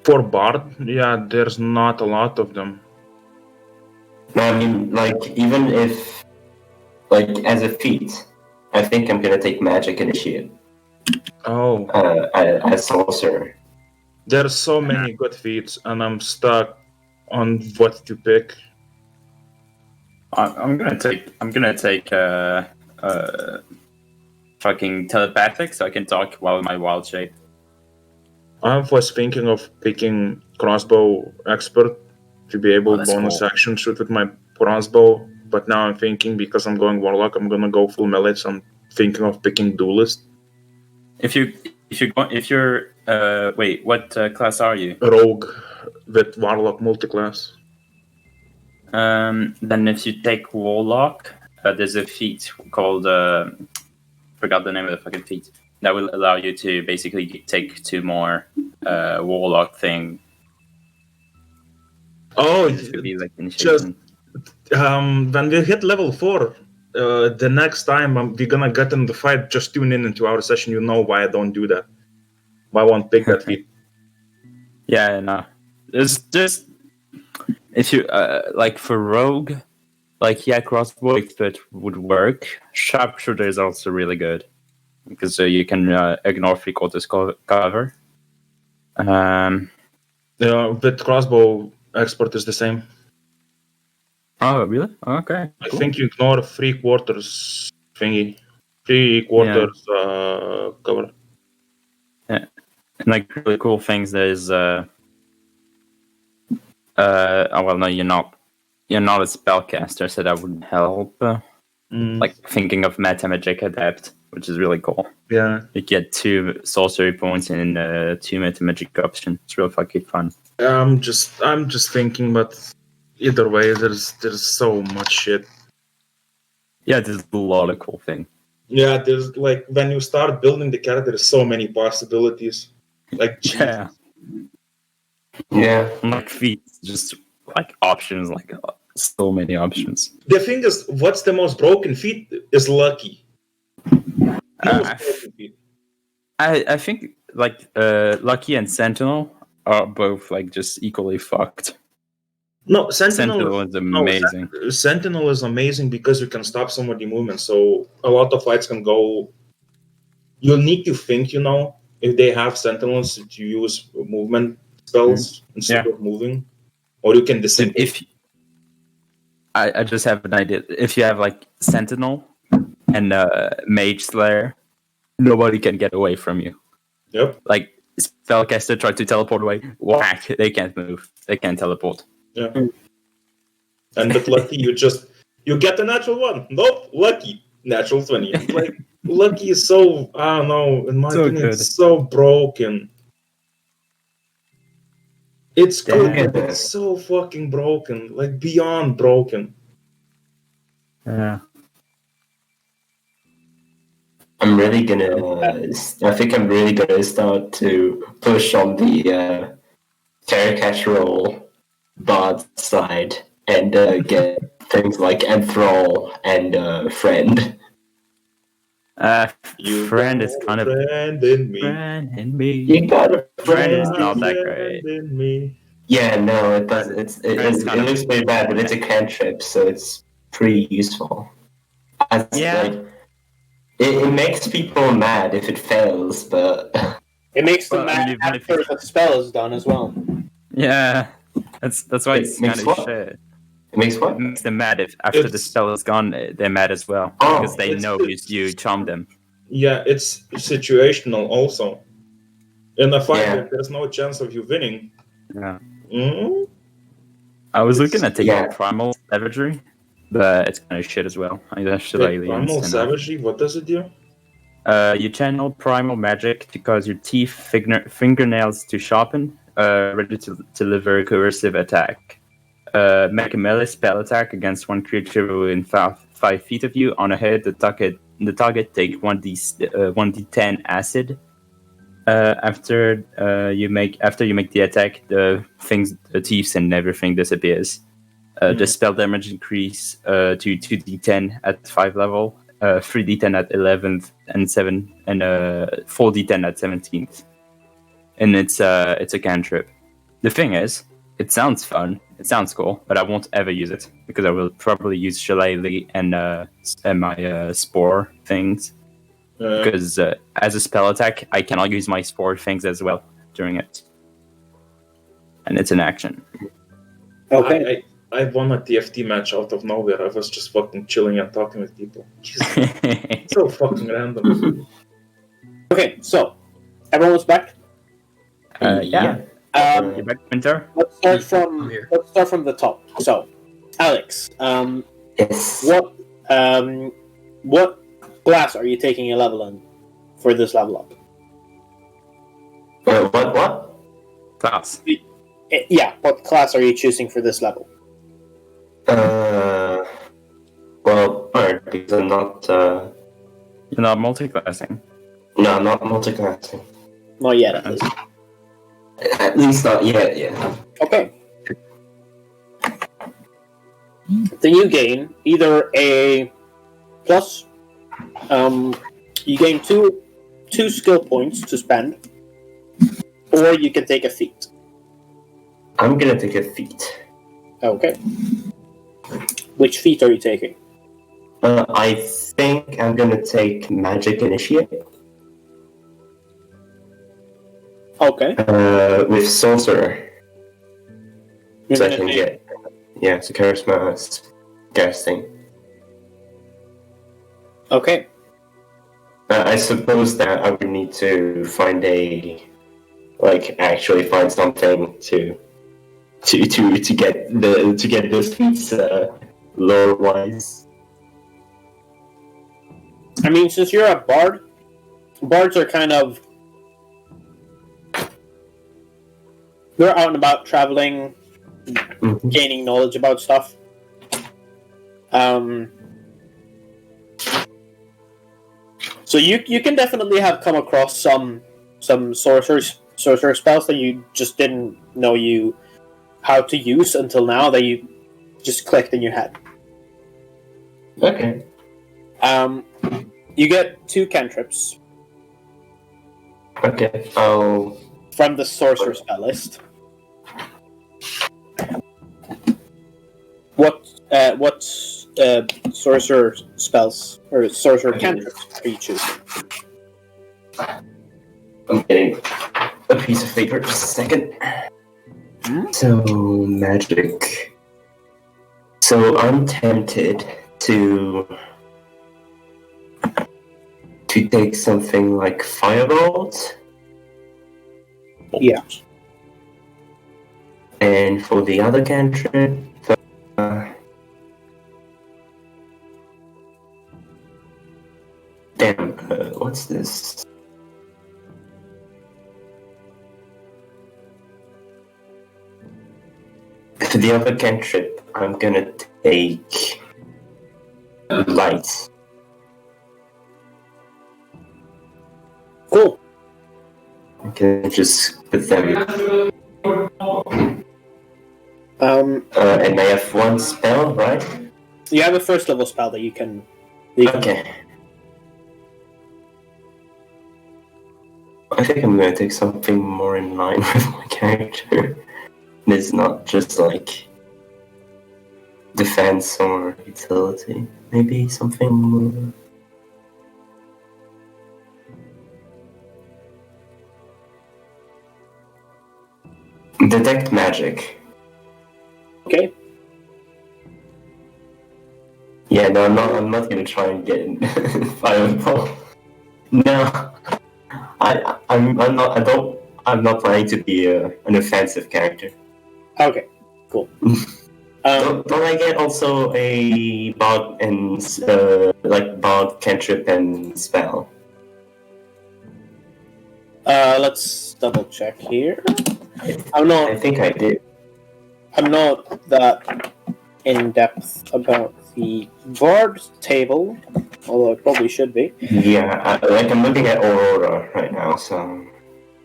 For Bard, yeah, there's not a lot of them. No, I mean, like, even if, like, as a feat, I think I'm gonna take Magic Initiate. Oh, As Sorcerer. there's so many good feats, and I'm stuck on what to pick. I'm gonna take fucking telepathic so I can talk while in my wild shape. I was thinking of picking Crossbow Expert to be able to that's bonus cool. action shoot with my crossbow, but now I'm thinking, because I'm going Warlock, I'm gonna go full melee, so I'm thinking of picking Duelist. If you're wait, what class are you? Rogue with Warlock multiclass. Then if you take Warlock, there's a feat called forgot the name of the fucking feat that will allow you to basically take 2 more Warlock thing. Oh, This could be like initiation. when we hit level 4, the next time we're gonna get in the fight, just tune in into our session. You know why I don't do that. Why I won't pick that feat. Yeah, no. It's just if you like for rogue, like yeah, crossbow expert would work. Sharpshooter is also really good because you can ignore 3/4 cover. With crossbow expert is the same. Oh really? Okay. I think you ignore 3/4 thingy. 3/4 cover. And like really cool things. There's oh well, no, you're not a spellcaster, so that wouldn't help. like thinking of Metamagic Adept, which is really cool. Yeah. You get 2 sorcery points and 2 Metamagic option. It's real fucking fun. I'm just thinking, but either way, there's so much shit. Yeah, there's a lot of cool things. Yeah, there's like when you start building the character, there's so many possibilities. Like, Yeah. Yeah. Like feats, just like options, like so many options. The thing is, what's the most broken feat is lucky. Most broken feat. I think like Lucky and Sentinel are both like just equally fucked. No, Sentinel is amazing. Sentinel is amazing because you can stop somebody's movement. So a lot of fights can go. You'll need to think, if they have Sentinels to use movement spells instead of moving, or you can disable. I just have an idea. If you have like Sentinel and Mage Slayer, nobody can get away from you. Yep. Like Spellcaster tried to teleport away, whack! They can't move. They can't teleport. Yeah. And with Lucky, you get a natural 1. Nope, Lucky, natural 20. Like Lucky is so, I don't know, in my opinion, it's so broken. It's good, but it's so fucking broken, like beyond broken. Yeah. I think I'm really gonna start to push on the caricature bard side and get things like Enthrall and Friend. Friend is kind of friend in me. Friend in me. You got a Friend is not that great. In me. Yeah, no, it does. It looks pretty bad, but it's a cantrip, so it's pretty useful. It makes people mad if it fails, but it makes them mad after the spell is done as well. Yeah, that's why it's kind of shit. It makes what? It makes them mad if after the spell is gone, they're mad as well because they know you charmed them. Yeah, it's situational also. In a fight, there's no chance of you winning. Yeah. Mm-hmm. I was looking at taking Primal Savagery, but it's kind of shit as well. Primal Savagery, what does it do? You channel Primal Magic to cause your teeth fingernails to sharpen, ready to deliver a coercive attack. Make a melee spell attack against one creature within 5 feet of you. On a hit, the target take 1d10 acid. After you make the attack, the teeth and everything disappears. The spell damage increase to 2d10 at 5 level, 3d10 at 11th and 7th, and 4d10 at 17th. And it's a cantrip. The thing is, it sounds fun, it sounds cool, but I won't ever use it because I will probably use Shillelagh and my spore things. Because as a spell attack, I cannot use my spore things as well during it, and it's an action. Okay. I won a TFT match out of nowhere. I was just fucking chilling and talking with people. So fucking random. Okay, so everyone's back. Yeah. You're back, Winter. Let's start from the top. So, Alex, yes. What class are you taking a level in for this level up? What? Class. Yeah, what class are you choosing for this level? Well, because I'm not. You're not multi-classing. No, I'm not multi-classing. Not yet, at least. At least not yet, yeah. Okay. Then you gain either a plus. You gain two skill points to spend, or you can take a feat. I'm gonna take a feat. Okay. Which feat are you taking? I think I'm gonna take Magic Initiate. Okay. With Sorcerer. So I can get... Yeah, it's a Charisma casting. Okay. I suppose that I would need to find actually find something to get those feats lore wise. I mean, since you're a bard, bards are kind of... They're out and about traveling, gaining knowledge about stuff. So you can definitely have come across some sorcerer spells that you just didn't know how to use until now, that you just clicked in your head. Okay. You get 2 cantrips. Okay. From the sorcerer spell list. What sorcerer spells or sorcerer cantrips are you choosing? I'm getting a piece of paper. Just a second. So magic. So I'm tempted to take something like Firebolt. Yeah. And for the other cantrip, what's this? For the other cantrip, I'm gonna take light. Cool. I can just put them. And I have 1 spell, right? You have a first level spell that you can. Okay. I think I'm gonna take something more in line with my character. It's not just like defense or utility. Maybe something more. Detect magic. Okay. Yeah, no, I'm not gonna try and get in Fireball. No, I'm not planning to be an offensive character. Okay. Cool. Don't I get also a bard and bard cantrip and spell? Let's double check here. I think I did. I'm not that in depth about the bard table, although it probably should be. Yeah, I'm looking at Aurora right now, so.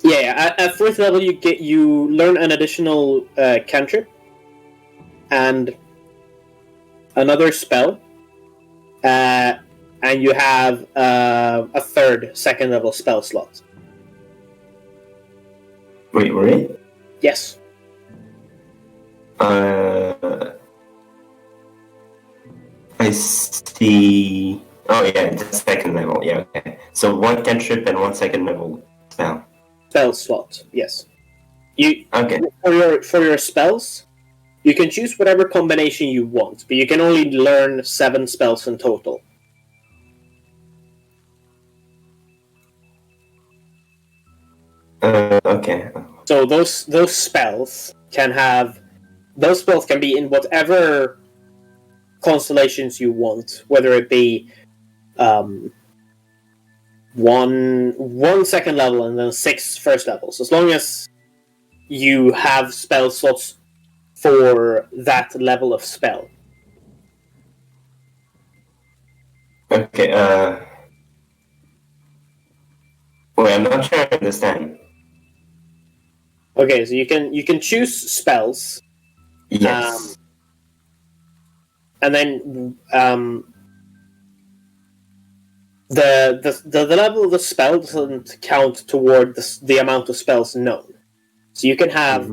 Yeah, at 4th level you learn an additional cantrip and another spell, and you have a third 2nd level spell slot. Wait, really? Yes. I see. Oh yeah, it's 2nd level. Yeah, okay. So 1 cantrip and 1 2nd level spell. Spell slot. Yes. Okay. For your spells, you can choose whatever combination you want, but you can only learn 7 spells in total. Okay. So those spells can be in whatever constellations you want, whether it be one 2nd level and then 6 first levels, as long as you have spell slots for that level of spell. Okay. Wait, I'm not sure I understand. Okay, so you can choose spells. Yes. And then the level of the spell doesn't count toward the amount of spells known. So you can have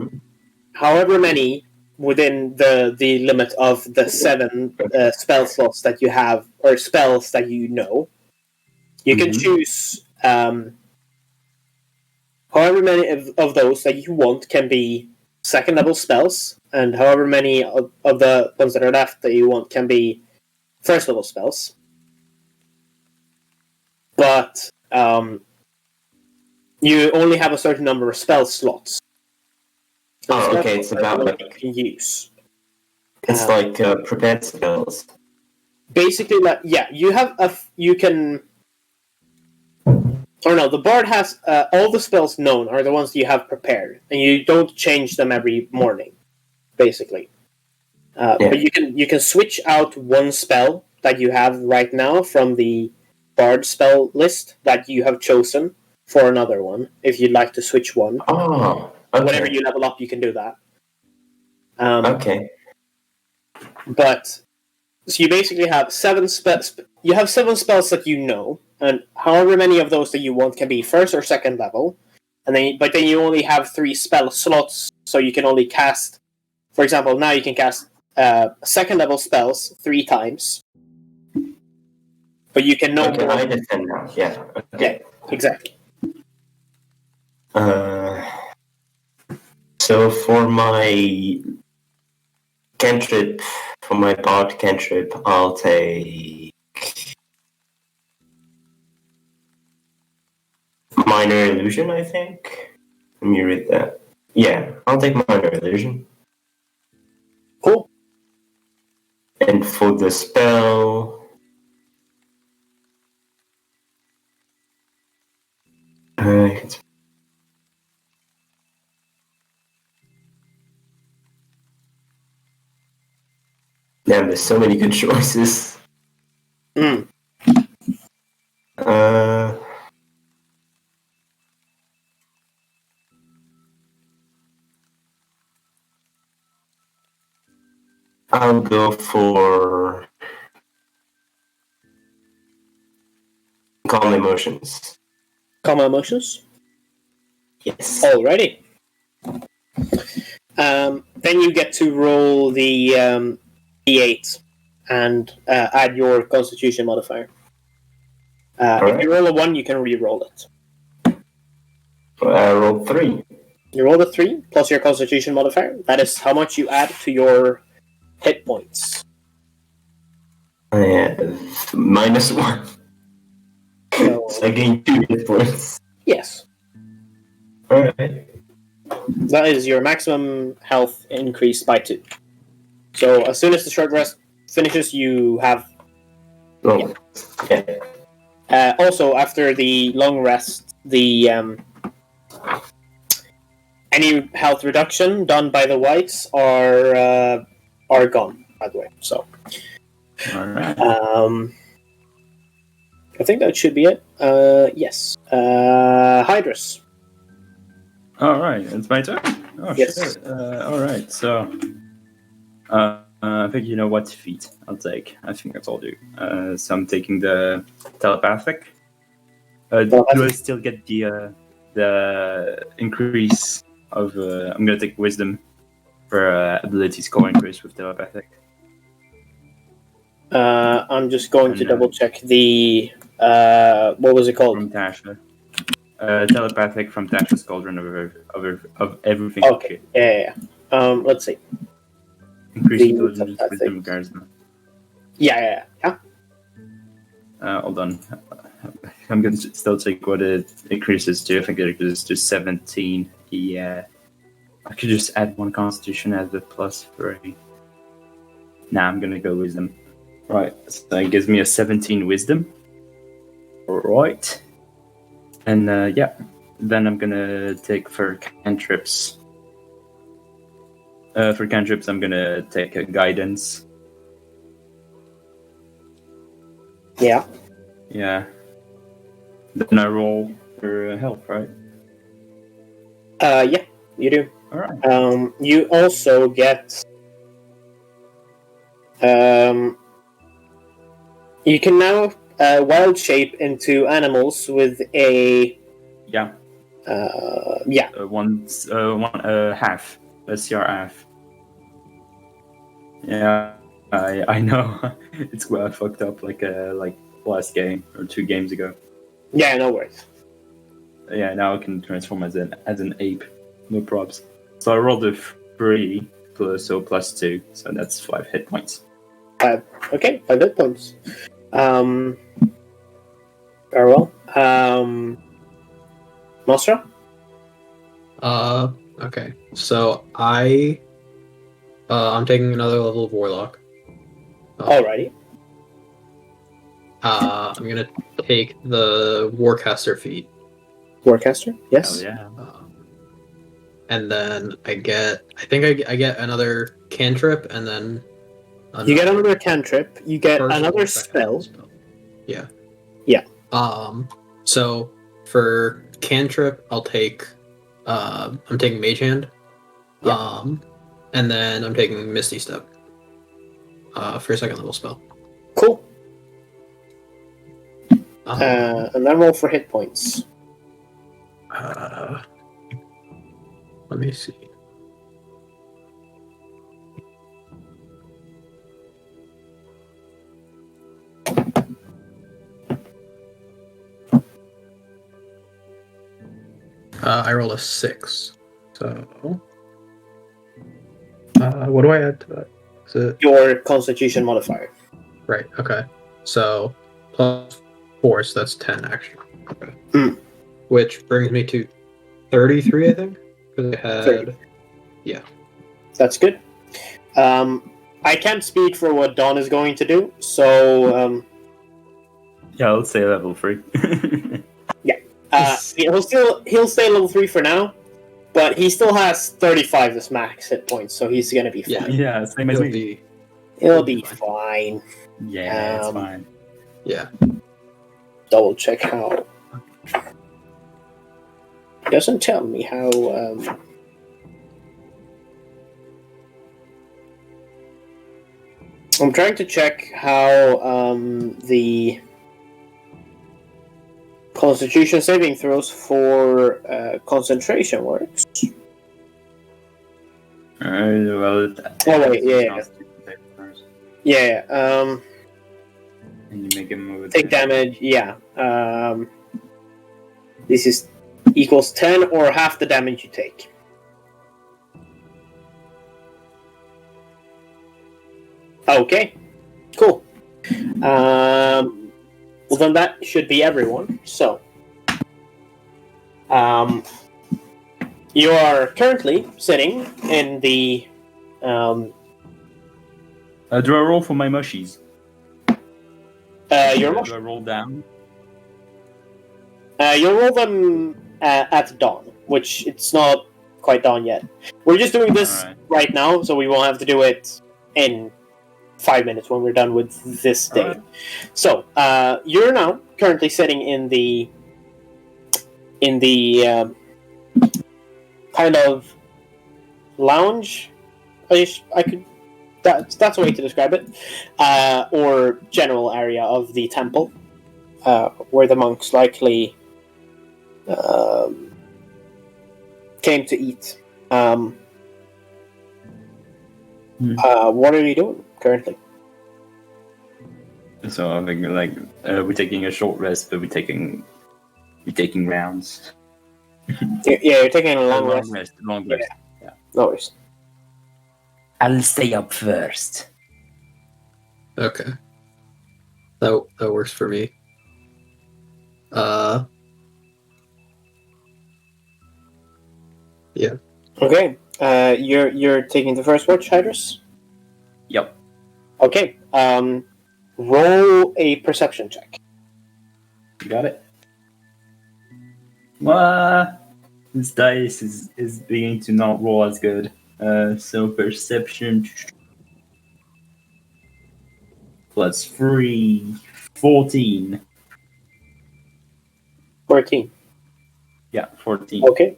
however many within the limit of the 7 spell slots that you have, or spells that you know. You can choose however many of those that you want can be 2nd level spells, and however many of the ones that are left that you want can be 1st level spells. But you only have a certain number of spell slots. Oh, okay. It's about what you can use. It's like prepared spells. Basically, you have you can or no, the bard has all the spells known are the ones you have prepared, and you don't change them every morning, basically. But you can switch out one spell that you have right now from the bard spell list that you have chosen for another one. If you'd like to switch one, Oh, okay. whenever you level up, you can do that. Okay. But so you basically have 7 spells. You have 7 spells that you know, and however many of those that you want can be first or second level. But then you only have 3 spell slots, so you can only cast. For example, now you can cast second level spells 3 times, but you can no more. I understand now. Yeah. Okay. Yeah, exactly. So for my cantrip, for my bard cantrip, I'll take minor illusion. I think. Let me read that. Yeah, I'll take minor illusion. Cool. And for the spell, damn, there's so many good choices. Mm. I'll go for calm emotions. Calm emotions. Yes. Alrighty. Then you get to roll the d8 and add your Constitution modifier. If you roll a 1, you can re-roll it. I rolled 3. You roll a 3 plus your Constitution modifier. That is how much you add to your hit points. I have -1. So I gain 2 hit points. Yes. Alright. That is your maximum health increased by 2. So as soon as the short rest finishes, you have... Oh, yeah. Also, after the long rest, the any health reduction done by the whites are gone, by the way. So, Alright. I think that should be it. Yes. Hydrus. Alright, it's my turn. Oh, Yes. shit. Alright, so. I think you know what feat I'll take. I think I told you. So I'm taking the telepathic. Do I still get the increase of? I'm gonna take wisdom for ability score increase with telepathic. I'm just going to double check the what was it called? From Tasha. Telepathic from Tasha's Cauldron of everything. Okay. Yeah. Let's see. Increase The intelligence, telepathic. wisdom, charisma. Yeah. Hold on. I'm gonna still take what it increases to. I think it increases to 17. Yeah. I could just add 1 constitution as a +3. Nah, I'm gonna go wisdom. Right, so it gives me a 17 wisdom. Right. And yeah, then I'm gonna take for cantrips. For cantrips, I'm gonna take a guidance. Yeah. Yeah. Then I roll for health, right? Yeah, you do. Alright. You also get. You can now wild shape into animals with a. Yeah. Yeah. One half. A CR half. Yeah, I know. It's quite fucked up like last game or 2 games ago. Yeah, no worries. Yeah, now I can transform as an ape. No probs. So I rolled a 3 plus 2, so that's 5 hit points. 5. Okay, 5 hit points. Very well. Nosra? Okay. So I'm taking another level of Warlock. Alrighty. I'm gonna take the Warcaster feat Warcaster, yes. Oh yeah. And then I get another cantrip, and then You get another cantrip. You get first another or second level spell. Yeah. Yeah. So for cantrip, I'll take. I'm taking Mage Hand. Yeah. And then I'm taking Misty Step. For a second level spell. Cool. Um, And then roll for hit points. Let me see. I rolled a 6. So, what do I add to that? Is it Your Constitution modifier. right? Okay. So plus 4, so that's 10 actually. Okay. Mm. Which brings me to 33, I think. Because I had 30. That's good. I can't speak for what Dawn is going to do, so Yeah, let's say level 3. he'll stay level 3 for now, but he still has 35 as max hit points, so he's gonna be fine. Yeah, same as It'll me. He'll be fine. Yeah, it's fine. Yeah. Double check how. Doesn't tell me how. I'm trying to check how the Constitution saving throws for concentration works. Well, Oh wait, yeah. Yeah. And you make a move. Take damage. Yeah. This is equals 10 or half the damage you take. Okay. Cool. Well, then that should be everyone. So, you are currently sitting in the. Do I roll for my mushies? Your Do I roll down? You'll roll them at dawn, which it's not quite dawn yet. We're just doing this right now, so we won't have to do it in 5 minutes when we're done with this day. Right. So, you're now currently sitting in the kind of lounge. I could. That's a way to describe it, or general area of the temple, where the monks likely came to eat. What are you doing currently? So I think we're taking a short rest, but we're taking rounds. Yeah, you're taking a long rest. Long rest. Yeah. No worries. I'll stay up first. Okay. That works for me. Yeah. Okay. You're taking the first watch, Hydrus? Yep. Okay. Roll a perception check. You got it. Well, this dice is beginning to not roll as good. So perception plus 3, 14. 14. Yeah, 14. Okay.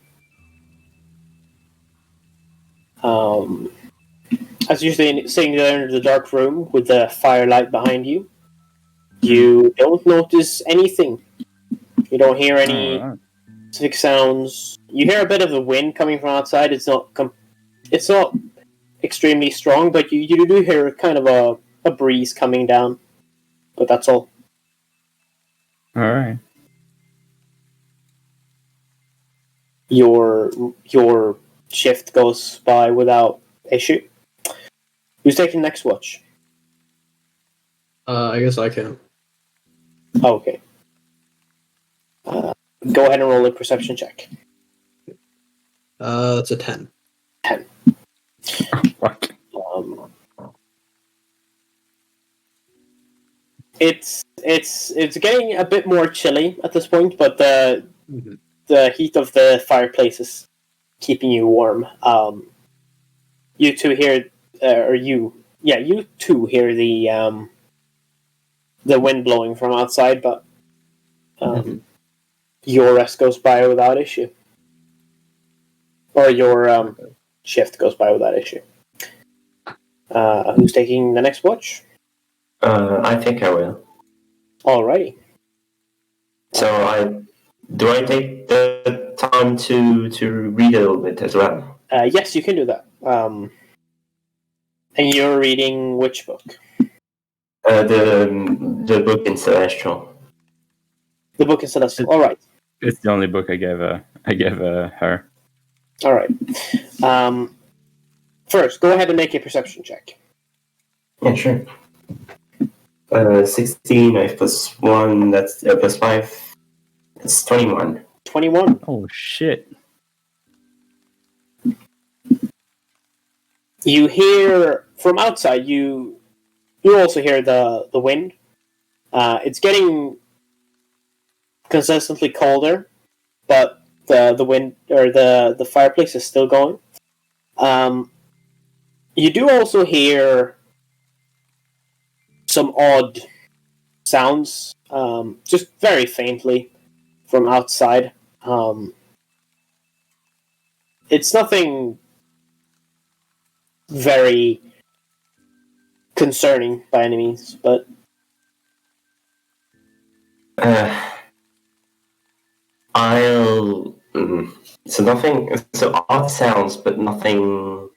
As you're sitting there in the dark room with the firelight behind you, you don't notice anything. You don't hear any specific sounds. You hear a bit of the wind coming from outside. It's not extremely strong, but you do hear kind of a breeze coming down. But that's all. All right. Your shift goes by without issue. Who's taking next watch? I guess I can. Oh, okay. Go ahead and roll a perception check. It's a 10. 10. Fuck. It's getting a bit more chilly at this point, but the the heat of the fireplace is keeping you warm. You two hear, you two hear the wind blowing from outside, but your rest goes by without issue, or your shift goes by without issue. Who's taking the next watch? I think I will. Alrighty. So do I take the time to read a little bit as well? Yes, you can do that. And you're reading which book? The book in Celestial. The book in Celestial. All right. It's the only book I gave her. All right. First, go ahead and make a perception check. Yeah, sure. 16, I have +1, that's +5. It's 21. 21. Oh shit! You hear from outside. You also hear the wind. It's getting consistently colder, but the wind or the fireplace is still going. You do also hear some odd sounds, just very faintly from outside. It's nothing very concerning by any means, but So odd sounds, but nothing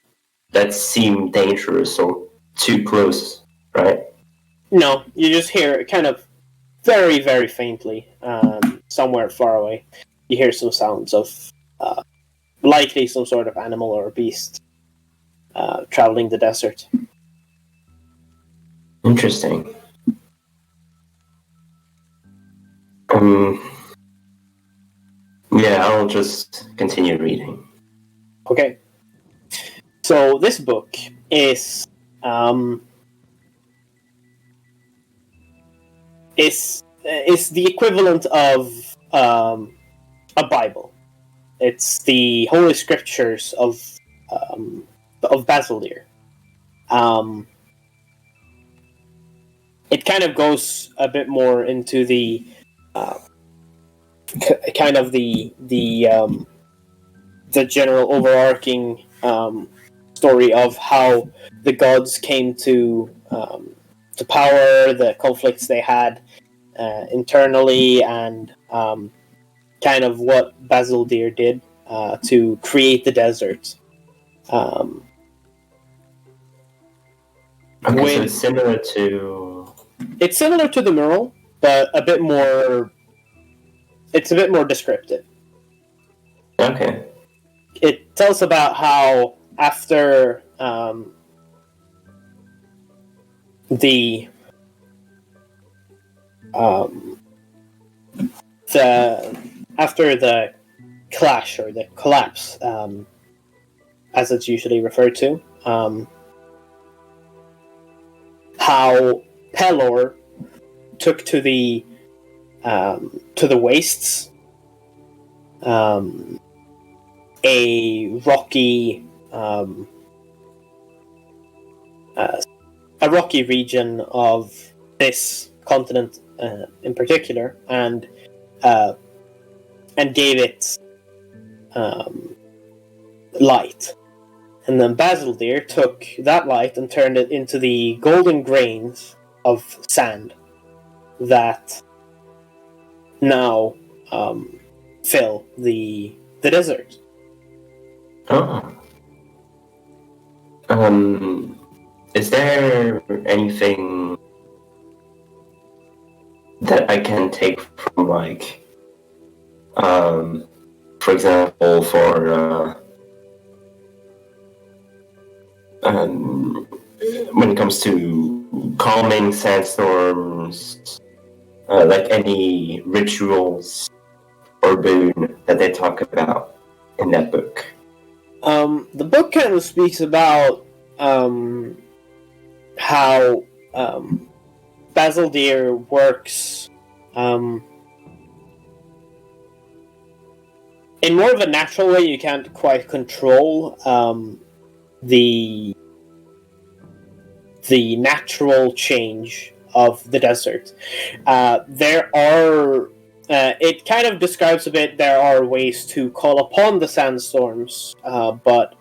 that seem dangerous or too close, right? no, you just hear it kind of very, very faintly, somewhere far away. You hear some sounds of likely some sort of animal or beast traveling the desert. Interesting. Yeah, I'll just continue reading. Okay. So this book is the equivalent of a Bible. It's the Holy Scriptures of Basildir. It kind of goes a bit more into the kind of the general overarching story of how the gods came to power, the conflicts they had internally, and kind of what Basildir did to create the desert. So it's similar to... It's similar to the mural, but a bit more... It's a bit more descriptive. Okay. It tells about how after the clash or the collapse, as it's usually referred to, how Pelor took to the wastes, a rocky region of this continent in particular, and gave it light. And then Basildir took that light and turned it into the golden grains of sand that now fill the desert. Oh. Is there anything that I can take from, like, for example, when it comes to calming sandstorms, like any rituals or boon that they talk about in that book? The book kind of speaks about how Basildir works in more of a natural way, you can't quite control the natural change of the desert. There are. It kind of describes a bit. There are ways to call upon the sandstorms, but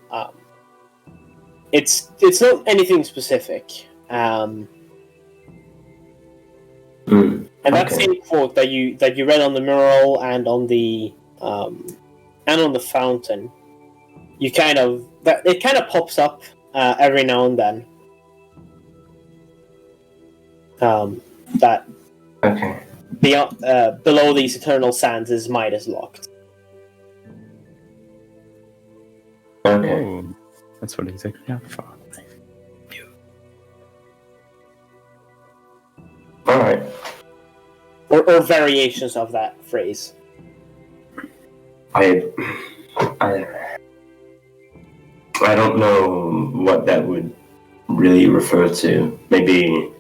it's not anything specific. And that same quote that you read on the mural and on the fountain, it kind of pops up every now and then. That below these eternal sands his might is locked. Okay. Oh, that's what exactly I'm for. All right. Or variations of that phrase. I don't know what that would really refer to. Maybe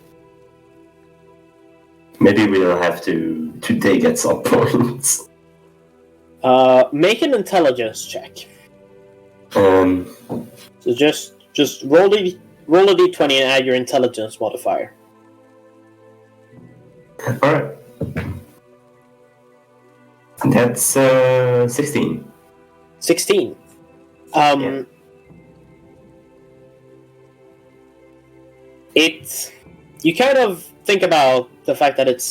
we'll have to dig at some point. Make an intelligence check. Um. So just roll a d20 and add your intelligence modifier. All right. That's 16. 16. Yeah. You kind of think about the fact that it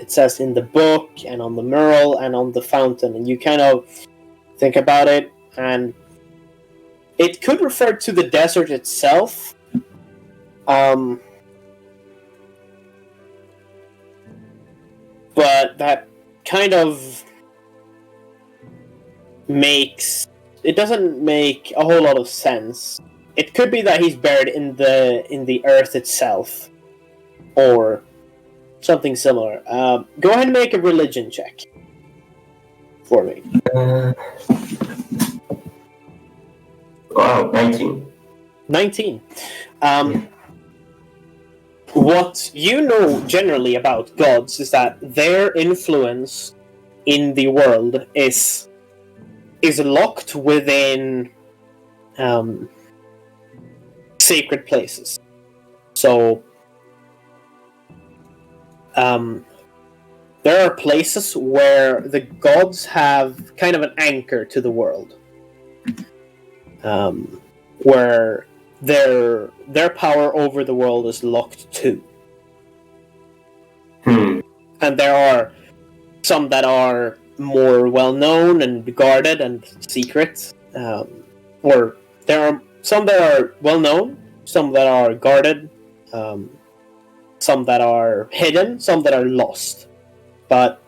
says in the book and on the mural and on the fountain, and you kind of think about it, and it could refer to the desert itself. But that kind of doesn't make a whole lot of sense. It could be that he's buried in the earth itself, or something similar. Go ahead and make a religion check for me. Wow, 19. 19. What you know generally about gods is that their influence in the world is locked within sacred places. So there are places where the gods have kind of an anchor to the world, where their power over the world is locked to. And there are some that are more well-known and guarded and secret, or there are some that are well-known, some that are guarded, some that are hidden, some that are lost. But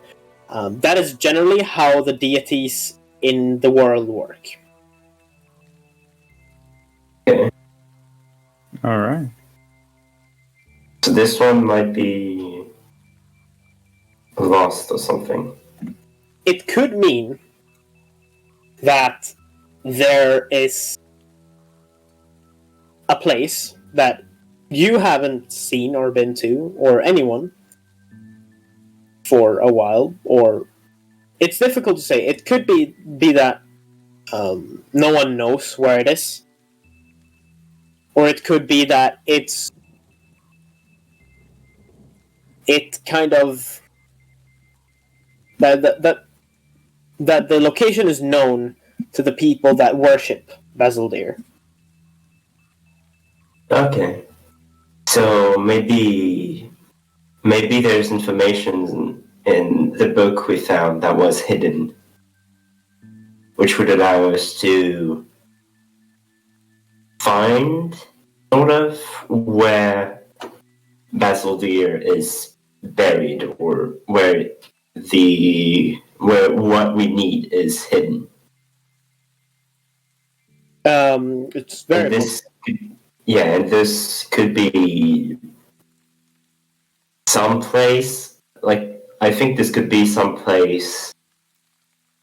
that is generally how the deities in the world work. All right. So this one might be lost or something. It could mean that there is a place that you haven't seen or been to, or anyone, for a while, or it's difficult to say. It could be that no one knows where it is, or it could be that it kind of that the location is known to the people that worship Basildir. Okay. So maybe there's information in the book we found that was hidden, which would allow us to find sort of where Basildir is buried, or where what we need is hidden. It's very and this could be some place. Like, I think this could be some place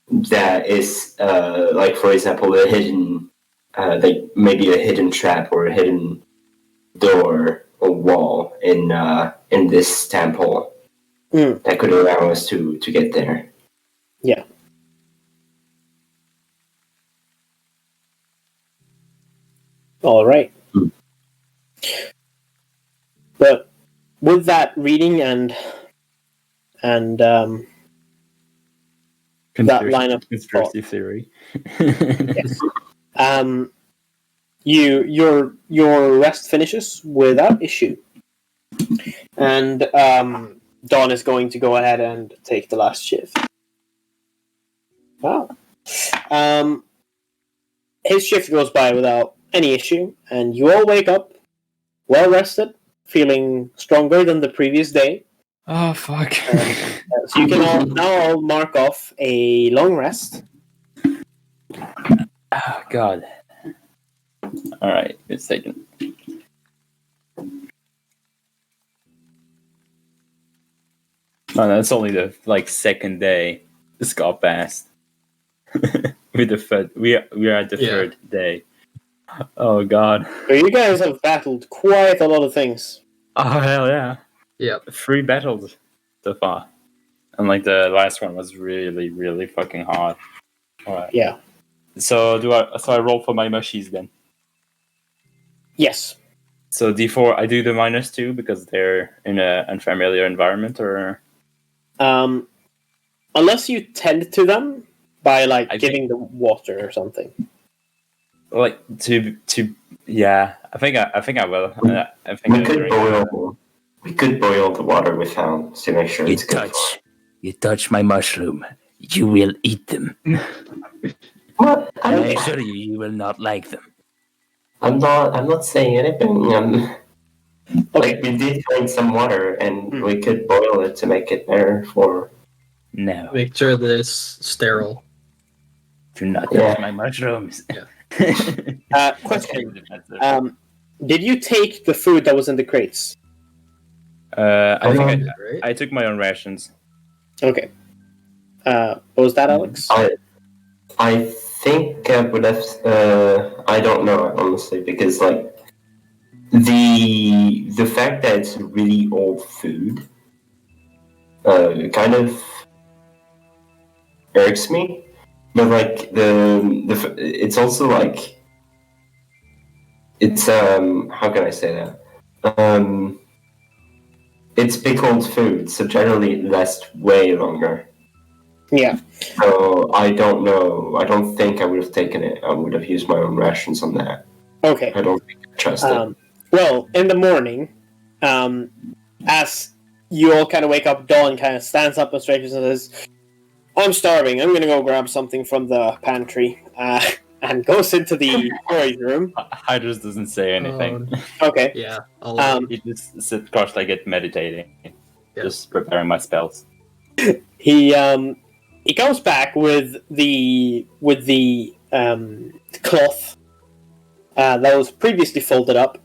that is, like, for example, a hidden, like maybe a hidden trap or a hidden door or wall in this temple that could allow us to get there. Yeah. All right. But with that reading and that line of conspiracy theory. yes. Your rest finishes without issue, and Dawn is going to go ahead and take the last shift. Wow. His shift goes by without any issue, and you all wake up well rested, feeling stronger than the previous day. Oh fuck! So you can all mark off a long rest. Oh god. All right, it's taken. Oh, that's only the second day. This got past. With the third, we are at the third day. Oh god. So you guys have battled quite a lot of things. Oh hell yeah. Yep. 3 battles so far. And the last one was really, really fucking hard. Alright. Yeah. So I roll for my mushies then? Yes. So D4 I do the -2 because they're in an unfamiliar environment, or unless you tend to them by giving think... them water or something. Yeah, I think I will. I think we could boil the water without to make sure it's good. You touch my mushroom, you will eat them. What? I assure you will not like them. I'm not saying anything. Okay. We did find some water, and we could boil it to make it better for. No. Make sure that it's sterile. Do not touch my mushrooms. Yeah. Question. Did you take the food that was in the crates? I think I took my own rations. Okay. What was that, Alex? I think I would have. I don't know honestly, because the fact that it's really old food, kind of irks me. But it's also it's how can I say that? It's pickled food, so generally it lasts way longer. Yeah. So I don't know. I don't think I would have taken it. I would have used my own rations on that. Okay. I don't think I trust it. Well, in the morning, as you all kind of wake up, Dawn kind of stands up and stretches and says, "I'm starving. I'm going to go grab something from the pantry." And goes into the storage room. Hydrus doesn't say anything. Okay. Yeah. He just sits cross-legged meditating. Yeah. Just preparing my spells. He comes back with the cloth that was previously folded up,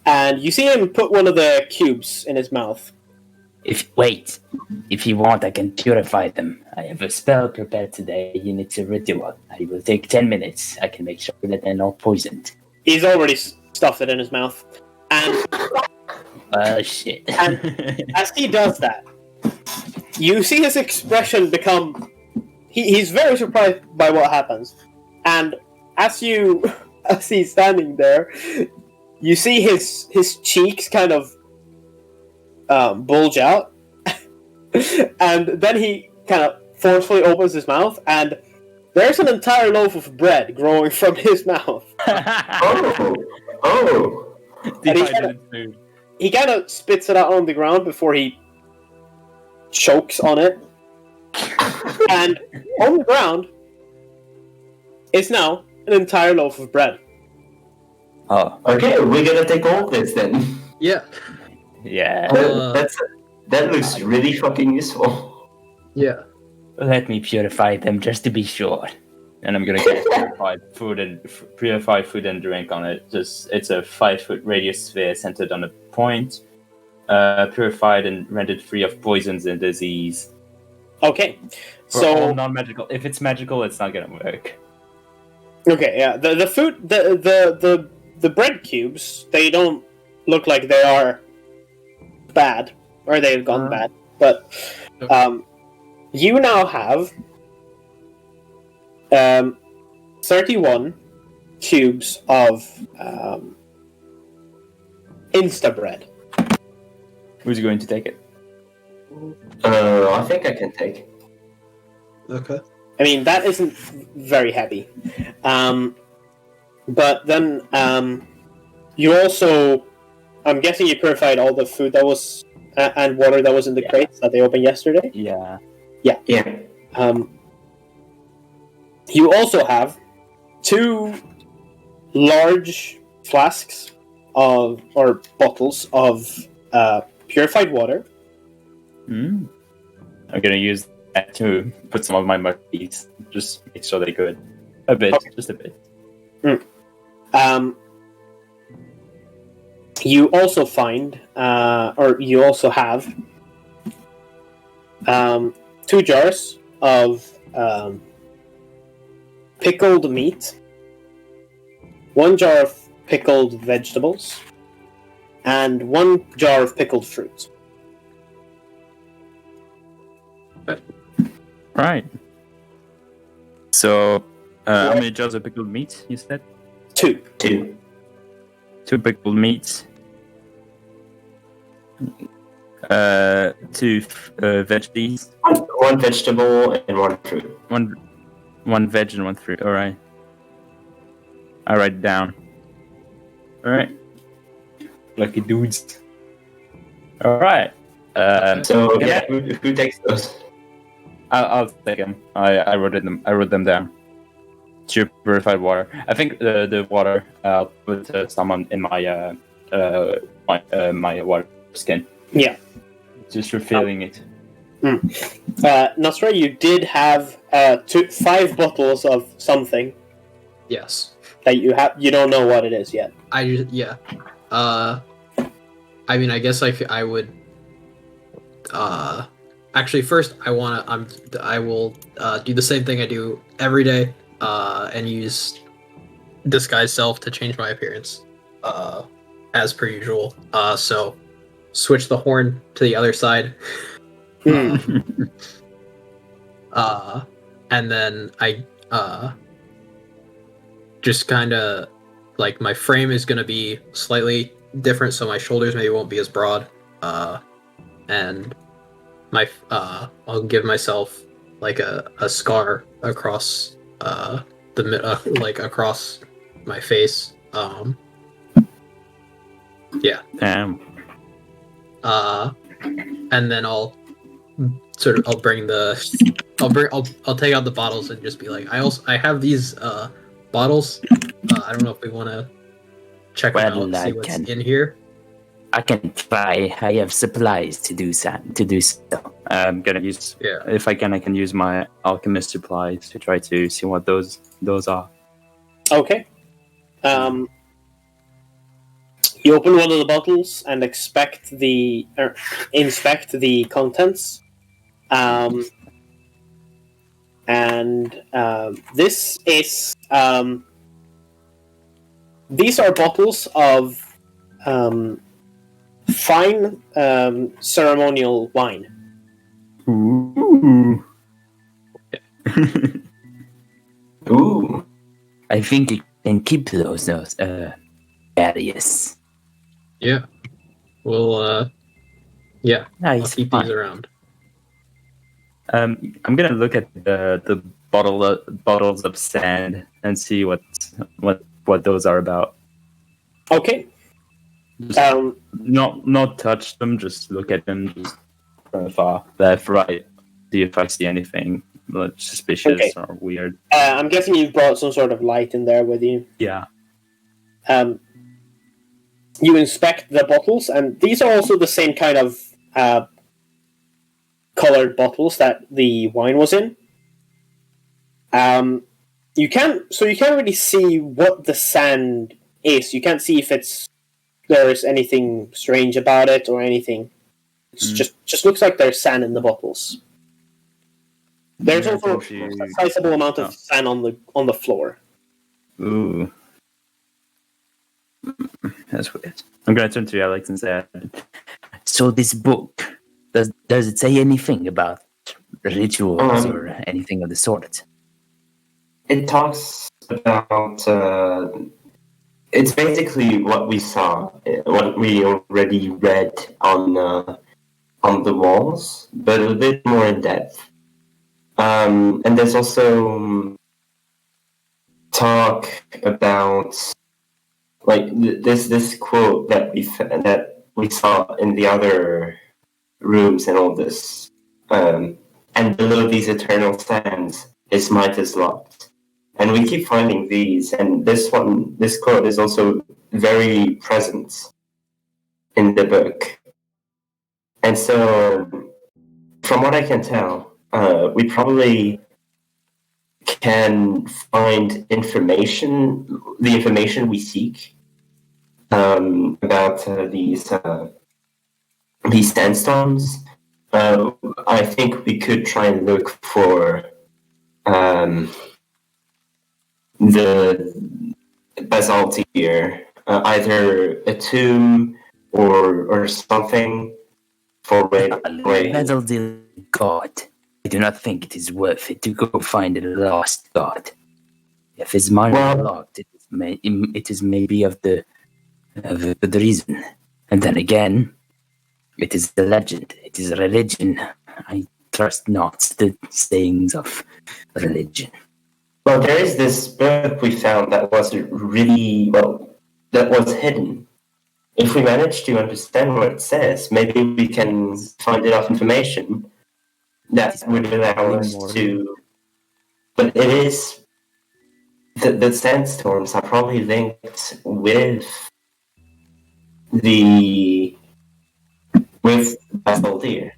and you see him put one of the cubes in his mouth. If you want, I can purify them. I have a spell prepared today, and it's a ritual. It will take 10 minutes. I can make sure that they're not poisoned. He's already stuffed it in his mouth, and shit. And as he does that, you see his expression become. He's very surprised by what happens, and as he's standing there, you see his cheeks kind of bulge out, and then he kind of forcefully opens his mouth, and there's an entire loaf of bread growing from his mouth. Oh! And he kind of spits it out on the ground before he chokes on it. And on the ground is now an entire loaf of bread. Oh. Okay, we're gonna take all this then. Yeah. Yeah. That looks really fucking useful. Yeah. Let me purify them just to be sure. And I'm gonna get purified food and drink on it. It's a 5-foot radius sphere centered on a point. Purified and rendered free of poisons and disease. Okay, For all non-magical. If it's magical, it's not gonna work. Okay, yeah. The food, the bread cubes, they don't look like they are bad, or they've gone bad. But you now have 31 cubes of Insta bread. Who's going to take it? I think I can take. Okay. I mean, that isn't very heavy. But then you also, I'm guessing you purified all the food that was and water that was in the crates that they opened yesterday. Yeah. Yeah. You also have 2 large flasks of or bottles of purified water. I'm gonna use that to put some of my muddies. Just make sure they're good. A bit, just a bit. You also find, or you also have, 2 jars of pickled meat, 1 jar of pickled vegetables, and 1 jar of pickled fruit. Right. So, how many jars of pickled meat, you said? 2. 2. 2 pickled meats. 2 veggies. 1 vegetable and 1 fruit. One veg and 1 fruit. All right. I write it down. All right. Lucky dudes. All right. So who takes those? I'll take them. I wrote them. I wrote them down. Purified water. I think the water. I'll put some in my my water skin. Yeah. Just refilling it. Nosra, you did have 5 bottles of something Yes. that you don't know what it is yet. I mean, I guess I would. Actually, first I will do the same thing I do every day, and use disguise self to change my appearance, as per usual. So switch the horn to the other side. And then I just kind of like my frame is gonna be slightly different, so my shoulders maybe won't be as broad, and my I'll give myself like a scar across across my face. Yeah. Damn. And then I'll bring I'll take out the bottles and just be like, I have these bottles. I don't know if we want to check them out and see what's in here. I can try. I have supplies to do so. I'm gonna use. Yeah. If I can use my alchemist supplies to try to see what those are. Okay. You open one of the bottles and inspect the contents. This is these are bottles of fine ceremonial wine. Ooh. Ooh. I think you can keep those Darius. Yeah. Well, yeah. Nice. I'll keep these around. I'm gonna look at the bottles of sand and see what those are about. Okay. Just not touch them. Just look at them. Just from afar, left, right. See if I see anything suspicious or weird. I'm guessing you've brought some sort of light in there with you. Yeah. You inspect the bottles, and these are also the same kind of colored bottles that the wine was in. You can't really see what the sand is. You can't see if there's anything strange about it or anything. It's just looks like there's sand in the bottles. There's also a sizable amount of sand on the floor. Ooh. That's weird. I'm gonna turn to Alex and say, so this book, does it say anything about rituals or anything of the sort? It talks about. It's basically what we saw, what we already read on the walls, but a bit more in depth. And there's also talk about like this quote that we saw in the other rooms and all this. And below these eternal sands, his might is locked. And we keep finding these, and this quote is also very present in the book. And so, from what I can tell, we probably can find the information we seek about these sandstorms. I think we could try and look for the basaltier, either a tomb or something for where. Basaltier god. I do not think it is worth it to go find a lost god. If his mind is locked, it is maybe of the reason. And then again, it is a legend. It is a religion. I trust not the sayings of religion. Well, there is this book we found that was that was hidden. If we manage to understand what it says, maybe we can find enough information that would allow us to. But it is the sandstorms are probably linked with Basaltier.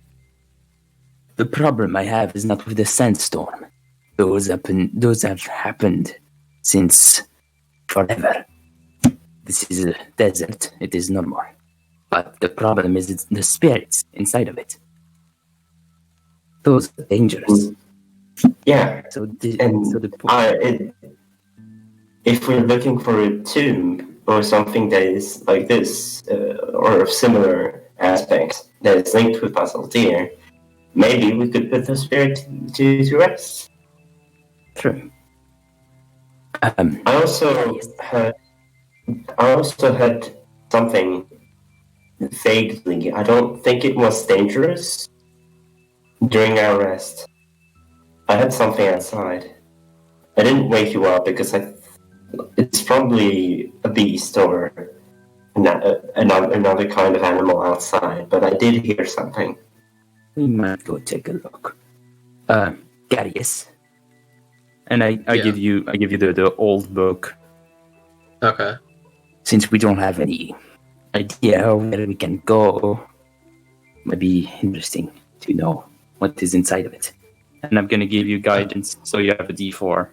The problem I have is not with the sandstorm. Those have happened since forever. This is a desert. It is normal. But the problem is it's the spirits inside of it. Those are dangerous. Yeah. If we're looking for a tomb or something that is like this, or of similar aspects that is linked with Basaltier, maybe we could put the spirit to rest. True. I also had something vaguely. I don't think it was dangerous during our rest. I had something outside. I didn't wake you up because it's probably a beast or another kind of animal outside. But I did hear something. We might go take a look. Garius. And I give you the old book. Okay. Since we don't have any idea where we can go, it might be interesting to know what is inside of it. And I'm gonna give you guidance, so you have a D4.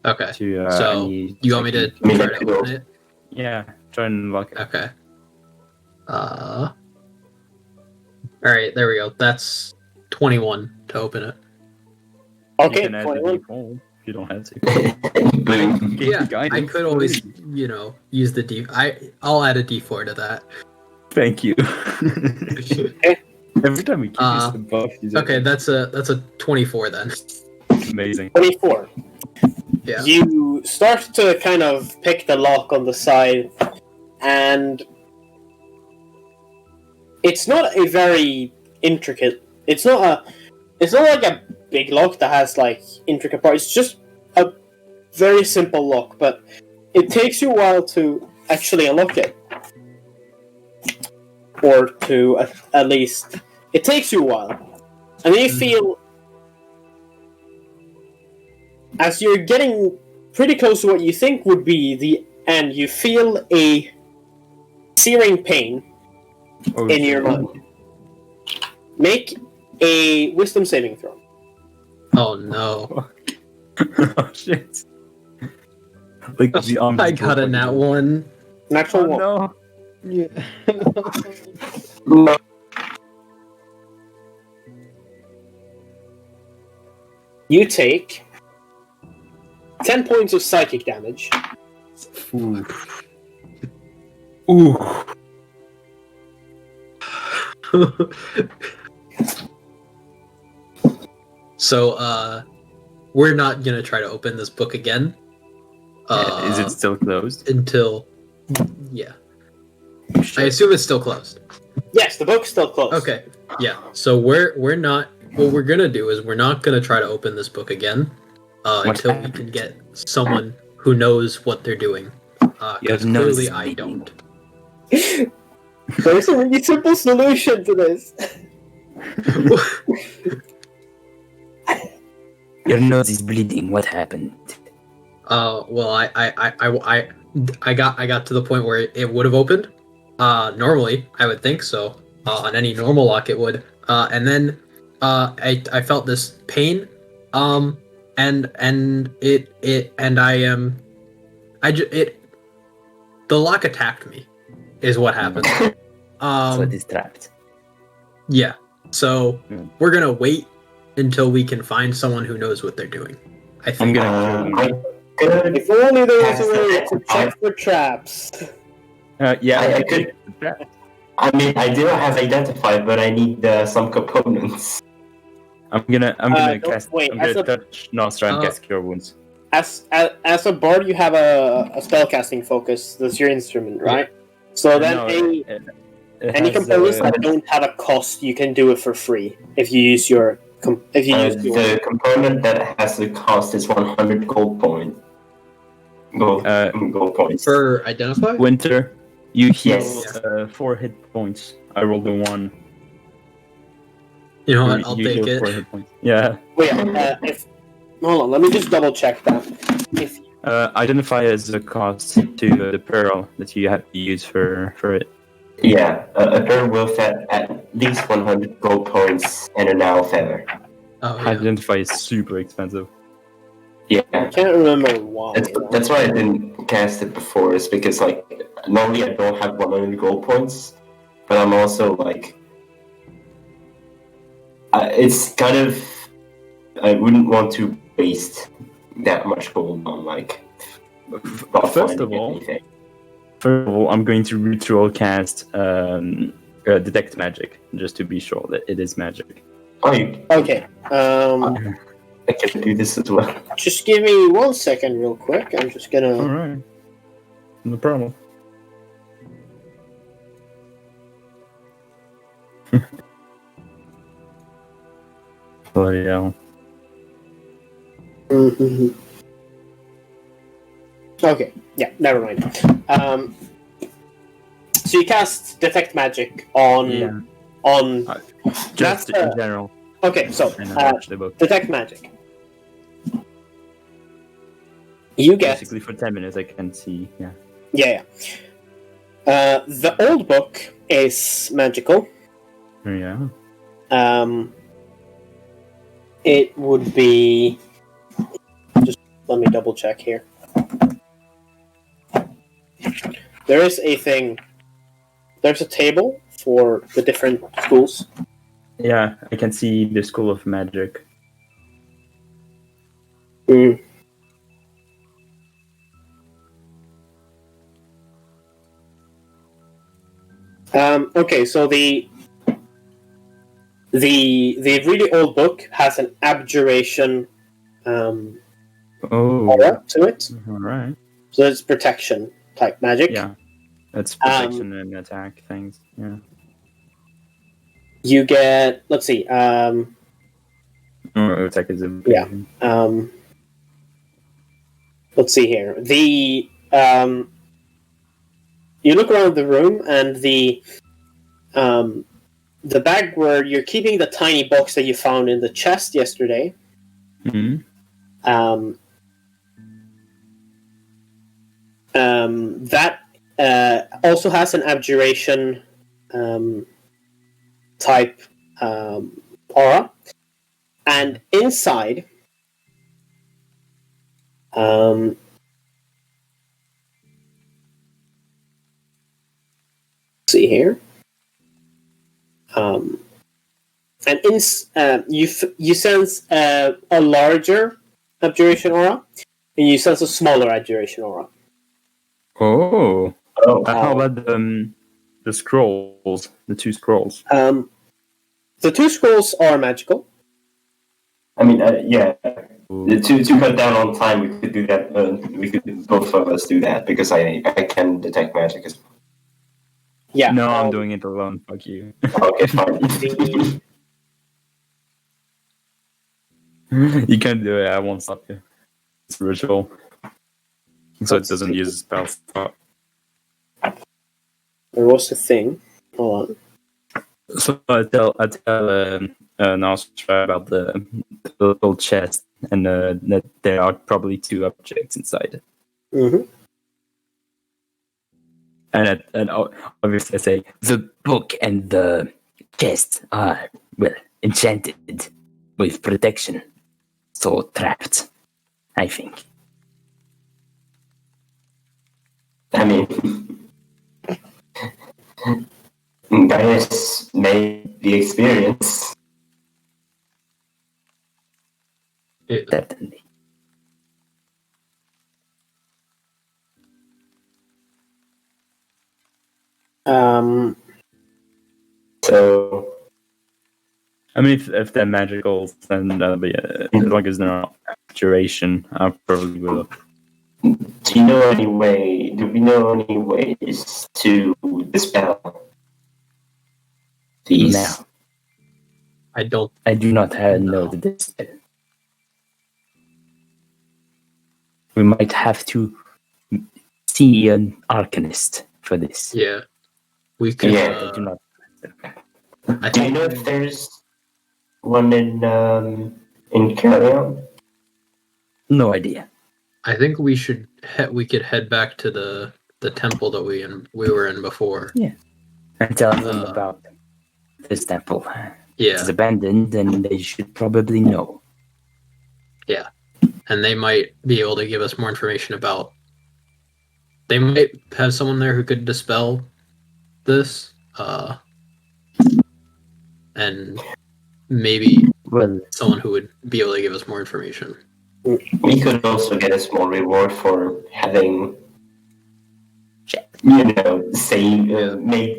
Okay. To, so you want me to try to open it? Yeah, try and unlock it. Okay. All right, there we go. That's 21 to open it. Okay, you can add the 21. D4 if you don't have to. I could always, use the D. I'll add a D4 to that. Thank you. Every time we keep using buff, okay, that's a 24 then. Amazing. 24. Yeah. You start to kind of pick the lock on the side, and it's not a very intricate. It's not like a big lock that has like intricate parts. It's just a very simple lock, but it takes you a while to actually unlock it, or to at least it takes you a while, and then you feel. As you're getting pretty close to what you think would be the end, you feel a searing pain in your lung. Make a wisdom saving throw. Oh no. Oh shit. Like I got a nat one. Natural one. No. Yeah. You take 10 points of psychic damage. Ooh. Ooh. So, we're not gonna try to open this book again. Is it still closed? Until, yeah. I assume it's still closed. Yes, the book's still closed. Okay, yeah. So we're not. What we're gonna do is we're not gonna try to open this book again until we can get someone who knows what they're doing. Because clearly I don't. There's a really simple solution to this. Your nose is bleeding. What happened? Well, I got to the point where it would have opened. Normally, I would think so. On any normal lock, it would. And then I felt this pain. The lock attacked me, is what happened. So it is trapped. Yeah. So we're gonna wait until we can find someone who knows what they're doing. I think. If only there was a way to check for traps. Yeah, I could. I mean, I do have identified, but I need some components. I'm gonna touch Nosra and Uh, cast Cure Wounds. As a bard, you have a spellcasting focus. That's your instrument, right? So then any components that don't have a cost, you can do it for free if you use your. The component that has the cost is 100 gold point. Gold points. For identify? Winter, you heal Yes. 4 hit points. I rolled a 1. You know what? I'll You take heal it. 4 hit points. Yeah. Wait, hold on. Let me just double check that. If Identify as a cost to the pearl that you have to use for it. Yeah, a pearl will fetch at least 100 gold points and an owl feather. Oh, yeah. Identify is super expensive. Yeah. I can't remember why. That's why I didn't cast it before, is because, like, normally I don't have 100 gold points, but I'm also, like... it's kind of... I wouldn't want to waste that much gold on, like... First of all, I'm going to ritual cast Detect Magic, just to be sure that it is magic. Okay. I can do this as well. Just give me 1 second, real quick. I'm just gonna. Alright. No problem. Bloody hell. Mm-hmm. Okay. Yeah. Never mind. So you cast detect magic on Just in general. Okay. So And I watched the book. detect magic. You get Basically for 10 minutes I can see, yeah. yeah. The old book is magical. Yeah. It would be. Just let me double check here. There is a thing. There's a table for the different schools. Yeah, I can see the School of Magic. Mm. Okay, so the really old book has an abjuration aura to it. Alright. So it's protection type magic. Yeah. That's protection and attack things. Yeah. You get, let's see, attack is yeah. Let's see here. You look around the room, and the bag where you're keeping the tiny box that you found in the chest yesterday. Mm-hmm. That also has an abjuration type aura, and inside see here, and you sense a larger abjuration aura, and you sense a smaller abjuration aura. Oh. How about the scrolls? The 2 scrolls? The 2 scrolls are magical. I mean, yeah. To cut down on time, we could do that. We could both of us do that because I can detect magic as well. Yeah. No, I'm doing it alone. Fuck you. Okay, fine. You can do it. I won't stop you. It's ritual, so it doesn't use a spell slot. There was a thing. Hold on. So I tell Nosra about the little chest, and that there are probably 2 objects inside. Mm-hmm. And obviously I say The book and the chest are, well, enchanted with protection. So trapped, I think. I mean, Gaius made the experience. Certainly. So, I mean, if they're magical, then that'll be as long as they're not duration, I probably will. do we know any ways to dispel these? Now, I don't. I do not know this. We might have to see an arcanist for this. Yeah, we could. Yeah. I do not. Do you know if there's one in Carrion? No idea. I think we should. We could head back to the temple that we were in before. And tell them about this temple. Yeah, It's abandoned, and they should probably know. and they might be able to give us more information about. They might have someone there who could dispel this, and maybe Well, someone who would be able to give us more information. We could also get a small reward for having, make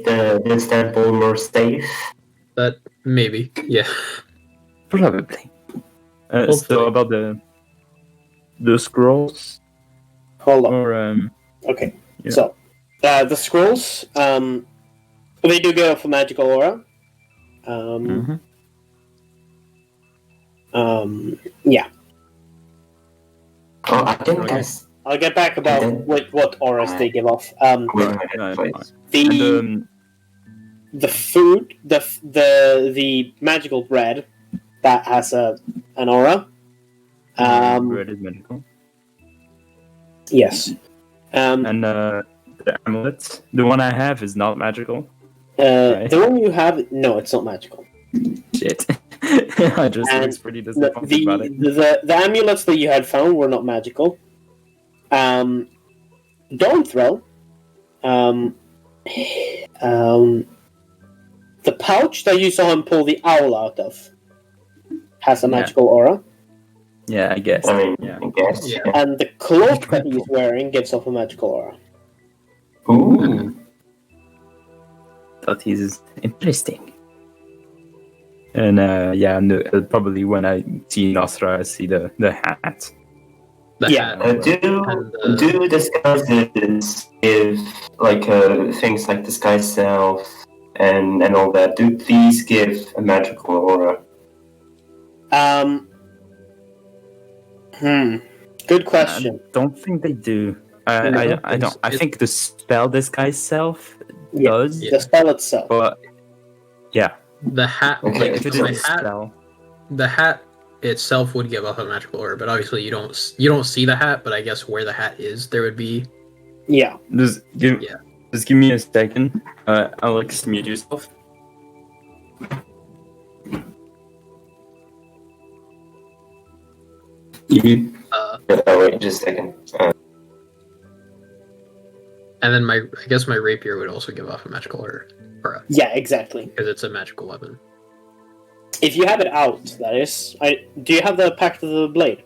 this temple more safe. That maybe, yeah. probably. So Hopefully. about the scrolls, Hold on. or Okay. Yeah. So, the scrolls, they do give off a magical aura. Yeah. Oh, I think that's I'll get back about what auras they give off. The the food, the magical bread that has an aura. bread is medical, Yes. and the amulet, the one I have, is not magical. The one you have, no, it's not magical. Shit. I just And was pretty disappointed about it. The amulets that you had found were not magical. Don't throw. The pouch that you saw him pull the owl out of has a magical aura, Yeah, I guess. I mean, Yeah. I guess. Yeah. and the cloak that he's wearing gives off a magical aura. Ooh. Thought he's interesting. And probably when I see Nosra, I see the hat. The Yeah. hat. Do disguises give things like disguise self and all that? Do these give a magical aura? Good question. I don't think they do. I don't. I think the spell disguise self Yeah. does, The spell itself. but yeah, The hat. Okay, Like, if it the is a hat. spell, The hat itself would give off a magical aura, but obviously you don't see the hat. But I guess where the hat is, there would be. Yeah. just give me a second. Alex, mute yourself. Wait, just a second. And then I guess my rapier would also give off a magical aura Yeah, exactly. because it's a magical weapon. If you have it out, that is. Do you have the Pact of the Blade?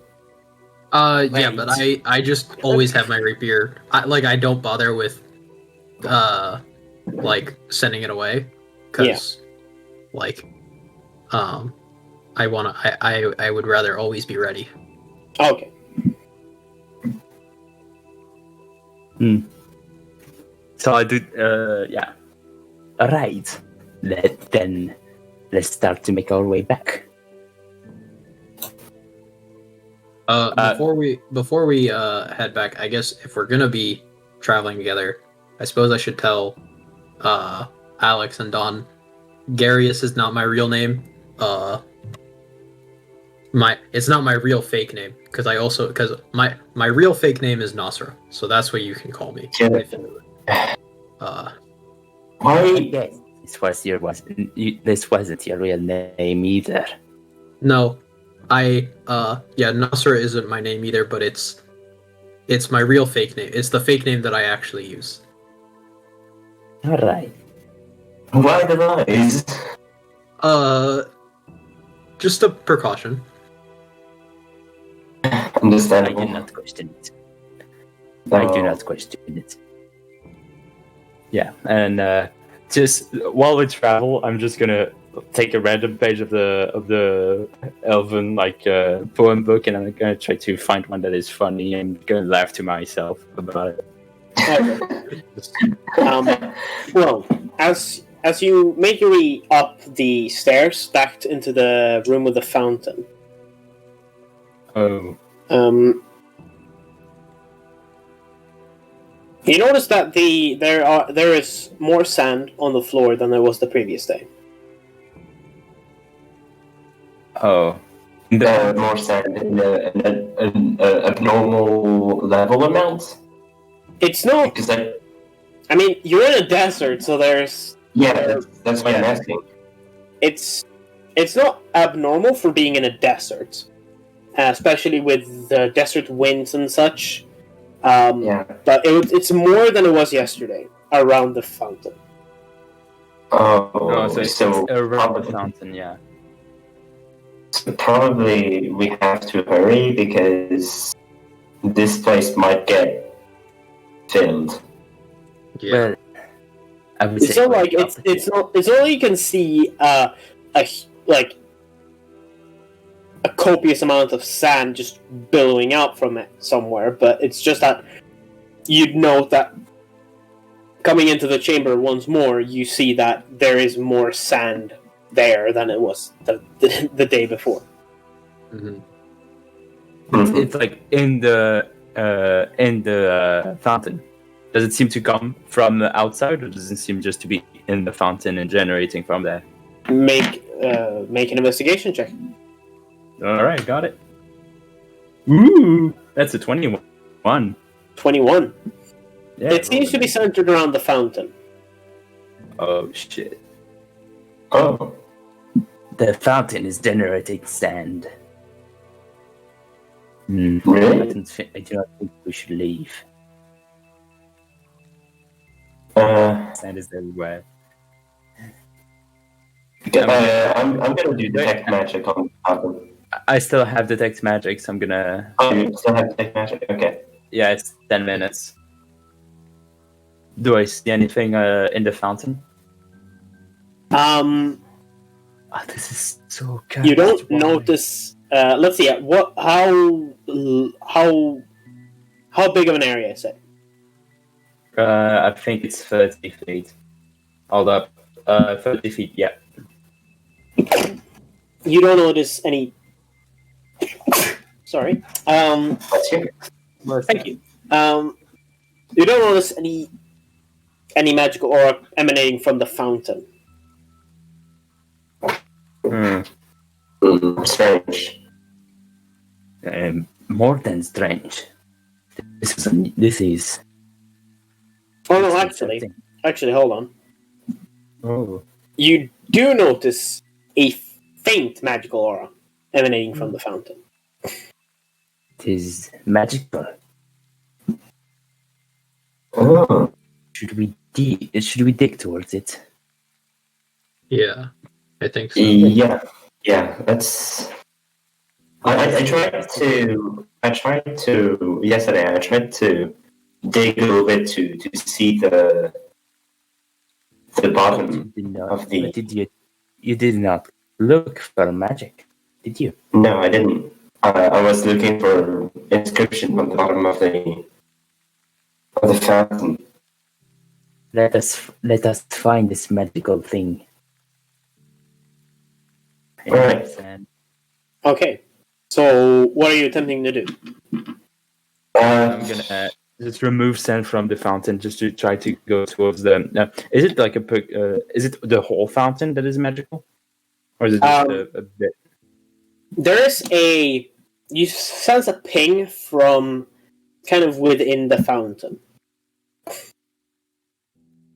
Yeah, but I just always have my rapier. I don't bother with, sending it away, because, I would rather always be ready. Okay. So I do. Yeah. All right. Let's start to make our way back. Before we head back, I guess if we're gonna be traveling together, I suppose I should tell Alex and Don. Garius is not my real name. It's not my real fake name because my real fake name is Nosra, so that's what you can call me. Why? Yes, this wasn't your real name either. No, Nosra isn't my name either, but it's my real fake name. It's the fake name that I actually use. All right. Why the lies? Just a precaution. I Understandable. do not question it. I do not question it. Yeah, and just while we travel, I'm just gonna take a random page of the elven poem book, and I'm gonna try to find one that is funny and gonna laugh to myself about it. Well, as you make your way up the stairs, stacked into the room with the fountain, Oh. you notice that there is more sand on the floor than there was the previous day. Oh. More sand in an abnormal level amount? It's not. Because I mean, you're in a desert, so there's. yeah, that's why I'm asking. It's not abnormal for being in a desert, especially with the desert winds and such. But it's more than it was yesterday around the fountain. Oh, So it's so around the fountain, yeah. probably we have to hurry because this place might get filled. Yeah. Well, I would It's say not like it's not only you can see a copious amount of sand just billowing out from it somewhere, but it's just that you'd note that coming into the chamber once more, you see that there is more sand there than it was the day before. Mm-hmm. It's like in the fountain. Does it seem to come from the outside, or does it seem just to be in the fountain and generating from there? Make an investigation check. All right, got it. Ooh, that's a 21. 21. Yeah, It seems to be centered around the fountain. Oh shit. Oh, The fountain is generating sand. really? I do not think we should leave. Sand is everywhere. I'm gonna do detect magic on the fountain. I still have detect magic, so I'm gonna. Oh, you still have detect magic? Okay. Yeah, it's 10 minutes. Do I see anything in the fountain? Oh, this is so good. You don't notice. Let's see. How big of an area is it? I think it's 30 feet. Hold up. 30 feet, yeah. You don't notice any. Sorry. Let's hear it. Thank you. You don't notice any magical aura emanating from the fountain. Strange. More than strange. This is. Oh no, actually, hold on. Oh. You do notice a faint magical aura emanating from the fountain. It is magical. Oh. Should we dig towards it? Yeah, I think so. Yeah. That's. I tried to yesterday. I tried to dig a little bit to see the bottom of the. You did not look for magic, did you? No, I didn't. I was looking for inscription on the bottom of the fountain. Let us find this magical thing. Right. And Okay. So, what are you attempting to do? I'm gonna just remove sand from the fountain just to try to go towards the. Is it like is it the whole fountain that is magical, or is it just a bit? There is you sense a ping from kind of within the fountain.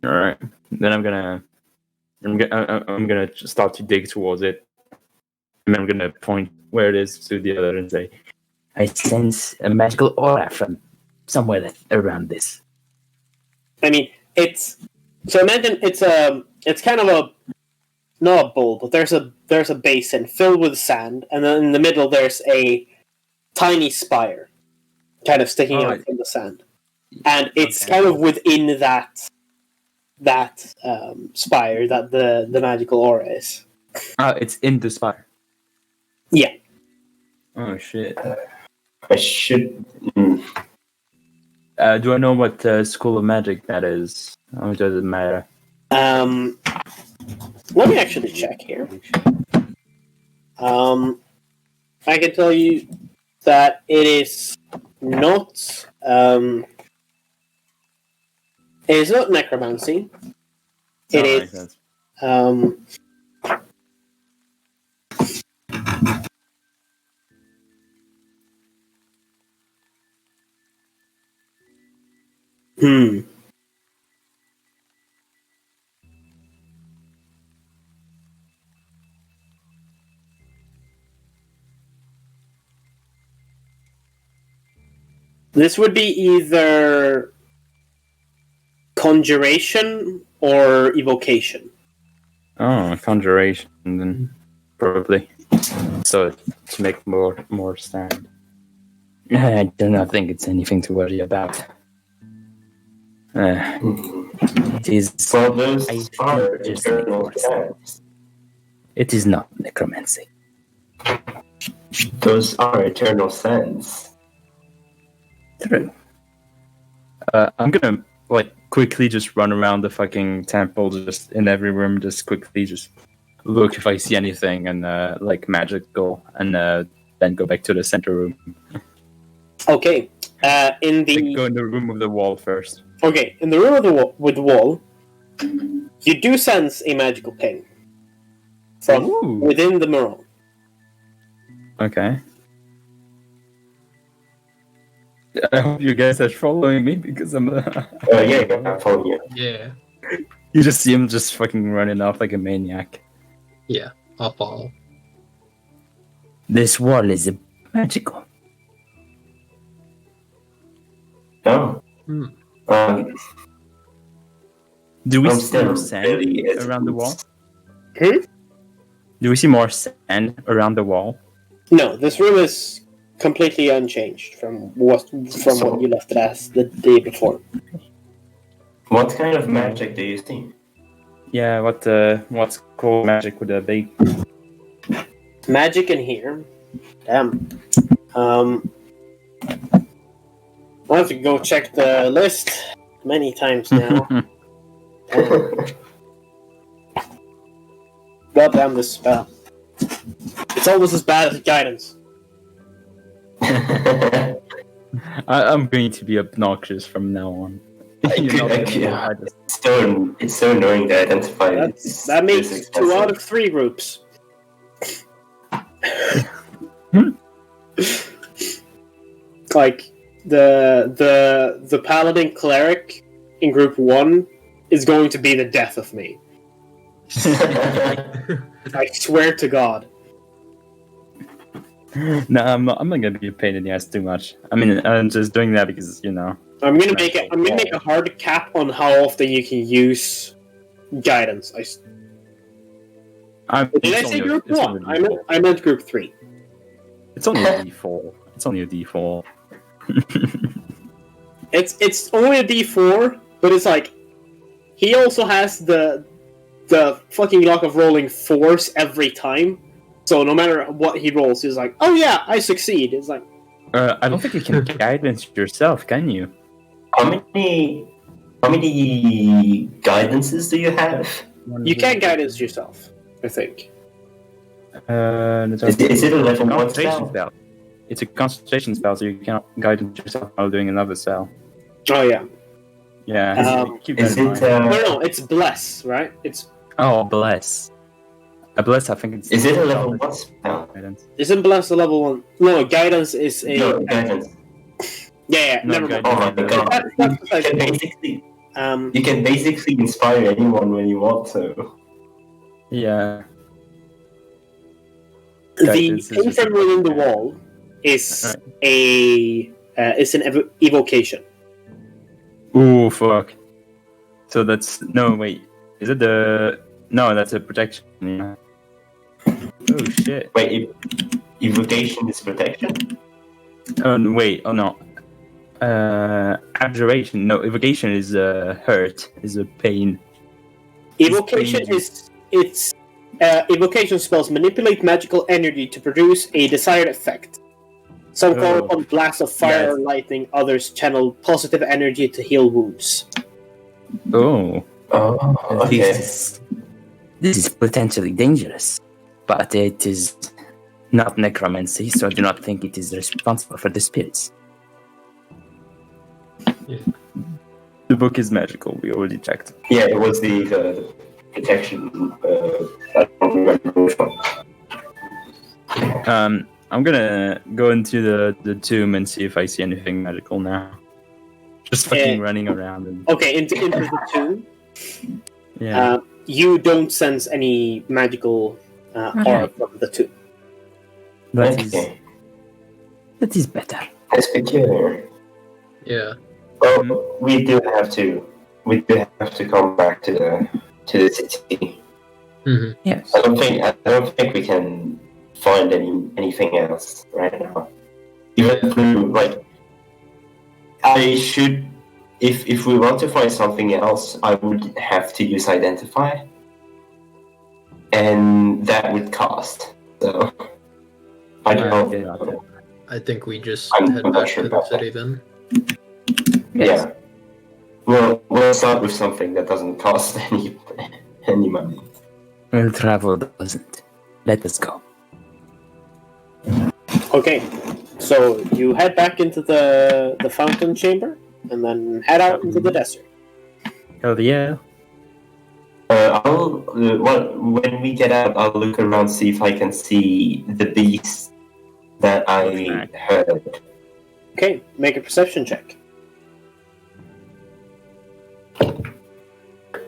All right, then I'm gonna start to dig towards it, and I'm gonna point where it is to the other and say, I sense a magical aura from somewhere around this. I mean, imagine it's kind of not a bowl, but there's a basin filled with sand, and then in the middle there's a tiny spire, kind of sticking out from the sand, and it's kind of within that spire that the magical aura is. it's in the spire. Yeah. Oh shit. I should. Do I know what school of magic that is? Or does it matter? Let me actually check here. I can tell you that it is not. It is not necromancy. It is. This would be either conjuration or evocation. Oh, conjuration then probably. So to make more stand. I do not think it's anything to worry about. It is. Well, those are just eternal sands. It is not necromancy. Those are eternal sands. True. I'm gonna quickly just run around the fucking temple, just in every room, just quickly just look if I see anything and magical, and then go back to the center room. Okay. Go in the room with the wall first. Okay, in the room with the wall, you do sense a magical ping from within the mural. Okay. I hope you guys are following me because I'm. Yeah, I'm following you. Yeah. You just see him just fucking running off like a maniac. Yeah, I'll follow. This wall is magical. Oh. Do we see more sand around the wall? Do we see more sand around the wall? No, this room is completely unchanged from what you left it as the day before. What kind of magic do you see? Yeah, what's called magic would that be? Magic in here. Damn. I'll have to go check the list many times now. Goddamn this spell. It's almost as bad as guidance. I'm going to be obnoxious from now on. It's so annoying to identify. That makes 2 out of 3 groups. Like the paladin cleric in group 1 is going to be the death of me. I swear to God. No, I'm not gonna be a pain in the ass too much. I mean, I'm just doing that because I'm gonna make a hard cap on how often you can use guidance. Did I say group 1? I meant group 3. It's only a D4. It's only a D4. It's only a D4, but it's like he also has the fucking luck of rolling 4s every time. So no matter what he rolls, he's like, "Oh yeah, I succeed." It's like, I don't think you can guidance yourself, can you? How many guidances do you have? you can't guidance yourself. I think. Is it a level 1 concentration spell? It's a concentration spell, so you cannot guidance yourself while doing another spell. Oh yeah. Yeah. Keep that Is in it? mind. No, it's bless, right? It's Oh, bless. A bless, I think it's. Is it a level 1 spell? Guidance. isn't bless a level 1? No, guidance is a. No, guidance. Yeah, No, never mind. Oh my god. That's You can basically, you can basically inspire anyone when you want to. Yeah. the Guidance is thing just from within the wall is an evocation. Ooh, fuck. So that's no wait. Is it the no? That's a protection. Yeah. Oh shit. Wait, evocation is protection? Oh wait. Oh no. Abjuration. No, evocation is hurt. Is a pain. Evocation evocation spells manipulate magical energy to produce a desired effect. Some call Oh. upon blasts of fire Yes. or lightning, others channel positive energy to heal wounds. Oh. Oh, okay. This is potentially dangerous, but it is not necromancy, so I do not think it is responsible for the spirits. The book is magical. We already checked. Yeah, it was the protection. I don't remember which one. I'm gonna go into the tomb and see if I see anything magical now. Just fucking running around and Okay, into the tomb. yeah. You don't sense any magical aura from the tomb. That is Okay, better. that's peculiar. Yeah. Well, we do have to come back to the city. Hmm. Yes. I don't think we can find anything else right now. Even through I should, if we want to find something else, I would have to use identify, and that would cost. So I don't Yeah. know. I think we just I'm head not back sure to the about city then. Yeah. We'll start with something that doesn't cost any money. Well, travel doesn't. Let us go. Okay, so you head back into the fountain chamber, and then head out into the desert. Hell yeah. When we get out, I'll look around, see if I can see the beast that I heard. Okay, make a perception check.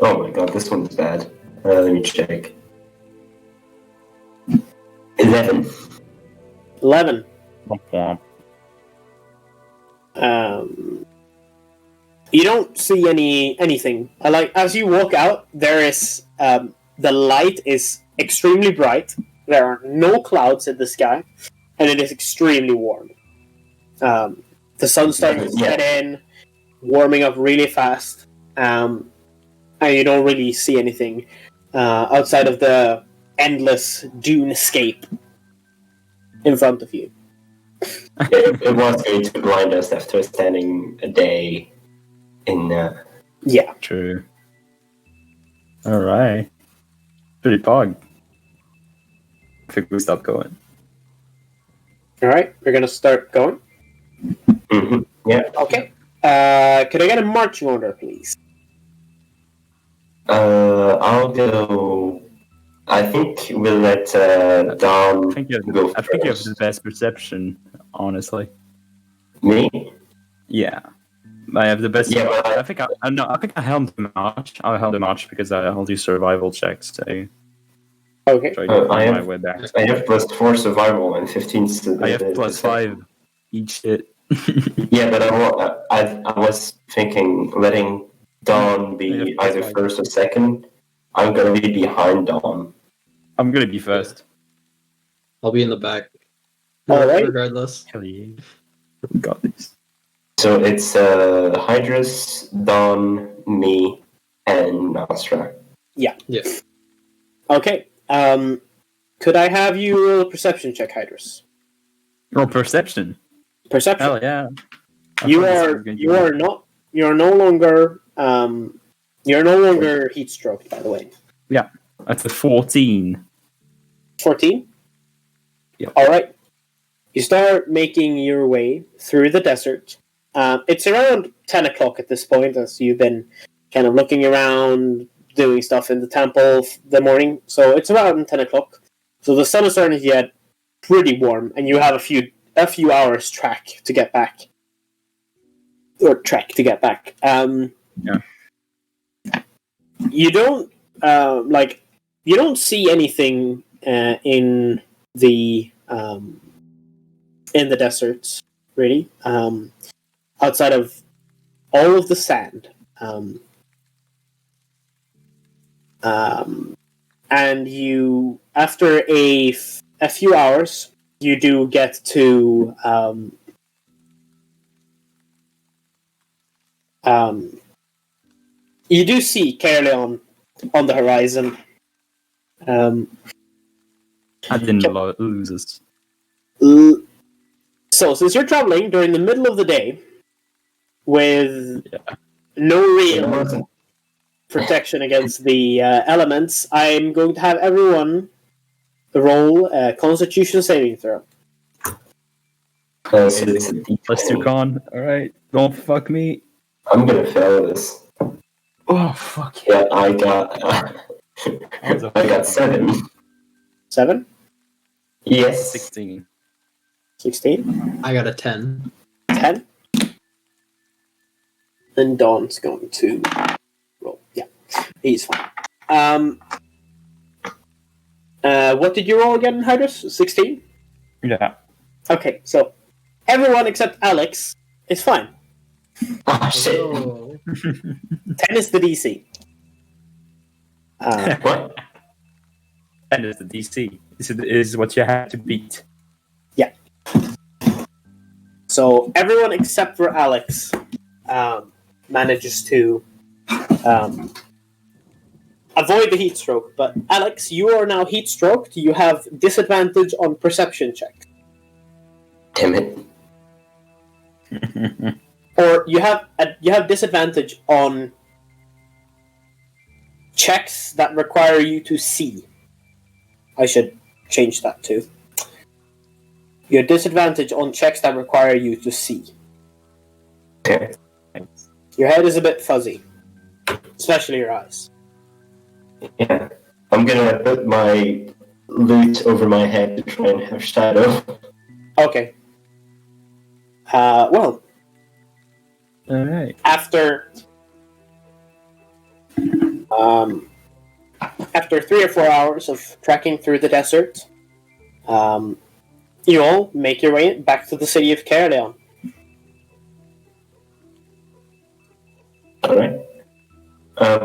Oh my god, this one's bad. Let me check. 11. 11. Womp You don't see anything. As you walk out, there is the light is extremely bright. There are no clouds in the sky, and it is extremely warm. The sun's starting to set in, warming up really fast, and you don't really see anything outside of the endless dunescape in front of you. It was going to blind us after standing a day in. Yeah. True. Alright. Pretty pog. I think we stop going. All right, we're gonna start going. Mhm. Yeah. Okay. Could I get a marching order, please? I'll go. I think we'll let Dom I think you have go I think you have first. the best perception, honestly. Me? Yeah. I have the best. Yeah, but I think I held the march. I held the march because I'll do survival checks to Okay. try to I find my have- way back. I have +4 survival and 15. I have +5 each hit. Yeah, but I was thinking letting Dawn be I have either +5. first or second. I'm gonna be behind Dawn. I'm gonna be first. I'll be in the back. All right. Regardless. Hell yeah. We got this. So it's Hydrus, Dawn, me, and Nosra. Okay. could I have you roll a perception check, Hydrus? Roll perception. Perception. Hell yeah. You are no longer heat stroked, by the way. Yeah, that's a 14. 14? Yeah. Alright. You start making your way through the desert. It's around 10 o'clock at this point, as you've been kind of looking around, doing stuff in the temple the morning. So it's around 10 o'clock. So the sun is starting to get pretty warm, and you have a few hours trek to get back. Yeah. You don't you don't see anything in the deserts, really, outside of all of the sand. And you, after a few hours, you do get to you do see Caerleon on the horizon. I didn't lose us. So, since you're traveling during the middle of the day with no real protection against the elements, I'm going to have everyone roll a Constitution saving throw. Plus 2 con. Alright, don't fuck me. I'm gonna fail this. Oh, fuck. Yeah, I got 7. 7? Yes. 16. 16? I got a 10. 10? And Dawn's going to roll. Yeah, he's fine. What did you roll again, Hydrus? 16? Yeah. Okay, so everyone except Alex is fine. Oh, shit. 10 is the DC. What? And it's the DC. This is what you have to beat. Yeah. So everyone except for Alex manages to avoid the heat stroke. But Alex, you are now heat stroked. You have disadvantage on perception checks. Damn it. Or you have disadvantage on checks that require you to see. I should change that too. You have disadvantage on checks that require you to see. Okay. Your head is a bit fuzzy, especially your eyes. Yeah. I'm gonna put my loot over my head to try and have shadow. Okay. Well, Alright. after 3 or 4 hours of trekking through the desert, you all make your way back to the city of Caerleon. Alright.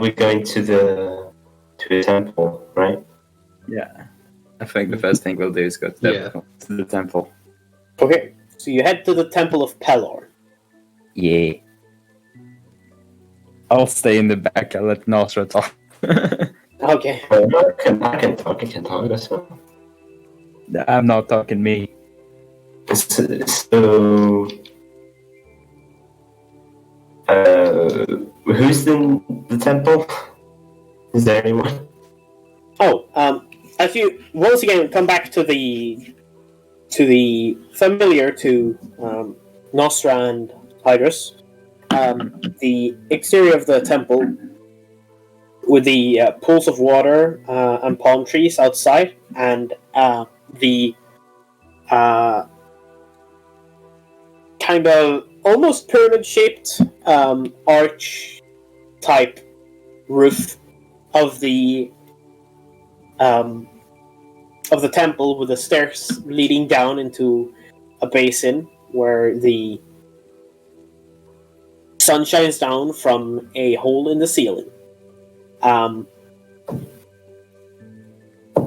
We're going to the temple, right? Yeah. I think the first thing we'll do is go to the temple. Okay, so you head to the Temple of Pelor. Yeah. I'll stay in the back. I'll let Nosra talk. Okay. I can talk, that's fine. I'm not talking me. So, who's in the temple? Is there anyone? Oh, if you once again come back to the familiar to Nosra and Hydrus, the exterior of the temple with the pools of water and palm trees outside, and the kind of almost pyramid-shaped arch type roof of the temple, with the stairs leading down into a basin where the sun shines down from a hole in the ceiling.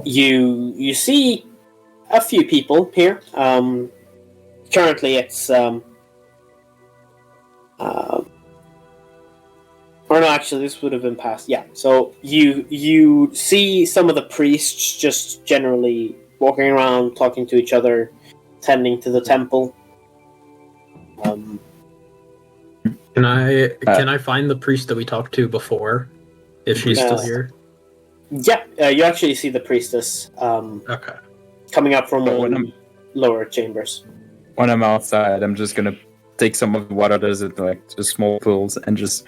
You see a few people here. Currently, it's or Or no, actually, this would have been past. Yeah. So you see some of the priests just generally walking around, talking to each other, tending to the temple. Can I find the priest that we talked to before, if she's still here? Yeah, you actually see the priestess Okay. coming up from But one when of the lower chambers. When I'm outside, I'm just gonna take some of the water that's in like just small pools and just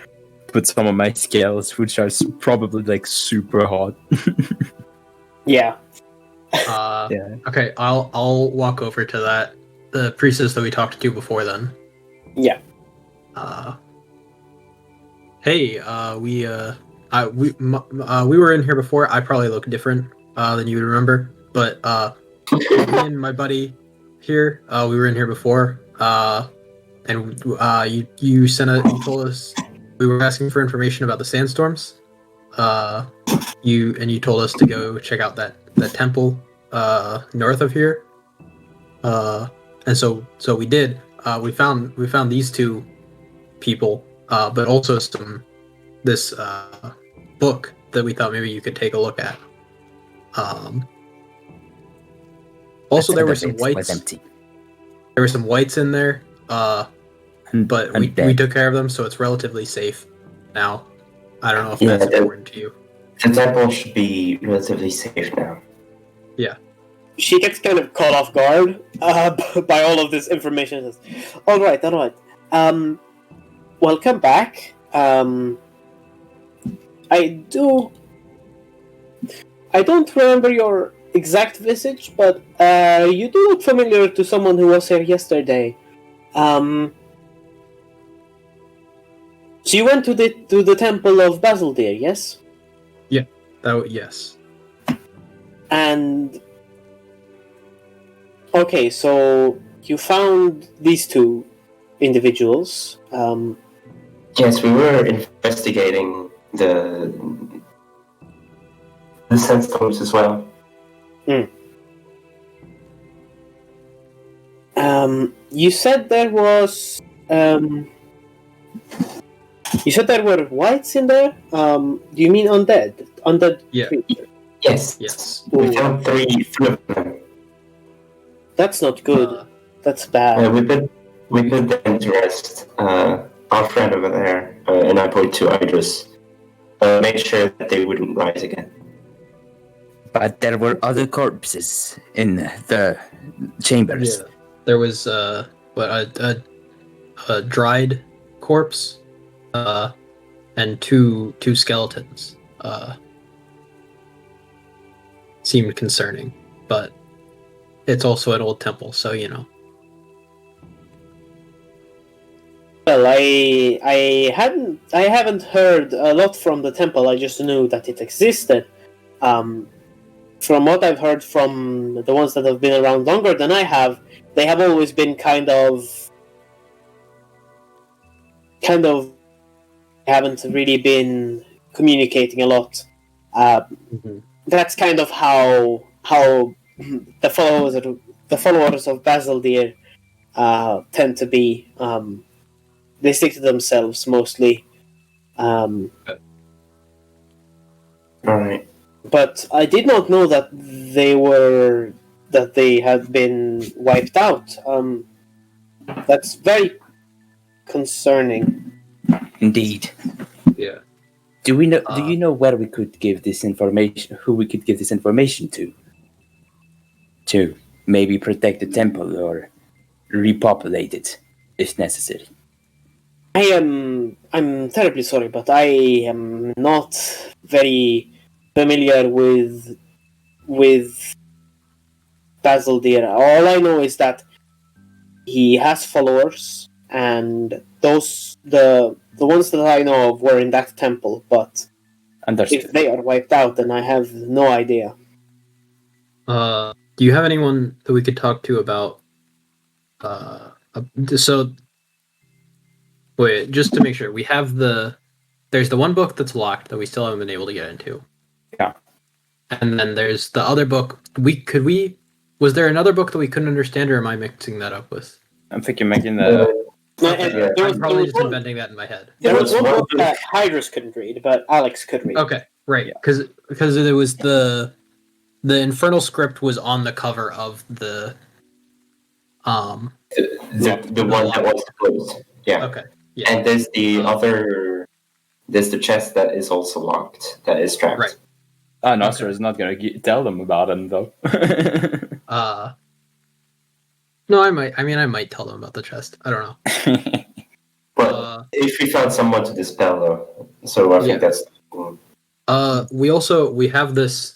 put some of my scales, which are probably like super hot. Yeah. Yeah. Okay, I'll walk over to the priestess that we talked to before then. Yeah. Hey, we were in here before. I probably look different than you would remember, but me and my buddy here, we were in here before. And you told us we were asking for information about the sandstorms. You told us to go check out that temple north of here. And so we did. We found these two people, but also this book that we thought maybe you could take a look at. Also, there were some whites. Empty. There were some whites in there, but we took care of them, so it's relatively safe now. I don't know if that's important to you. The temple should be relatively safe now. Yeah. She gets kind of caught off guard by all of this information. All right. Welcome back. I don't remember your exact visage, but you do look familiar to someone who was here yesterday. So you went to the temple of Basildir, yes? Yeah. Yes. And okay, so you found these two individuals. Yes, we were investigating the sandstorms as well. You said there was. You said there were whites in there. Do you mean undead? Undead. Yeah. Creature? Yes. We found three of them. That's not good. That's bad. We put them to rest. Our friend over there, and I point to Hydrus, made sure that they wouldn't rise again. But there were other corpses in the chambers. Yeah. There was a dried corpse, and two skeletons. Seemed concerning, but it's also an old temple, so you know. Well, I haven't heard a lot from the temple. I just knew that it existed. From what I've heard from the ones that have been around longer than I have, they have always been kind of haven't really been communicating a lot. That's kind of how the followers of Basildir tend to be. They stick to themselves mostly. All right. But I did not know that they had been wiped out. That's very concerning. Indeed. Yeah. Do we know? Do you know where we could give this information? Who we could give this information to? To maybe protect the temple or repopulate it if necessary. I'm terribly sorry, but I am not very familiar with Basildir. All I know is that he has followers, and the ones that I know of were in that temple. But Understood. if they are wiped out, then I have no idea. Do you have anyone that we could talk to about? So, wait, just to make sure, we have there's the one book that's locked that we still haven't been able to get into. Yeah. And then there's the other book. Was there another book that we couldn't understand, or am I mixing that up with? I'm thinking making the No, Okay, and yeah. there I'm was, there probably was just one, inventing that in my head. there There was was one one book that Hydrus couldn't read, but Alex could read. Okay, right, because it was the infernal script was on the cover of the the one that was closed. Yeah. Okay, yeah, And there's the other. There's the chest that is also locked. That is trapped. right. Nosra Okay. is not gonna tell them about him though. No, I might. I mean, I might tell them about the chest. I don't know. But if we found someone to dispel, though, so I Yeah. think that's. We have this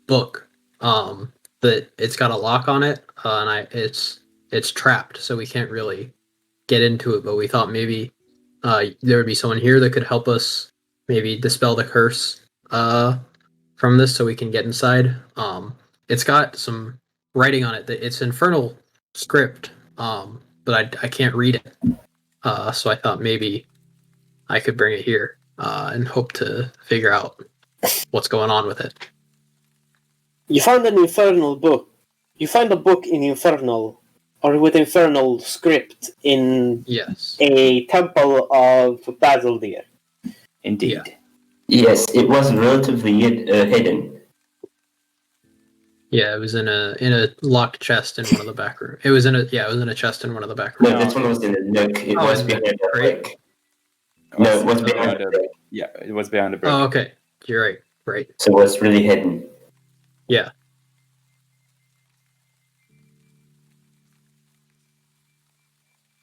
book that it's got a lock on it, and it's trapped, so we can't really get into it. But we thought maybe there would be someone here that could help us maybe dispel the curse from this, so we can get inside. It's got some writing on it that it's infernal script, but I can't read it. So I thought maybe I could bring it here and hope to figure out what's going on with it. You found an infernal book. You find a book in infernal, or with infernal script in Yes. a temple of Basil Deer. Indeed. Yeah. Yes, it was relatively hidden. Yeah, it was in a locked chest in one of the back rooms. It was in a chest in one of the back rooms. No, this one was in a nook. It was in the behind a crate? brick. No, it was behind a brick. Yeah, it was behind the brick. Oh, okay. You're right. Right. So it was really hidden. Yeah.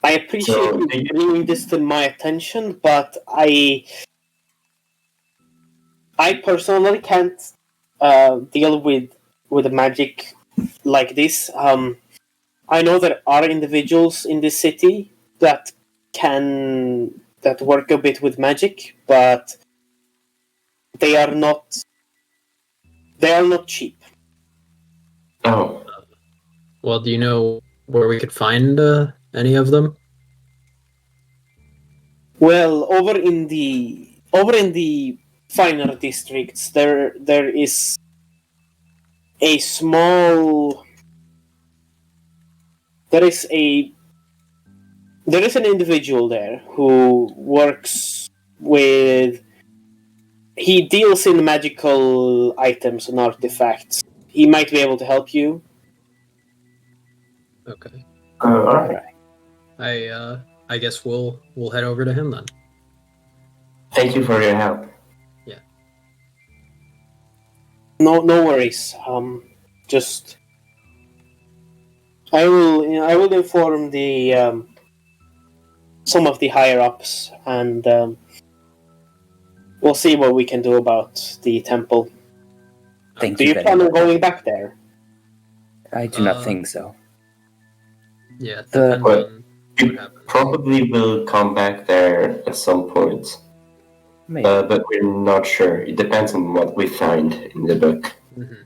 I appreciate So, you bringing this to my attention, but I personally can't deal with magic like this. I know there are individuals in this city that work a bit with magic, but they are not cheap. Oh, Well, do you know where we could find any of them? Well, over in the finer districts, there is a small. There is an individual there who works with. He deals in magical items and artifacts. He might be able to help you. Okay. alright. I guess we'll head over to him then. Thank you for your help. No worries. Just I will inform the some of the higher ups, and we'll see what we can do about the temple. Thank Do you you very plan on much. going back there? I do not think so. Yeah, it The- depends What? on We what happens. probably will come back there at some point, Maybe. but we're not sure. It depends on what we find in the book. Mhm.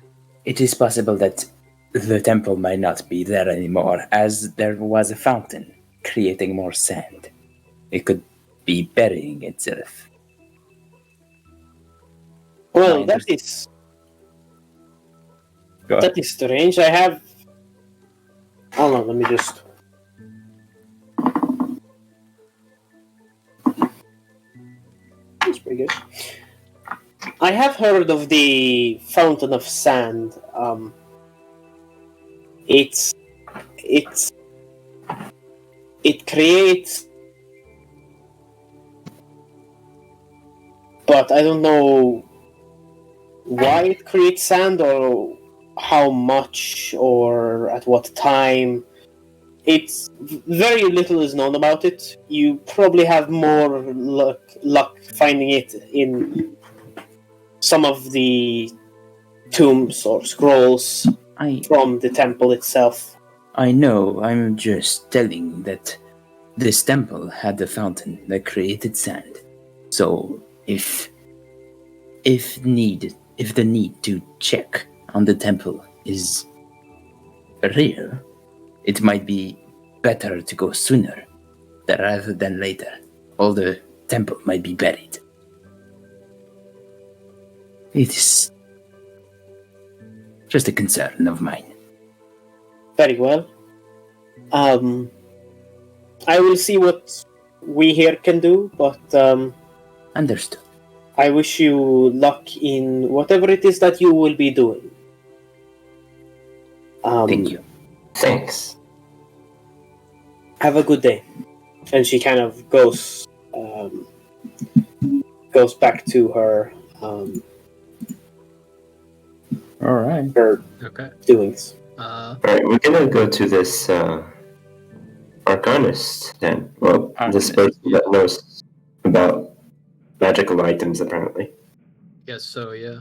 It is possible that the temple might not be there anymore, as there was a fountain creating more sand. It could be burying itself. Well, I that is Go ahead. strange. I have. Hold on, let me just. That's pretty good. I have heard of the Fountain of Sand. It creates, but I don't know why it creates sand or how much or at what time. It's very little is known about it. You probably have more luck finding it in some of the tombs or scrolls from the temple itself. I know, I'm just telling that this temple had a fountain that created sand. So if the need to check on the temple is real, it might be better to go sooner rather than later. Or the temple might be buried. It is just a concern of mine. Very well. I I will see what we here can do, but Understood. I wish you luck in whatever it is that you will be doing. Thank you. Thanks. Have a good day. And she kind of goes back to her All right. her Okay. doings. Alright, we're gonna go to this Arcanist then. Well, this Arcanist, person that knows about magical items, apparently. Guess so, yeah.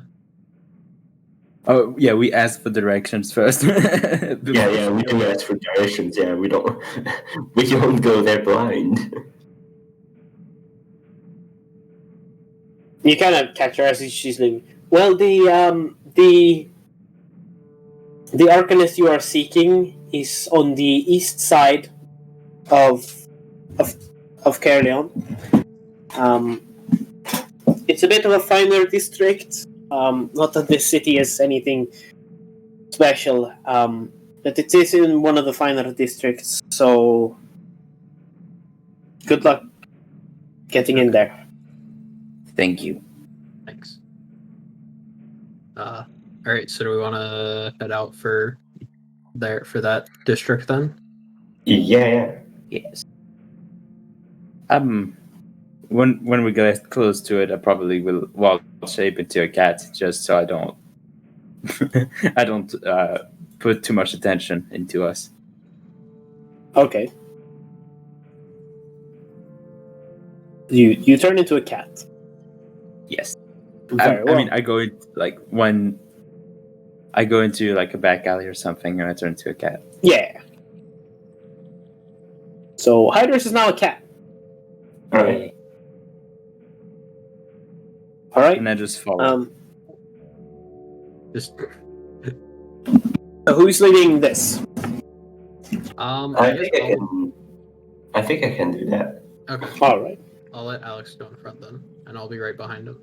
Oh yeah, we asked for directions first. Yeah, we do ask for directions. Yeah, we don't go there blind. You kind of catch her as she's leaving. Well, the Arcanist you are seeking is on the east side of Caerleon. It's a bit of a finer district. Not that this city is anything special, but it is in one of the finer districts. So, good luck getting in there. Thank you. Thanks. Alright, so do we want to head out for that district then? Yeah. Yes. When we get close to it, I probably will wild shape into a cat just so I don't put too much attention into us. Okay. You turn into a cat. Yes. Very I well. mean, I go when I go into like a back alley or something, and I turn into a cat. Yeah. So Hydrus is now a cat. Alright. All right. And I just follow. Just So who's leading this? I think I can do that. Okay. All right. I'll let Alex go in front then, and I'll be right behind him.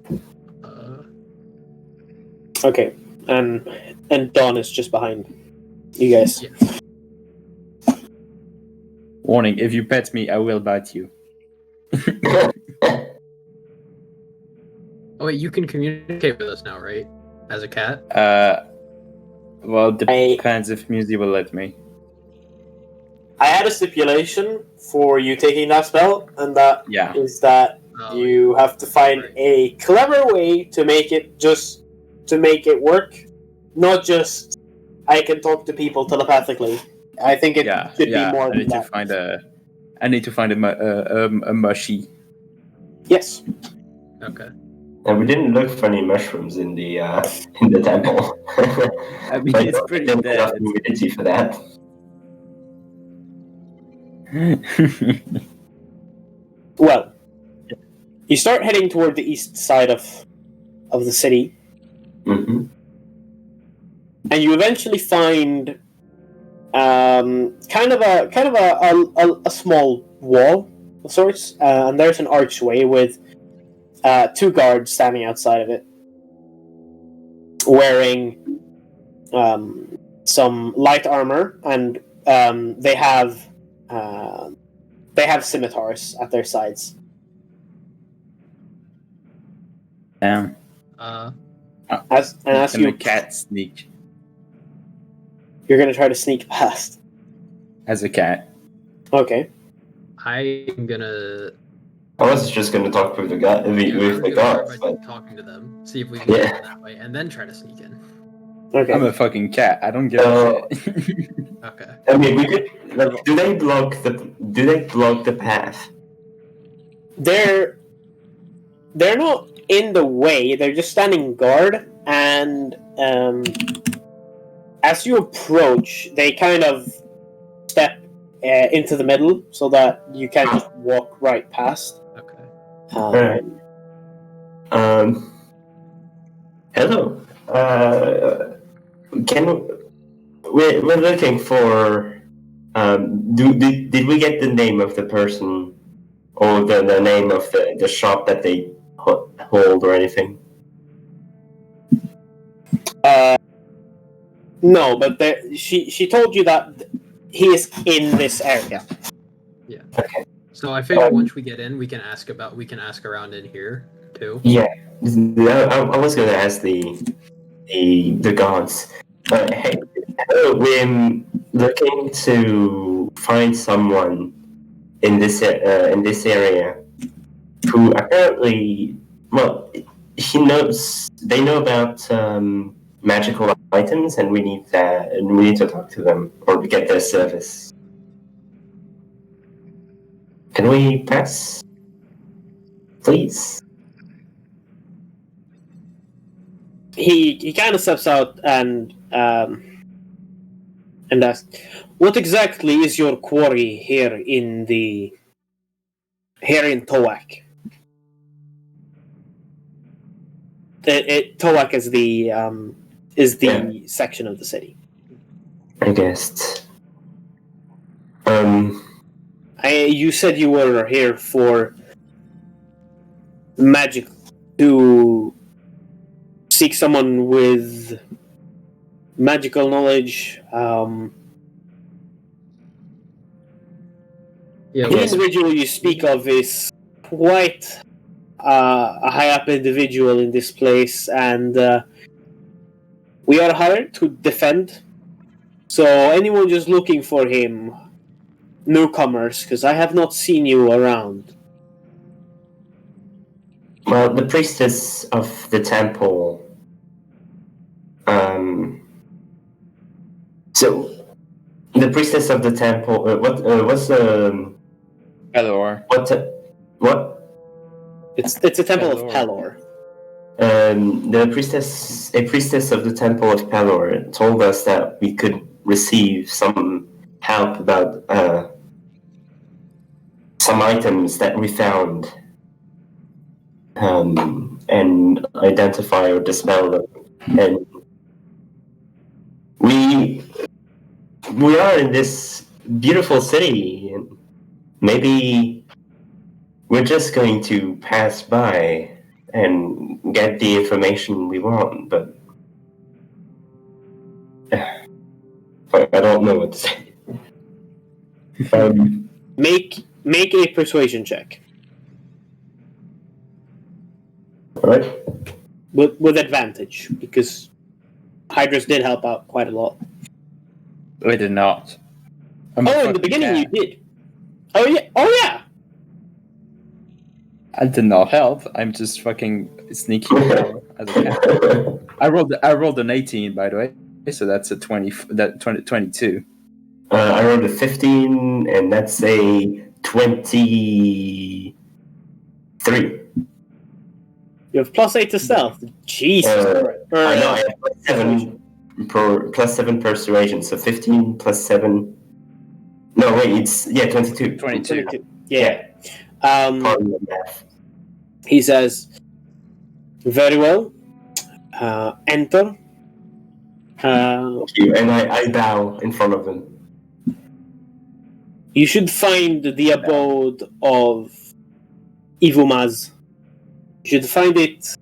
Okay. And Dawn is just behind you guys. Yeah. Warning: if you pet me, I will bite you. Oh wait, you can communicate with us now, right? As a cat? Well, depends if Musi will let me. I had a stipulation for you taking that spell, and that is Yeah. that you have to find a clever way to make it work, not just I can talk to people telepathically. I think it should be more than that. I need to find a mushy. Yes. Okay. And we didn't look for any mushrooms in the temple. I mean, it's pretty enough dead. humidity for that. Well, you start heading toward the east side of the city, Mm-hmm. and you eventually find kind of a small wall of sorts, and there's an archway with two guards standing outside of it, wearing some light armor, and they have scimitars at their sides. Damn. As Can you the cat sneak you're gonna try to sneak past. as a cat? Okay. I'm gonna. I was just gonna talk with the guy, I'm with gonna the start guards, by but talking to them, see if we can get in that way, and then try to sneak in. Okay. I'm a fucking cat. I don't give a shit. Okay. I mean, we could. Like, do they block the path? They're not in the way. They're just standing guard, and as you approach, they kind of step into the middle so that you can't just walk right past. Okay. Alright. Hello. We're looking for. Did we get the name of the person, or the name of the shop that they hold, or anything? No, but she told you that he is in this area. Yeah. Okay. So I figure once we get in, we can ask around in here too. Yeah, I was gonna ask the guards. Hey, we're looking to find someone in this area who apparently, well, they know about magical items, and we need to talk to them or get their service. Can we pass, please? He kind of steps out and asks, "What exactly is your quarry here in Toak?" Toak is the section of the city. I guessed. You said you were here for magic, to seek someone with magical knowledge. Yeah. The individual you speak of is quite a high up individual in this place, and we are hired to defend. So anyone just looking for him, newcomers, because I have not seen you around. Well, the priestess of the temple. So, the priestess of the temple. What's the? Pelor. What? It's a temple of Pelor. A priestess of the temple of Pelor told us that we could receive some help about some items that we found, and identify or dispel them. And we are in this beautiful city, and maybe we're just going to pass by and get the information we want, but I don't know what to say. Make a persuasion check. Alright. With advantage, because Hydrus did help out quite a lot. I did not. In the beginning you did. Oh yeah. I did not help. I'm just fucking sneaky as a cat. I rolled an 18, by the way, so that's a 22. I rolled a 15, and that's a 23. You have +8 to stealth. Jesus. I know, I have +7 persuasion, so 15 +7. No, wait, it's 22. 22. Yeah. Pardon the math. He says, "Very well. Enter." Thank you, and I bow in front of him. You should find the abode of Ivumaz. You should find it.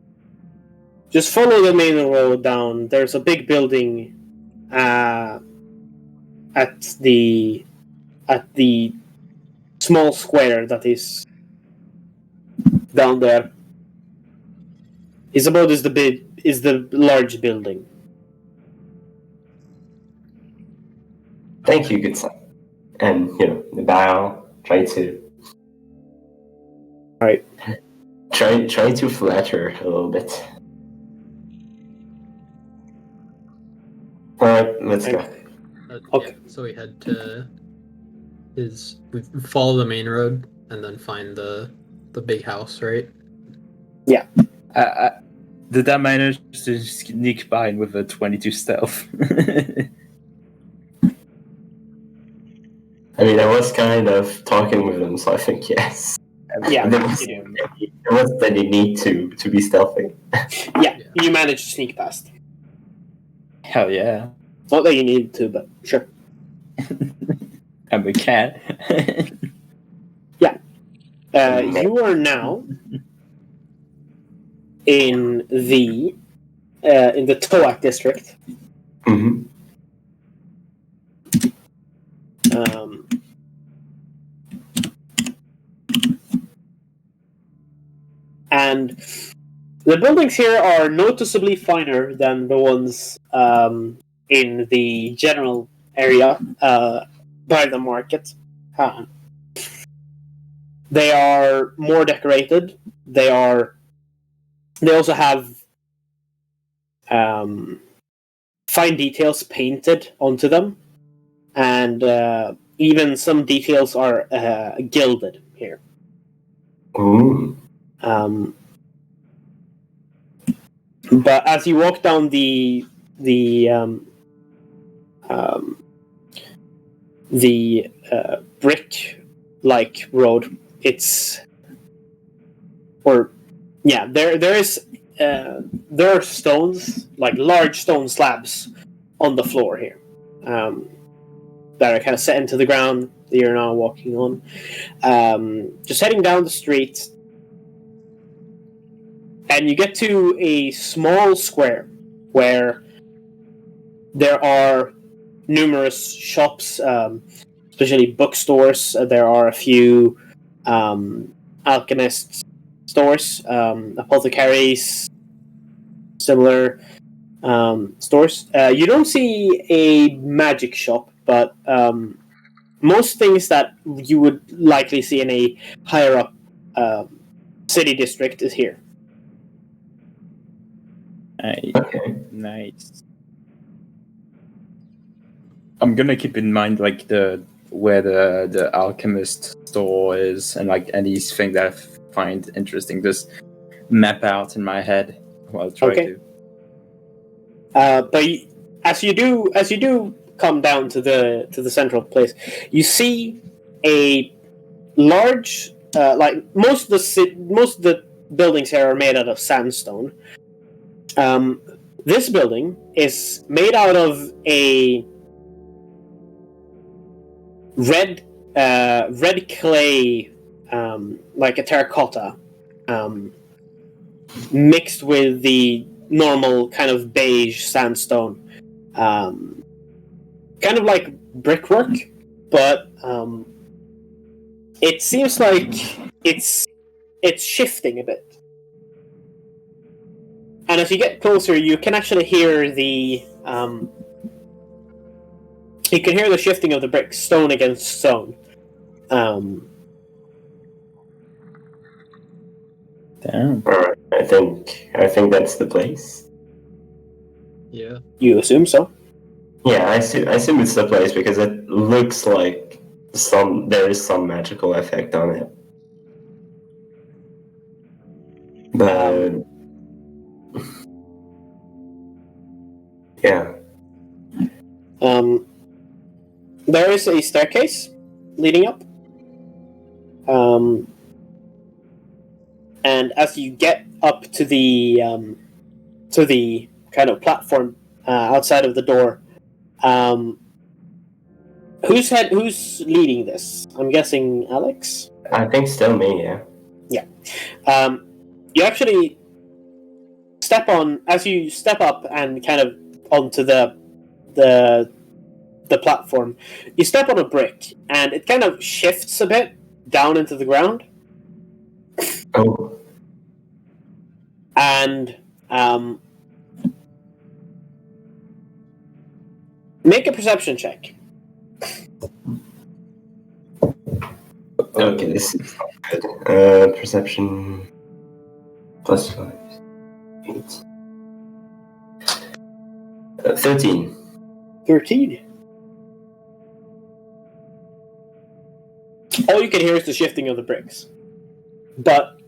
Just follow the main road down. There's a big building at the small square that is down there. His abode is the large building. Thank you, good son. And the bow. Try to flatter a little bit. All right, let's go. Okay. Yeah, so we head to we follow the main road and then find the big house, right? Yeah. Did I manage to sneak by with a 22 stealth? I mean, I was kind of talking with him, so I think yes. Yeah. There wasn't any need to be stealthy. Yeah, you managed to sneak past. Hell yeah. Not that you needed to, but sure. I'm a cat. Yeah. You are now in the Toak district. Mm-hmm. And the buildings here are noticeably finer than the ones in the general area by the market. They are more decorated. They also have fine details painted onto them, and even some details are gilded here. Ooh. But as you walk down the brick-like road, there are stones, like large stone slabs, on the floor here, that are kind of set into the ground that you're now walking on. Just heading down the street, and you get to a small square where there are numerous shops, especially bookstores. There are a few alchemist stores, apothecaries, similar stores. You don't see a magic shop, but most things that you would likely see in a higher up city district is here. Okay. Nice. I'm gonna keep in mind like where the alchemist store is, and like anything that I find interesting, just map out in my head while trying to. But as you do come down to the central place, you see a large, like most of the buildings here are made out of sandstone. This building is made out of a red clay, like a terracotta, mixed with the normal kind of beige sandstone, kind of like brickwork, but it seems like it's shifting a bit. And as you get closer, you can actually hear the shifting of the bricks, stone against stone. Damn. Alright, I think that's the place. Yeah. You assume so? Yeah, I assume it's the place because it looks like there is some magical effect on it. But yeah. There is a staircase leading up. And as you get up to the kind of platform outside of the door, who's leading this? I'm guessing Alex. I think still me, yeah. Yeah. You actually as you step up and kind of onto the platform, you step on a brick and it kind of shifts a bit down into the ground. Oh. And make a perception check. Okay, this is good. Perception +5. 8. 13. 13. All you can hear is the shifting of the bricks. But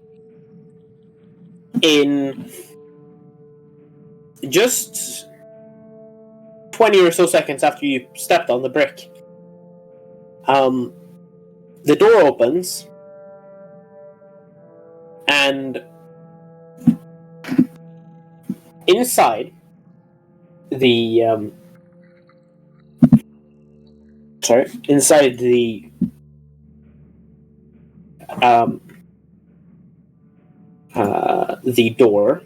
in just 20 or so seconds after you stepped on the brick, the door opens, and inside the door,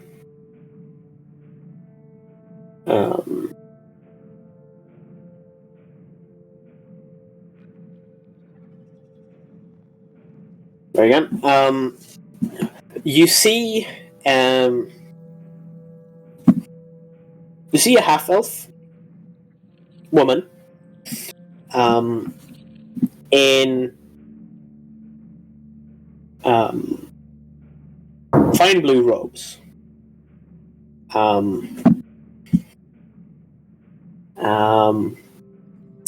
there again. You see, a half-elf woman, in fine blue robes.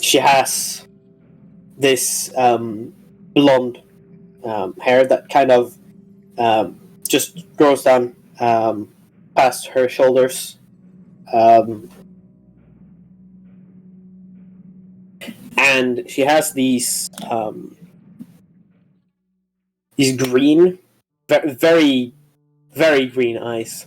She has this blonde hair that kind of just grows down past her shoulders. And she has these green, very, very green eyes.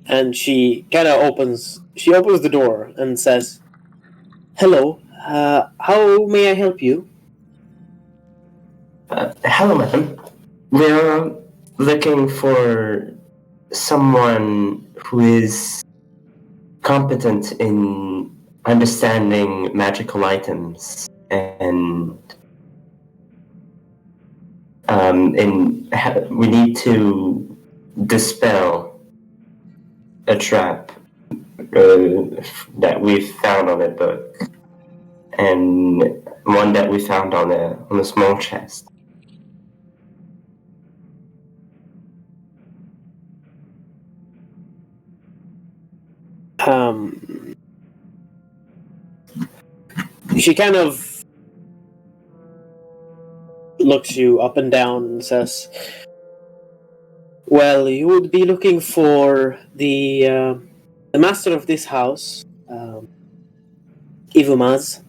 And she kind of opens the door and says, "Hello, how may I help you?" Hello, madam. We're looking for someone who is competent in understanding magical items and we need to dispel a trap that we found on a book and one that we found on a small chest. She kind of looks you up and down and says, "Well, you would be looking for the master of this house, Ivumaz.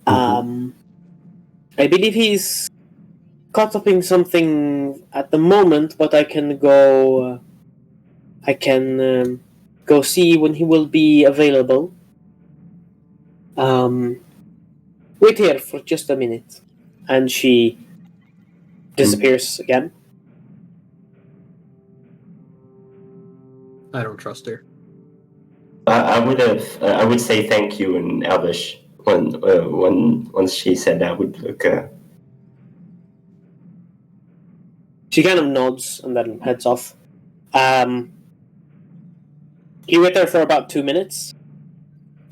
I believe he's caught up in something at the moment, but I can go. Go see when he will be available. Wait here for just a minute," and she disappears again. I don't trust her. I would say thank you in Elvish once she said that would look. She kind of nods and then heads off. You wait there for about 2 minutes,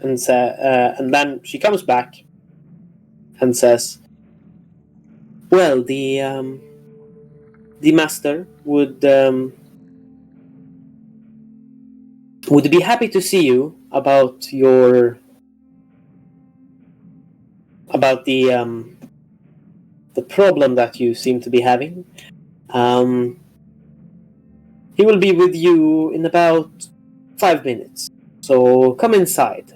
and then she comes back and says, "Well, the master would be happy to see you about the problem that you seem to be having. He will be with you in about 5 minutes, so come inside."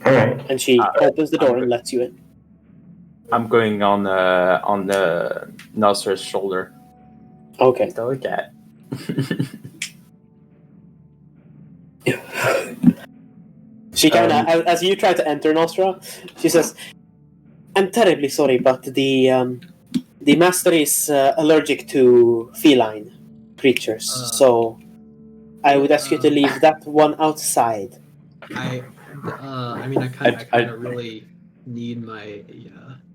All right. And she opens the door and lets you in. I'm going on the Nosra's shoulder. Okay. Still a cat. She kind of, as you try to enter Nosra, she says, "I'm terribly sorry, but the master is allergic to feline creatures, so I would ask you to leave that one outside." I kind of really need my.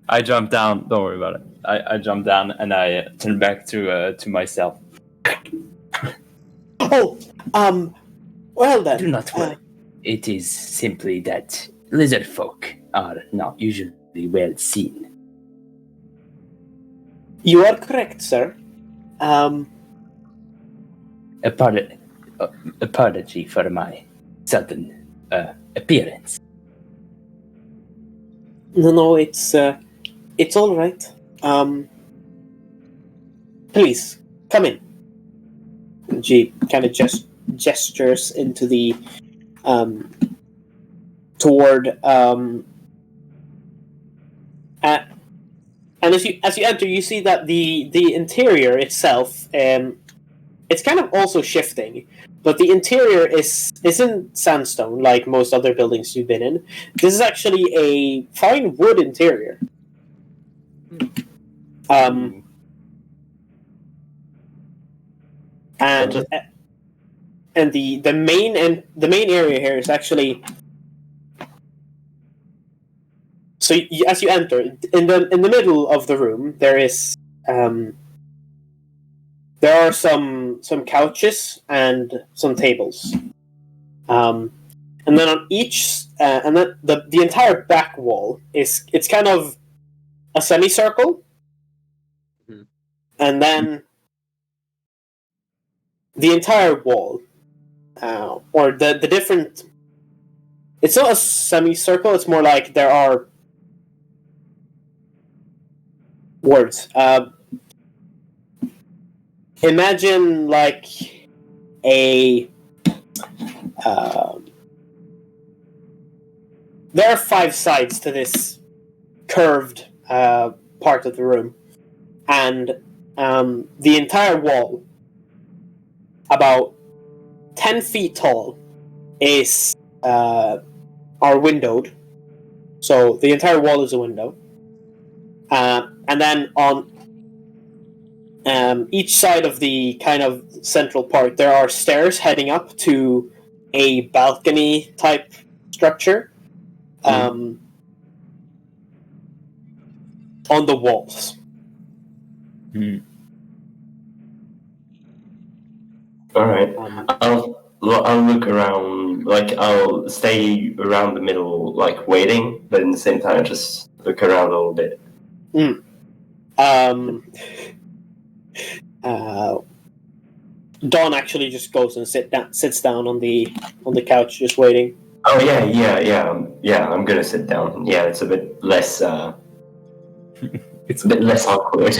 I jump down. Don't worry about it. I jump down and I turn back to myself. Oh, well then. Do not worry. It is simply that lizard folk are not usually well seen. You are correct, sir. Apology for my sudden appearance. No, it's all right. Please come in. And she kind of gestures into the toward and as you enter, you see that the interior itself it's kind of also shifting, but the interior isn't sandstone like most other buildings you've been in. This is actually a fine wood interior. And the main area here is actually so as you enter, in the middle of the room, there is there are some couches and some tables, and then on each and then the entire back wall it's kind of a semicircle, and then the entire wall, or the different. It's not a semicircle. It's more like there are words. Imagine like a. There are 5 sides to this curved part of the room, and the entire wall, about 10 feet tall, is are windowed. So the entire wall is a window, and then on each side of the kind of central part, there are stairs heading up to a balcony type structure on the walls. All right. I'll look around. Like I'll stay around the middle, like waiting, but in the same time, just look around a little bit. Dawn actually just goes and sits down on the couch, just waiting. Oh yeah. I'm gonna sit down. Yeah, it's a bit less. It's a bit less awkward.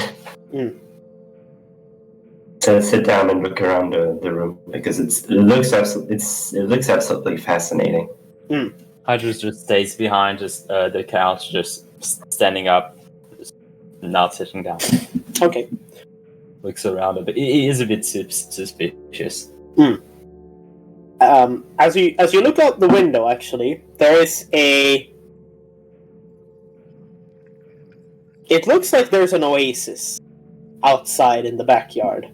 So sit down and look around the room because it looks absolutely fascinating. Hydrus just stays behind the couch, just standing up, just not sitting down. Okay. Looks around a bit. It is a bit suspicious. As you look out the window, actually, there is a. It looks like there's an oasis outside in the backyard.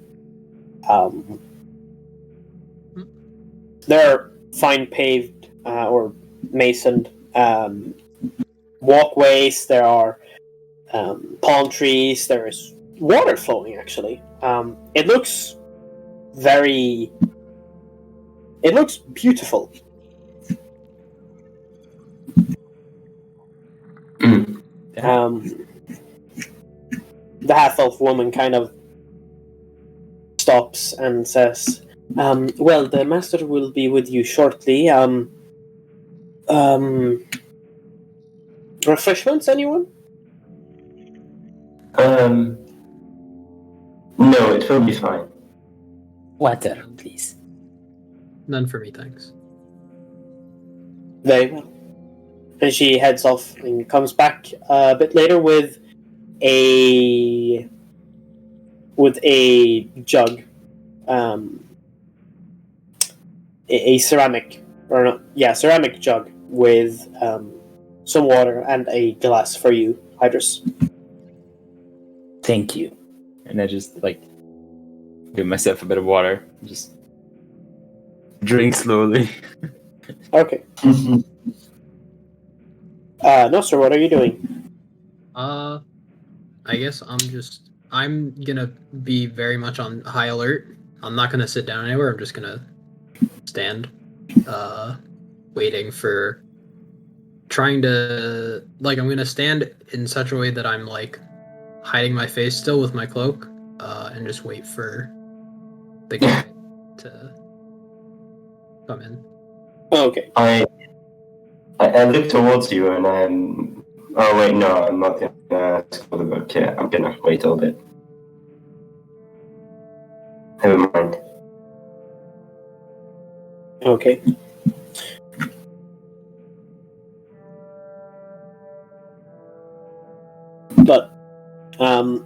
There are fine paved or masoned walkways. There are palm trees. There is water flowing. Actually, it looks beautiful. The half-elf woman kind of stops and says, well, the master will be with you shortly. Refreshments, anyone? No, it will be fine. Water, please. None for me, thanks. Very well. And she heads off and comes back a bit later with a jug, a ceramic ceramic jug with some water and a glass for you, Hydrus. Thank you. And I just give myself a bit of water, just drink slowly. Okay. Nosra, what are you doing? I guess I'm gonna be very much on high alert. I'm not gonna sit down anywhere. I'm just gonna stand, waiting for, trying to, I'm gonna stand in such a way that I'm hiding my face still with my cloak, and just wait for the guy to come in. Okay. I look towards you and I'm. Oh wait, no, I'm not gonna ask for the book yet. I'm gonna wait a little bit. Never mind. Okay. But 5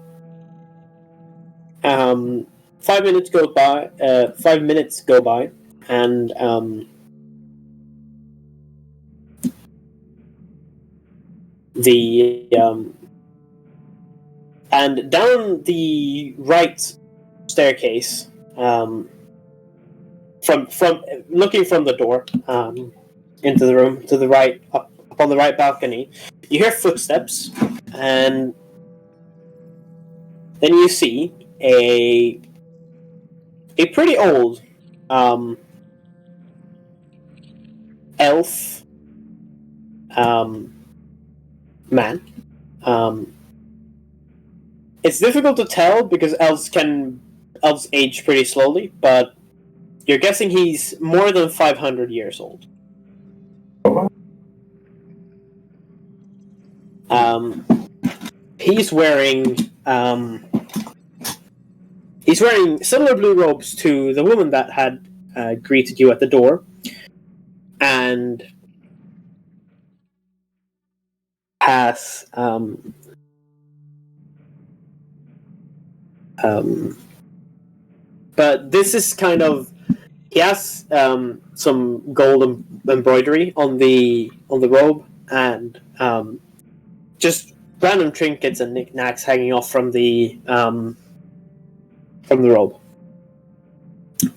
minutes go by. 5 minutes go by, and and down the right staircase, from looking from the door into the room to the right, up on the right balcony, you hear footsteps, and then you see a pretty old elf man. It's difficult to tell because elves age pretty slowly, but you're guessing he's more than 500 years old. He's wearing similar blue robes to the woman that had greeted you at the door, and has but this is kind of, he has some gold embroidery on the robe, and just random trinkets and knickknacks hanging off from the robe.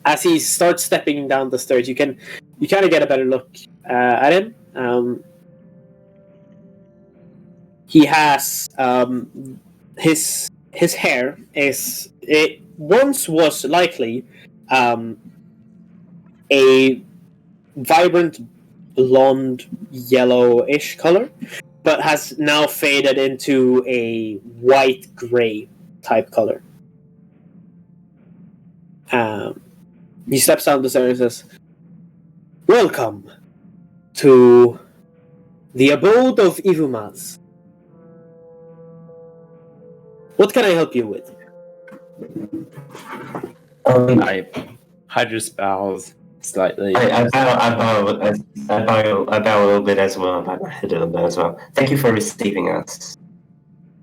As he starts stepping down the stairs, you kind of get a better look at him. He has his hair is, it once was likely a vibrant blonde yellowish color, but has now faded into a white gray type color. He steps down the stairs and says, "Welcome to the abode of Ivumaz. What can I help you with?" Hydrus bows slightly. I bow a little bit as well. I bow my head a little bit as well. Thank you for receiving us.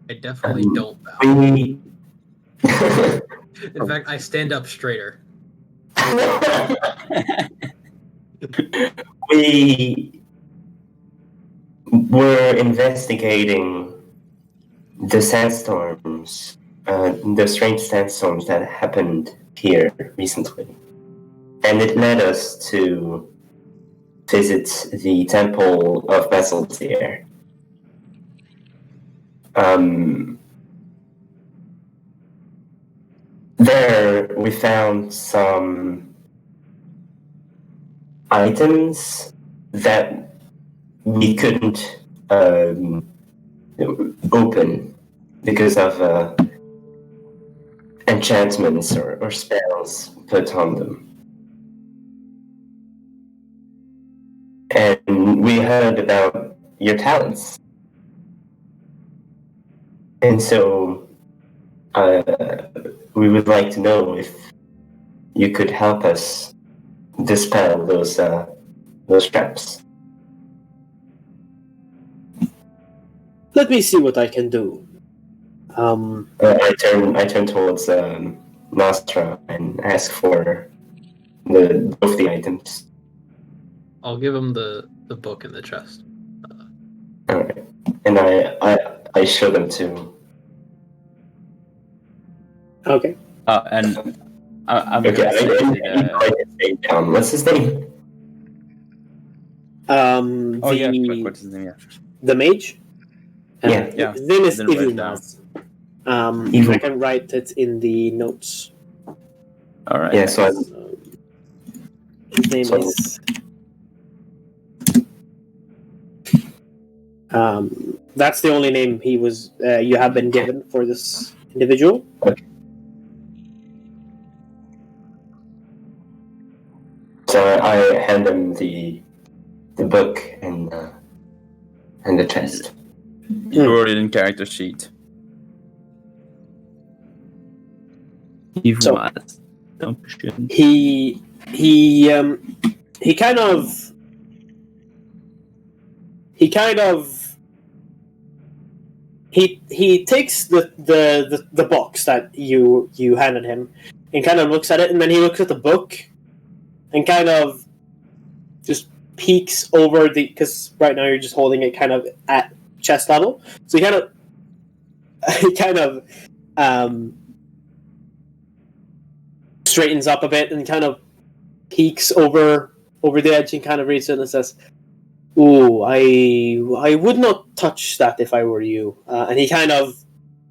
I definitely don't bow. In fact, I stand up straighter. We were investigating the sandstorms, the strange sandstorms that happened here recently. And it led us to visit the Temple of Basiltier. There we found some items that we couldn't open because of enchantments or spells put on them. And we heard about your talents. And so we would like to know if you could help us dispel those traps. Let me see what I can do. I turn towards Nosra and ask for both the items. I'll give him the book in the chest. Alright. And I show them to. Okay. And I'm Okay, gonna I say didn't that, write his name down. What's his name? what's his name? Yeah. The mage? Yeah. His name is Didn't write it down. Ivumaz. I can write it in the notes. All right. Yeah, so His name is... that's the only name he was. You have been given for this individual. Okay. So I hand him the book and the chest. You wrote it in character sheet. He was. He kind of he takes the box that you handed him and kind of looks at it, and then he looks at the book and kind of just peeks over because right now you're just holding it kind of at chest level, so he kind of straightens up a bit and kind of peeks over the edge and kind of reads it and says, Ooh, I would not touch that if I were you. And he kind of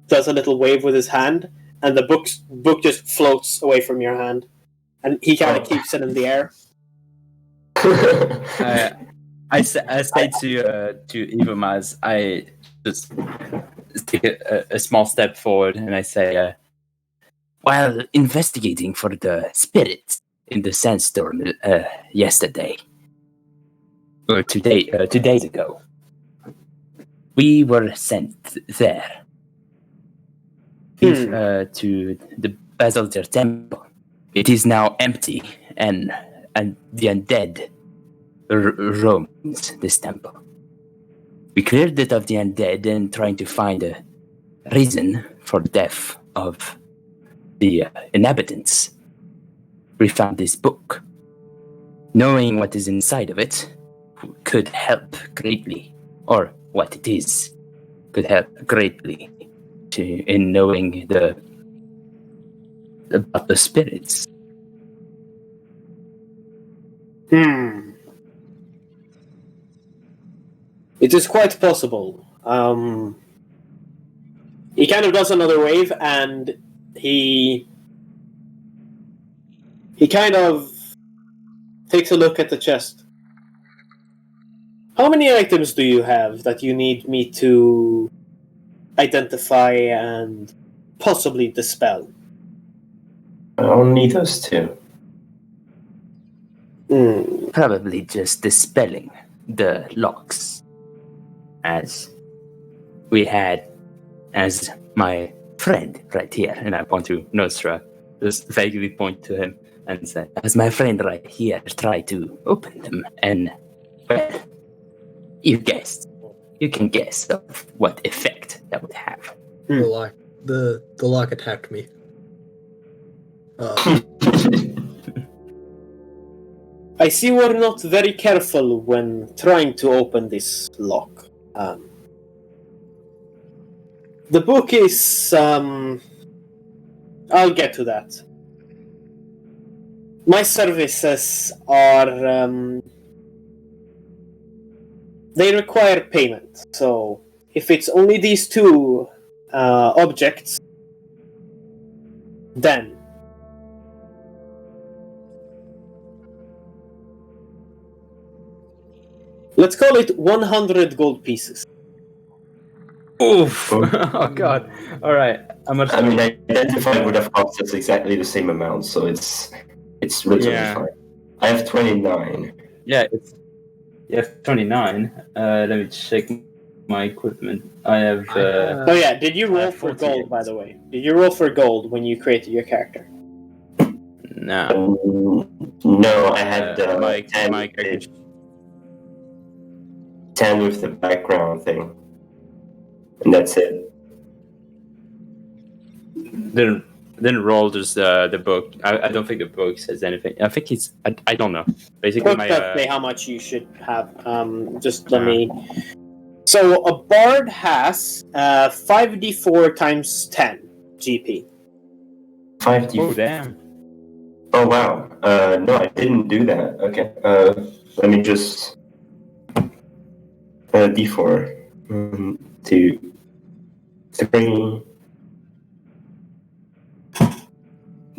does a little wave with his hand, and the book just floats away from your hand, and he kind of keeps it in the air. I say to Ivomaz, I just take a small step forward and I say, While investigating for the spirits in the sandstorm yesterday, or 2 days ago, we were sent there to the Basilter Temple. It is now empty, and the undead roams this temple. We cleared it of the undead and trying to find a reason for the death of the inhabitants. We found this book. Knowing what is inside of it could help greatly, or what it is could help greatly in knowing about the spirits. It is quite possible. He kind of does another wave, and he kind of takes a look at the chest. How many items do you have that you need me to identify and possibly dispel? Only those two. Probably just dispelling the locks, as my friend right here, and I point to Nosra, just vaguely point to him and say, as my friend right here tried to open them, and well, you can guess of what effect that would have. The lock attacked me. I see we're not very careful when trying to open this lock. The book is... I'll get to that. My services are... they require payment, so if it's only these two objects, then... let's call it 100 gold pieces. oof! Oh god! All right, how much? I mean, identified would have cost us exactly the same amount, so it's relatively fine. I have 29. Yeah, you have 29. Let me check my equipment. I have. Oh yeah, did you roll for 48. gold, by the way? Did you roll for gold when you created your character? No. No, I had my 10, character. 10 with the background thing. And that's it. Then roll just the book. I don't think the book says anything. I think it's. I don't know. Basically, Book does say how much you should have. Just let me. So a bard has 5d4 times 10 GP. 5d4. Oh damn! Oh wow. No, I didn't do that. Okay. Let me just. D4. 2, 3.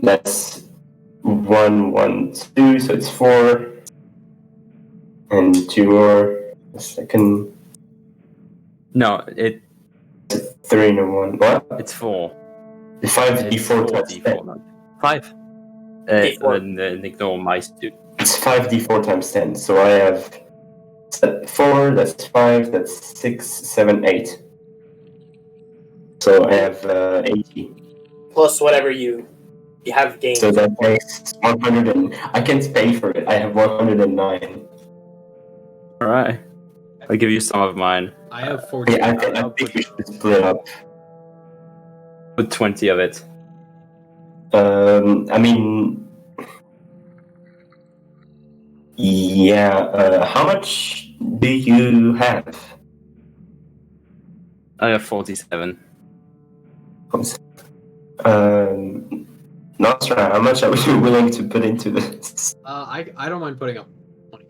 That's 1, 1, 2, so it's 4. And 2 more. A second. No, 3 and 1. What? it's 4. 5d4 times 10. 5. And ignore my student. It's 5d4 times 10. So I have 4, that's 5, that's 6, 7, 8. So I have 80. Plus whatever you have gained. So that makes 100 and... I can't pay for it. I have 109. Alright. I'll give you some of mine. I have 40. Yeah, I think we should split up. Put 20 of it. I mean... Yeah, how much do you have? I have 47. Nosra, how much are you willing to put into this? I don't mind putting up 20.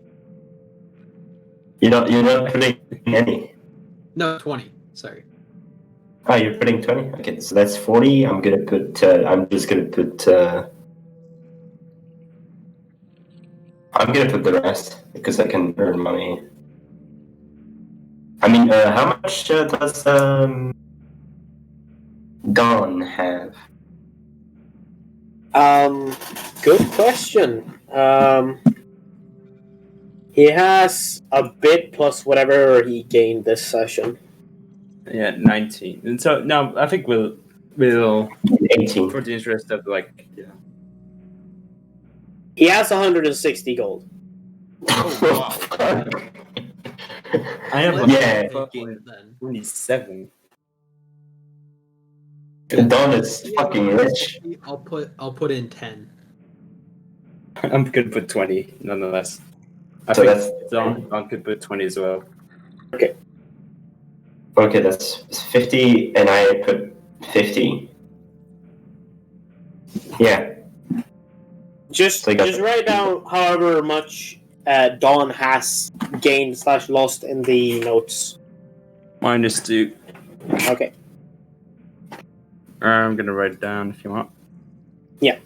You're not putting any. No, 20. Sorry. Oh, you're putting 20? Okay, so that's 40. I'm gonna put, I'm just gonna put, I'm gonna put the rest, because I can earn money. I mean, how much does, Dawn have? Good question. He has a bit plus whatever he gained this session. Yeah, 19. And so now I think we'll 18. for the interest of He has 160 gold. Oh, wow. I have Yeah. fucking Then. 27. Dawn is fucking rich. I'll put in 10. I'm gonna put 20 nonetheless. I So think that's Don could put 20 as well. okay. That's 50, and I put 50. Yeah. Just write down however much Dawn has gained / lost in the notes. -2. Okay. I'm gonna write it down if you want. Yeah.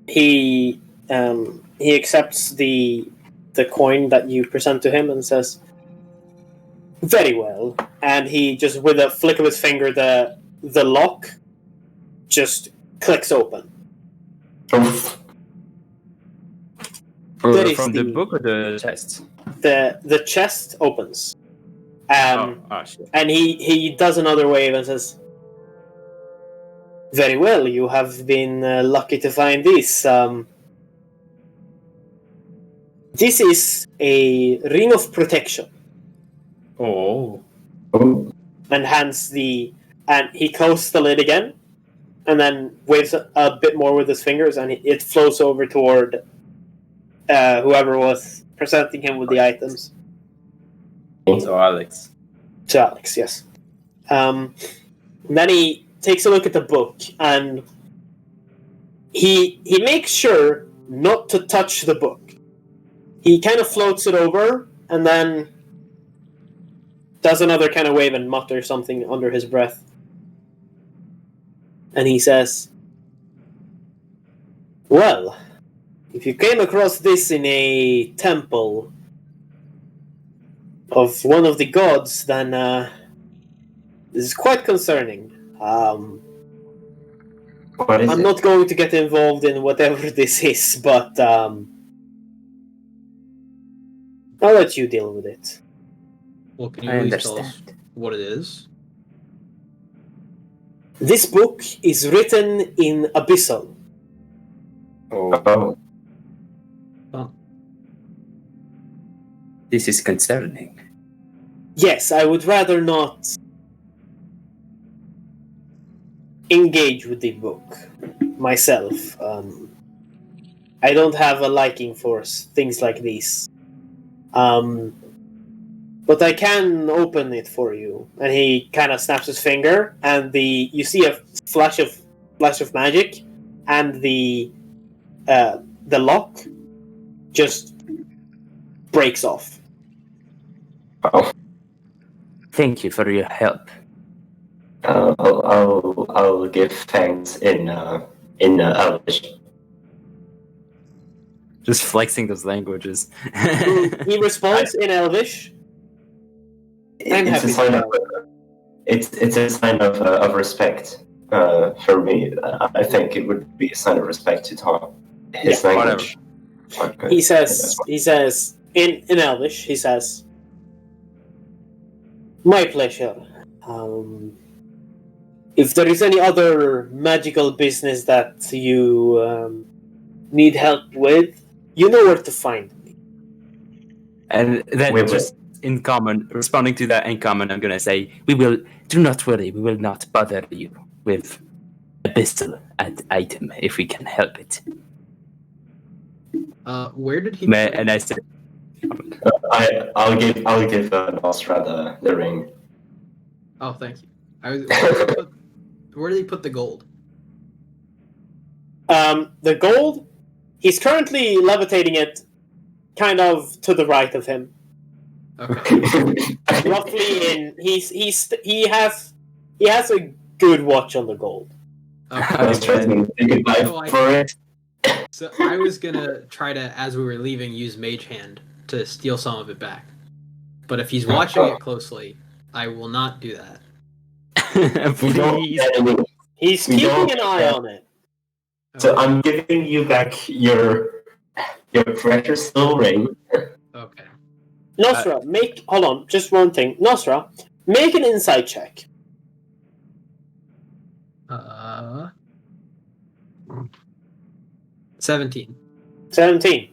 He accepts the coin that you present to him and says, "Very well." And he just, with a flick of his finger, the lock just clicks open. That is From the the- book or the chest? The chest opens. Shit. And he does another wave and says, "Very well, you have been lucky to find this. This is a ring of protection." Oh. And and he closes the lid again, and then waves a bit more with his fingers, and it flows over toward whoever was presenting him with the items. So Alex. To Alex, yes. Then he takes a look at the book, and he makes sure not to touch the book. He kind of floats it over, and then does another kind of wave and mutters something under his breath. And he says, "Well, if you came across this in a temple of one of the gods, then this is quite concerning. What is I'm it? not going to get involved in whatever this is, but I'll let you deal with it." Well, can you I at least tell us understand. what it is? This book is written in Abyssal. Oh. Oh. This is concerning. Yes, I would rather not engage with the book myself. I don't have a liking for things like these. But I can open it for you. And he kind of snaps his finger, and you see a flash of magic, and the lock just breaks off. Oh. Thank you for your help. I'll give thanks in Elvish. Just flexing those languages. He responds in Elvish. I'm It's happy a sign to of it's a sign of respect for me. I think it would be a sign of respect to Tom. His Yeah, language. Okay. He says in Elvish, he says, "My pleasure. If there is any other magical business that you need help with, you know where to find me." And then Wait. just in common, responding to that in common, I'm gonna say, do not worry, we will not bother you with a pistol item if we can help it. Where did he? And I said, I'll give Nosra the ring. Oh, thank you. Where did he put the gold? The gold, he's currently levitating it kind of to the right of him. Okay. Roughly he has a good watch on the gold. I was Okay. trying to think of life So for it. So I was gonna try to, as we were leaving, use Mage Hand to steal some of it back. But if he's watching it closely, I will not do that. Please. He's We keeping don't- an eye on it. So I'm giving you back your precious soul ring. Okay. Nosra, hold on, just one thing. Nosra, make an insight check. 17. 17.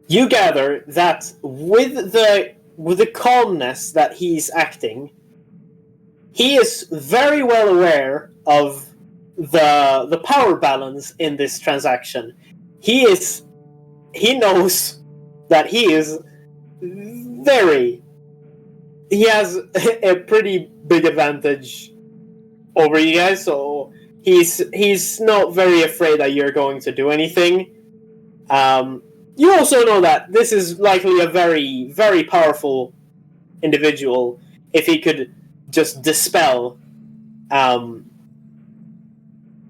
You gather that with the calmness that he's acting, he is very well aware of the power balance in this transaction. He knows that he has a pretty big advantage over you guys, so he's not very afraid that you're going to do anything. You also know that this is likely a very, very powerful individual if he could just dispel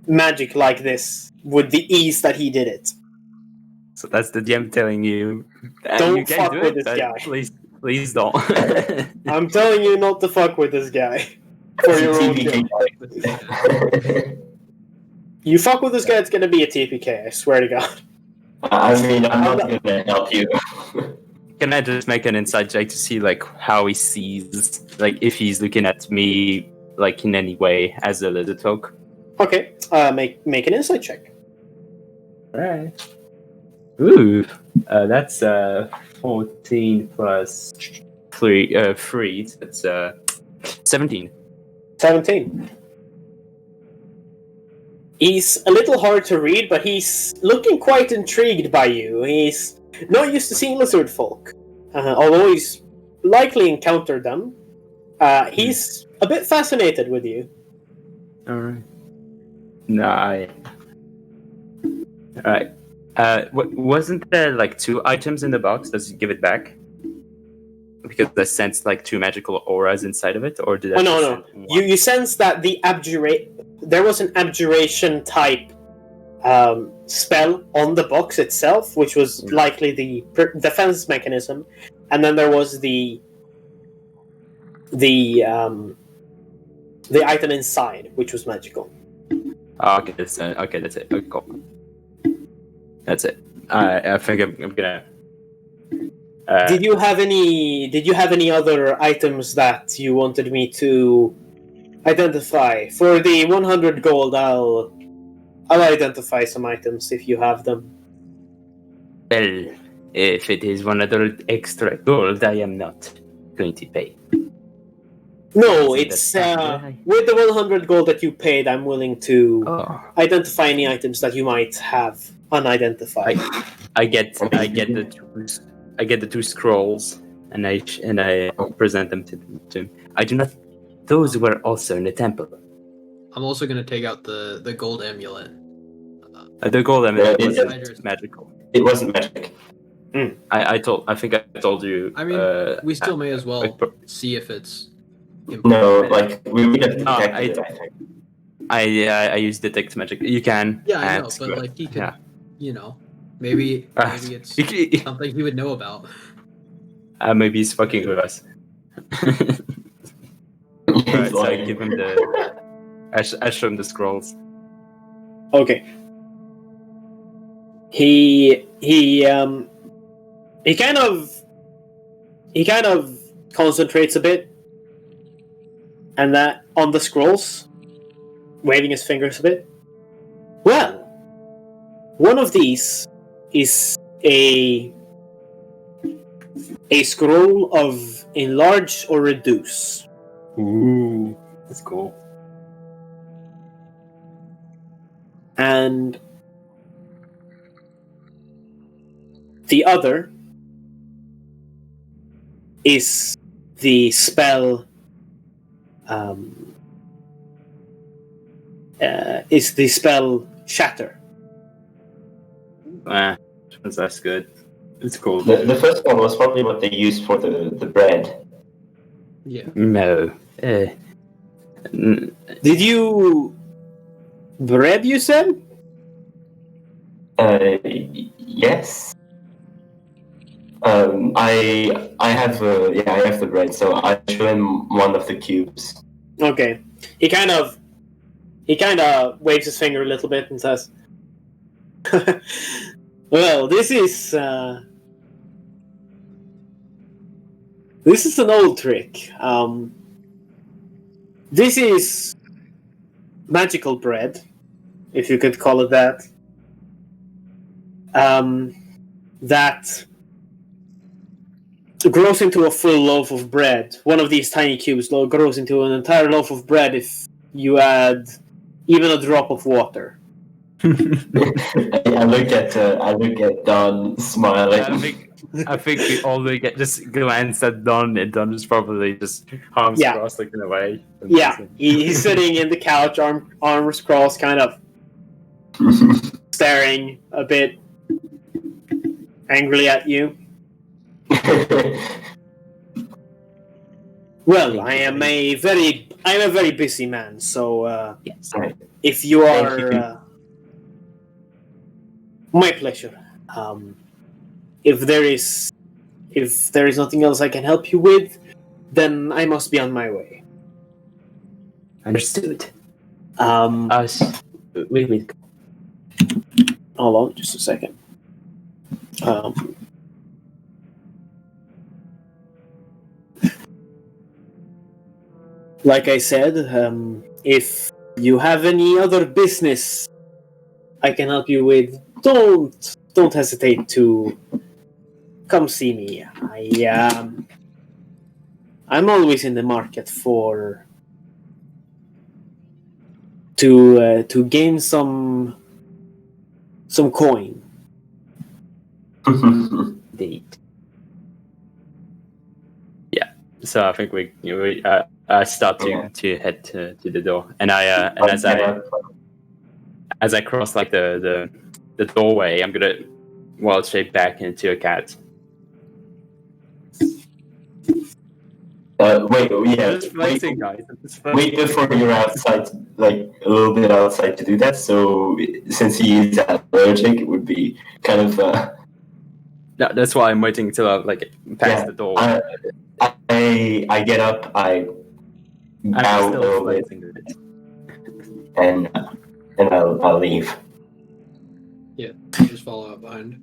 magic like this with the ease that he did it. So that's the DM telling you. Don't you can fuck do with it, this but guy. Please don't. I'm telling you not to fuck with this guy. For your own good. You fuck with this guy, it's gonna be a TPK, I swear to God. I mean, I'm not gonna help you. Can I just make an inside check to see like how he sees, like if he's looking at me like in any way as a lizard folk? Okay, make an insight check. Alright. Ooh, that's 14 plus 3. That's 17. 17. He's a little hard to read, but he's looking quite intrigued by you. He's not used to seeing lizard folk, although he's likely encountered them. He's a bit fascinated with you. Alright. Alright. Wasn't there like 2 items in the box? Does it give it back? Because I sensed like 2 magical auras inside of it, or did I? Oh no. You sense that there was an abjuration type spell on the box itself, which was likely the defense mechanism, and then there was the item inside, which was magical. Oh, okay, that's it. Okay, cool. That's it. I think I'm gonna. Did you have any other items that you wanted me to identify? For the 100 gold, I'll identify some items if you have them. Well, if it is 100 extra gold, I am not going to pay. No, Isn't it's that with the 100 gold that you paid, I'm willing to Oh, identify any items that you might have unidentified. I get the 2 scrolls, and I present them to him. I do not. Those were also in the temple. I'm also gonna take out the gold amulet. The gold emerald Yeah, wasn't magical. It wasn't magic. I think I told you. I mean, we still may as well see if it's No, like we would have No, detected it, I think. I use detect magic. You can. Yeah, I know, ask, but like he could, yeah. maybe it's something he would know about. Maybe he's fucking with us. Alright, so I give him I show him the scrolls. Okay. He kind of concentrates a bit, and that on the scrolls, waving his fingers a bit. Well, one of these is a scroll of enlarge or reduce. Ooh, that's cool. And the other is the spell shatter. That's good. It's cool. The first one was probably what they used for the bread. Yeah. No. Did you bread? You said. Yes. I have I have the bread, so I show him one of the cubes. Okay. He kind of waves his finger a little bit and says, "Well, this is an old trick. This is magical bread, if you could call it that. That grows into a full loaf of bread. One of these tiny cubes grows into an entire loaf of bread if you add even a drop of water." I look at Don smiling. I think we all look at just glance at Don, and Don is probably just arms Yeah. crossed looking away. Yeah, he's sitting in the couch, arms crossed, kind of staring a bit angrily at you. Well, I am a very busy man, so Yes. if you are, my pleasure. If there is nothing else I can help you with, then I must be on my way. Understood. Us. Wait. Hold on, just a second. Like I said, if you have any other business I can help you with, don't hesitate to come see me. I'm always in the market to gain some coin. Indeed. Yeah. So I think we start to head to the door, and as I cross like the doorway, I'm gonna wild shape back into a cat. Wait, yeah. Just flexing, guys. Wait before you're outside, like a little bit outside to do that. So since he is allergic, it would be kind of. No, that's why I'm waiting until I like pass the door. I get up. I bow a little bit, and I'll leave. Yeah, just follow up behind.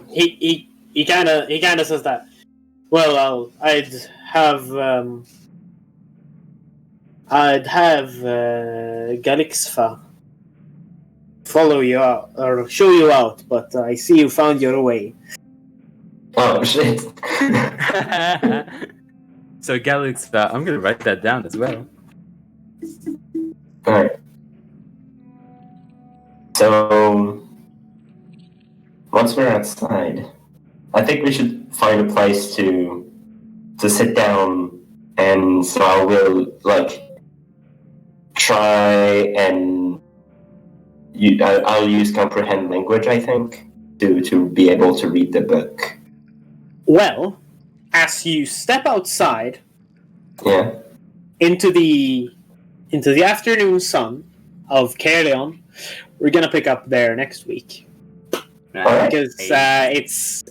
He kind of says that. Well, I'd have Ixaefrith follow you out or show you out, but I see you found your way. Oh shit! So Ixaefrith, I'm gonna write that down as well. All right. So once we're outside, I think we should find a place to sit down, and so I will like try and I'll use comprehend language. I think to be able to read the book. Well, as you step outside, Yeah. into the afternoon sun of Caerleon, we're gonna pick up there next week. Because it's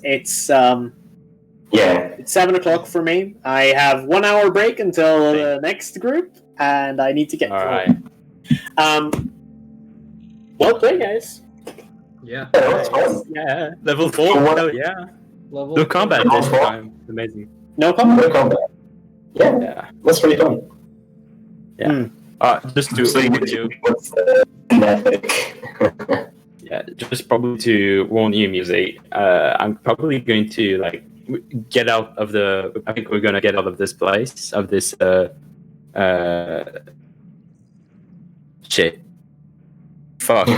7 o'clock for me. I have 1 hour break until the next group, and I need to get All right. Well played, guys. Yeah. That's fun. Yeah. Level 4. Oh yeah. Level No combat Level this 4. time. Amazing. No comment. No combat. Yeah, Yeah. that's pretty fun. Yeah. Just to So what's an epic? Yeah, just probably to warn you, Music. I'm probably going to like get out of the. I think we're gonna get out of this place, of this shit. Fuck.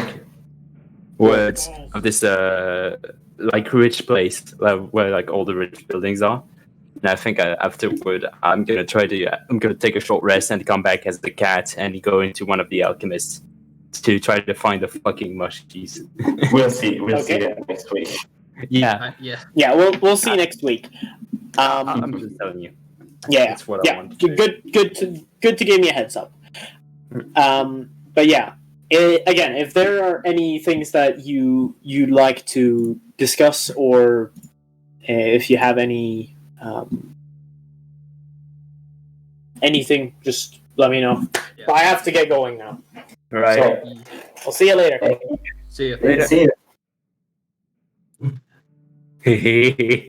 Words of this like rich place where like all the rich buildings are. And I think afterward, I'm gonna take a short rest and come back as the cat and go into one of the alchemists to try to find the fucking mushies. We'll see. We'll see Okay. that next week. Yeah, Yeah. Yeah, we'll see next week. I'm just telling you. Yeah, That's what I yeah. want to do. Good to give me a heads up. But yeah, again, if there are any things that you'd like to discuss, or if you have any anything, just let me know. Yeah. But I have to get going now. Right. So I'll see you later. See ya. Later. See you. Hehe.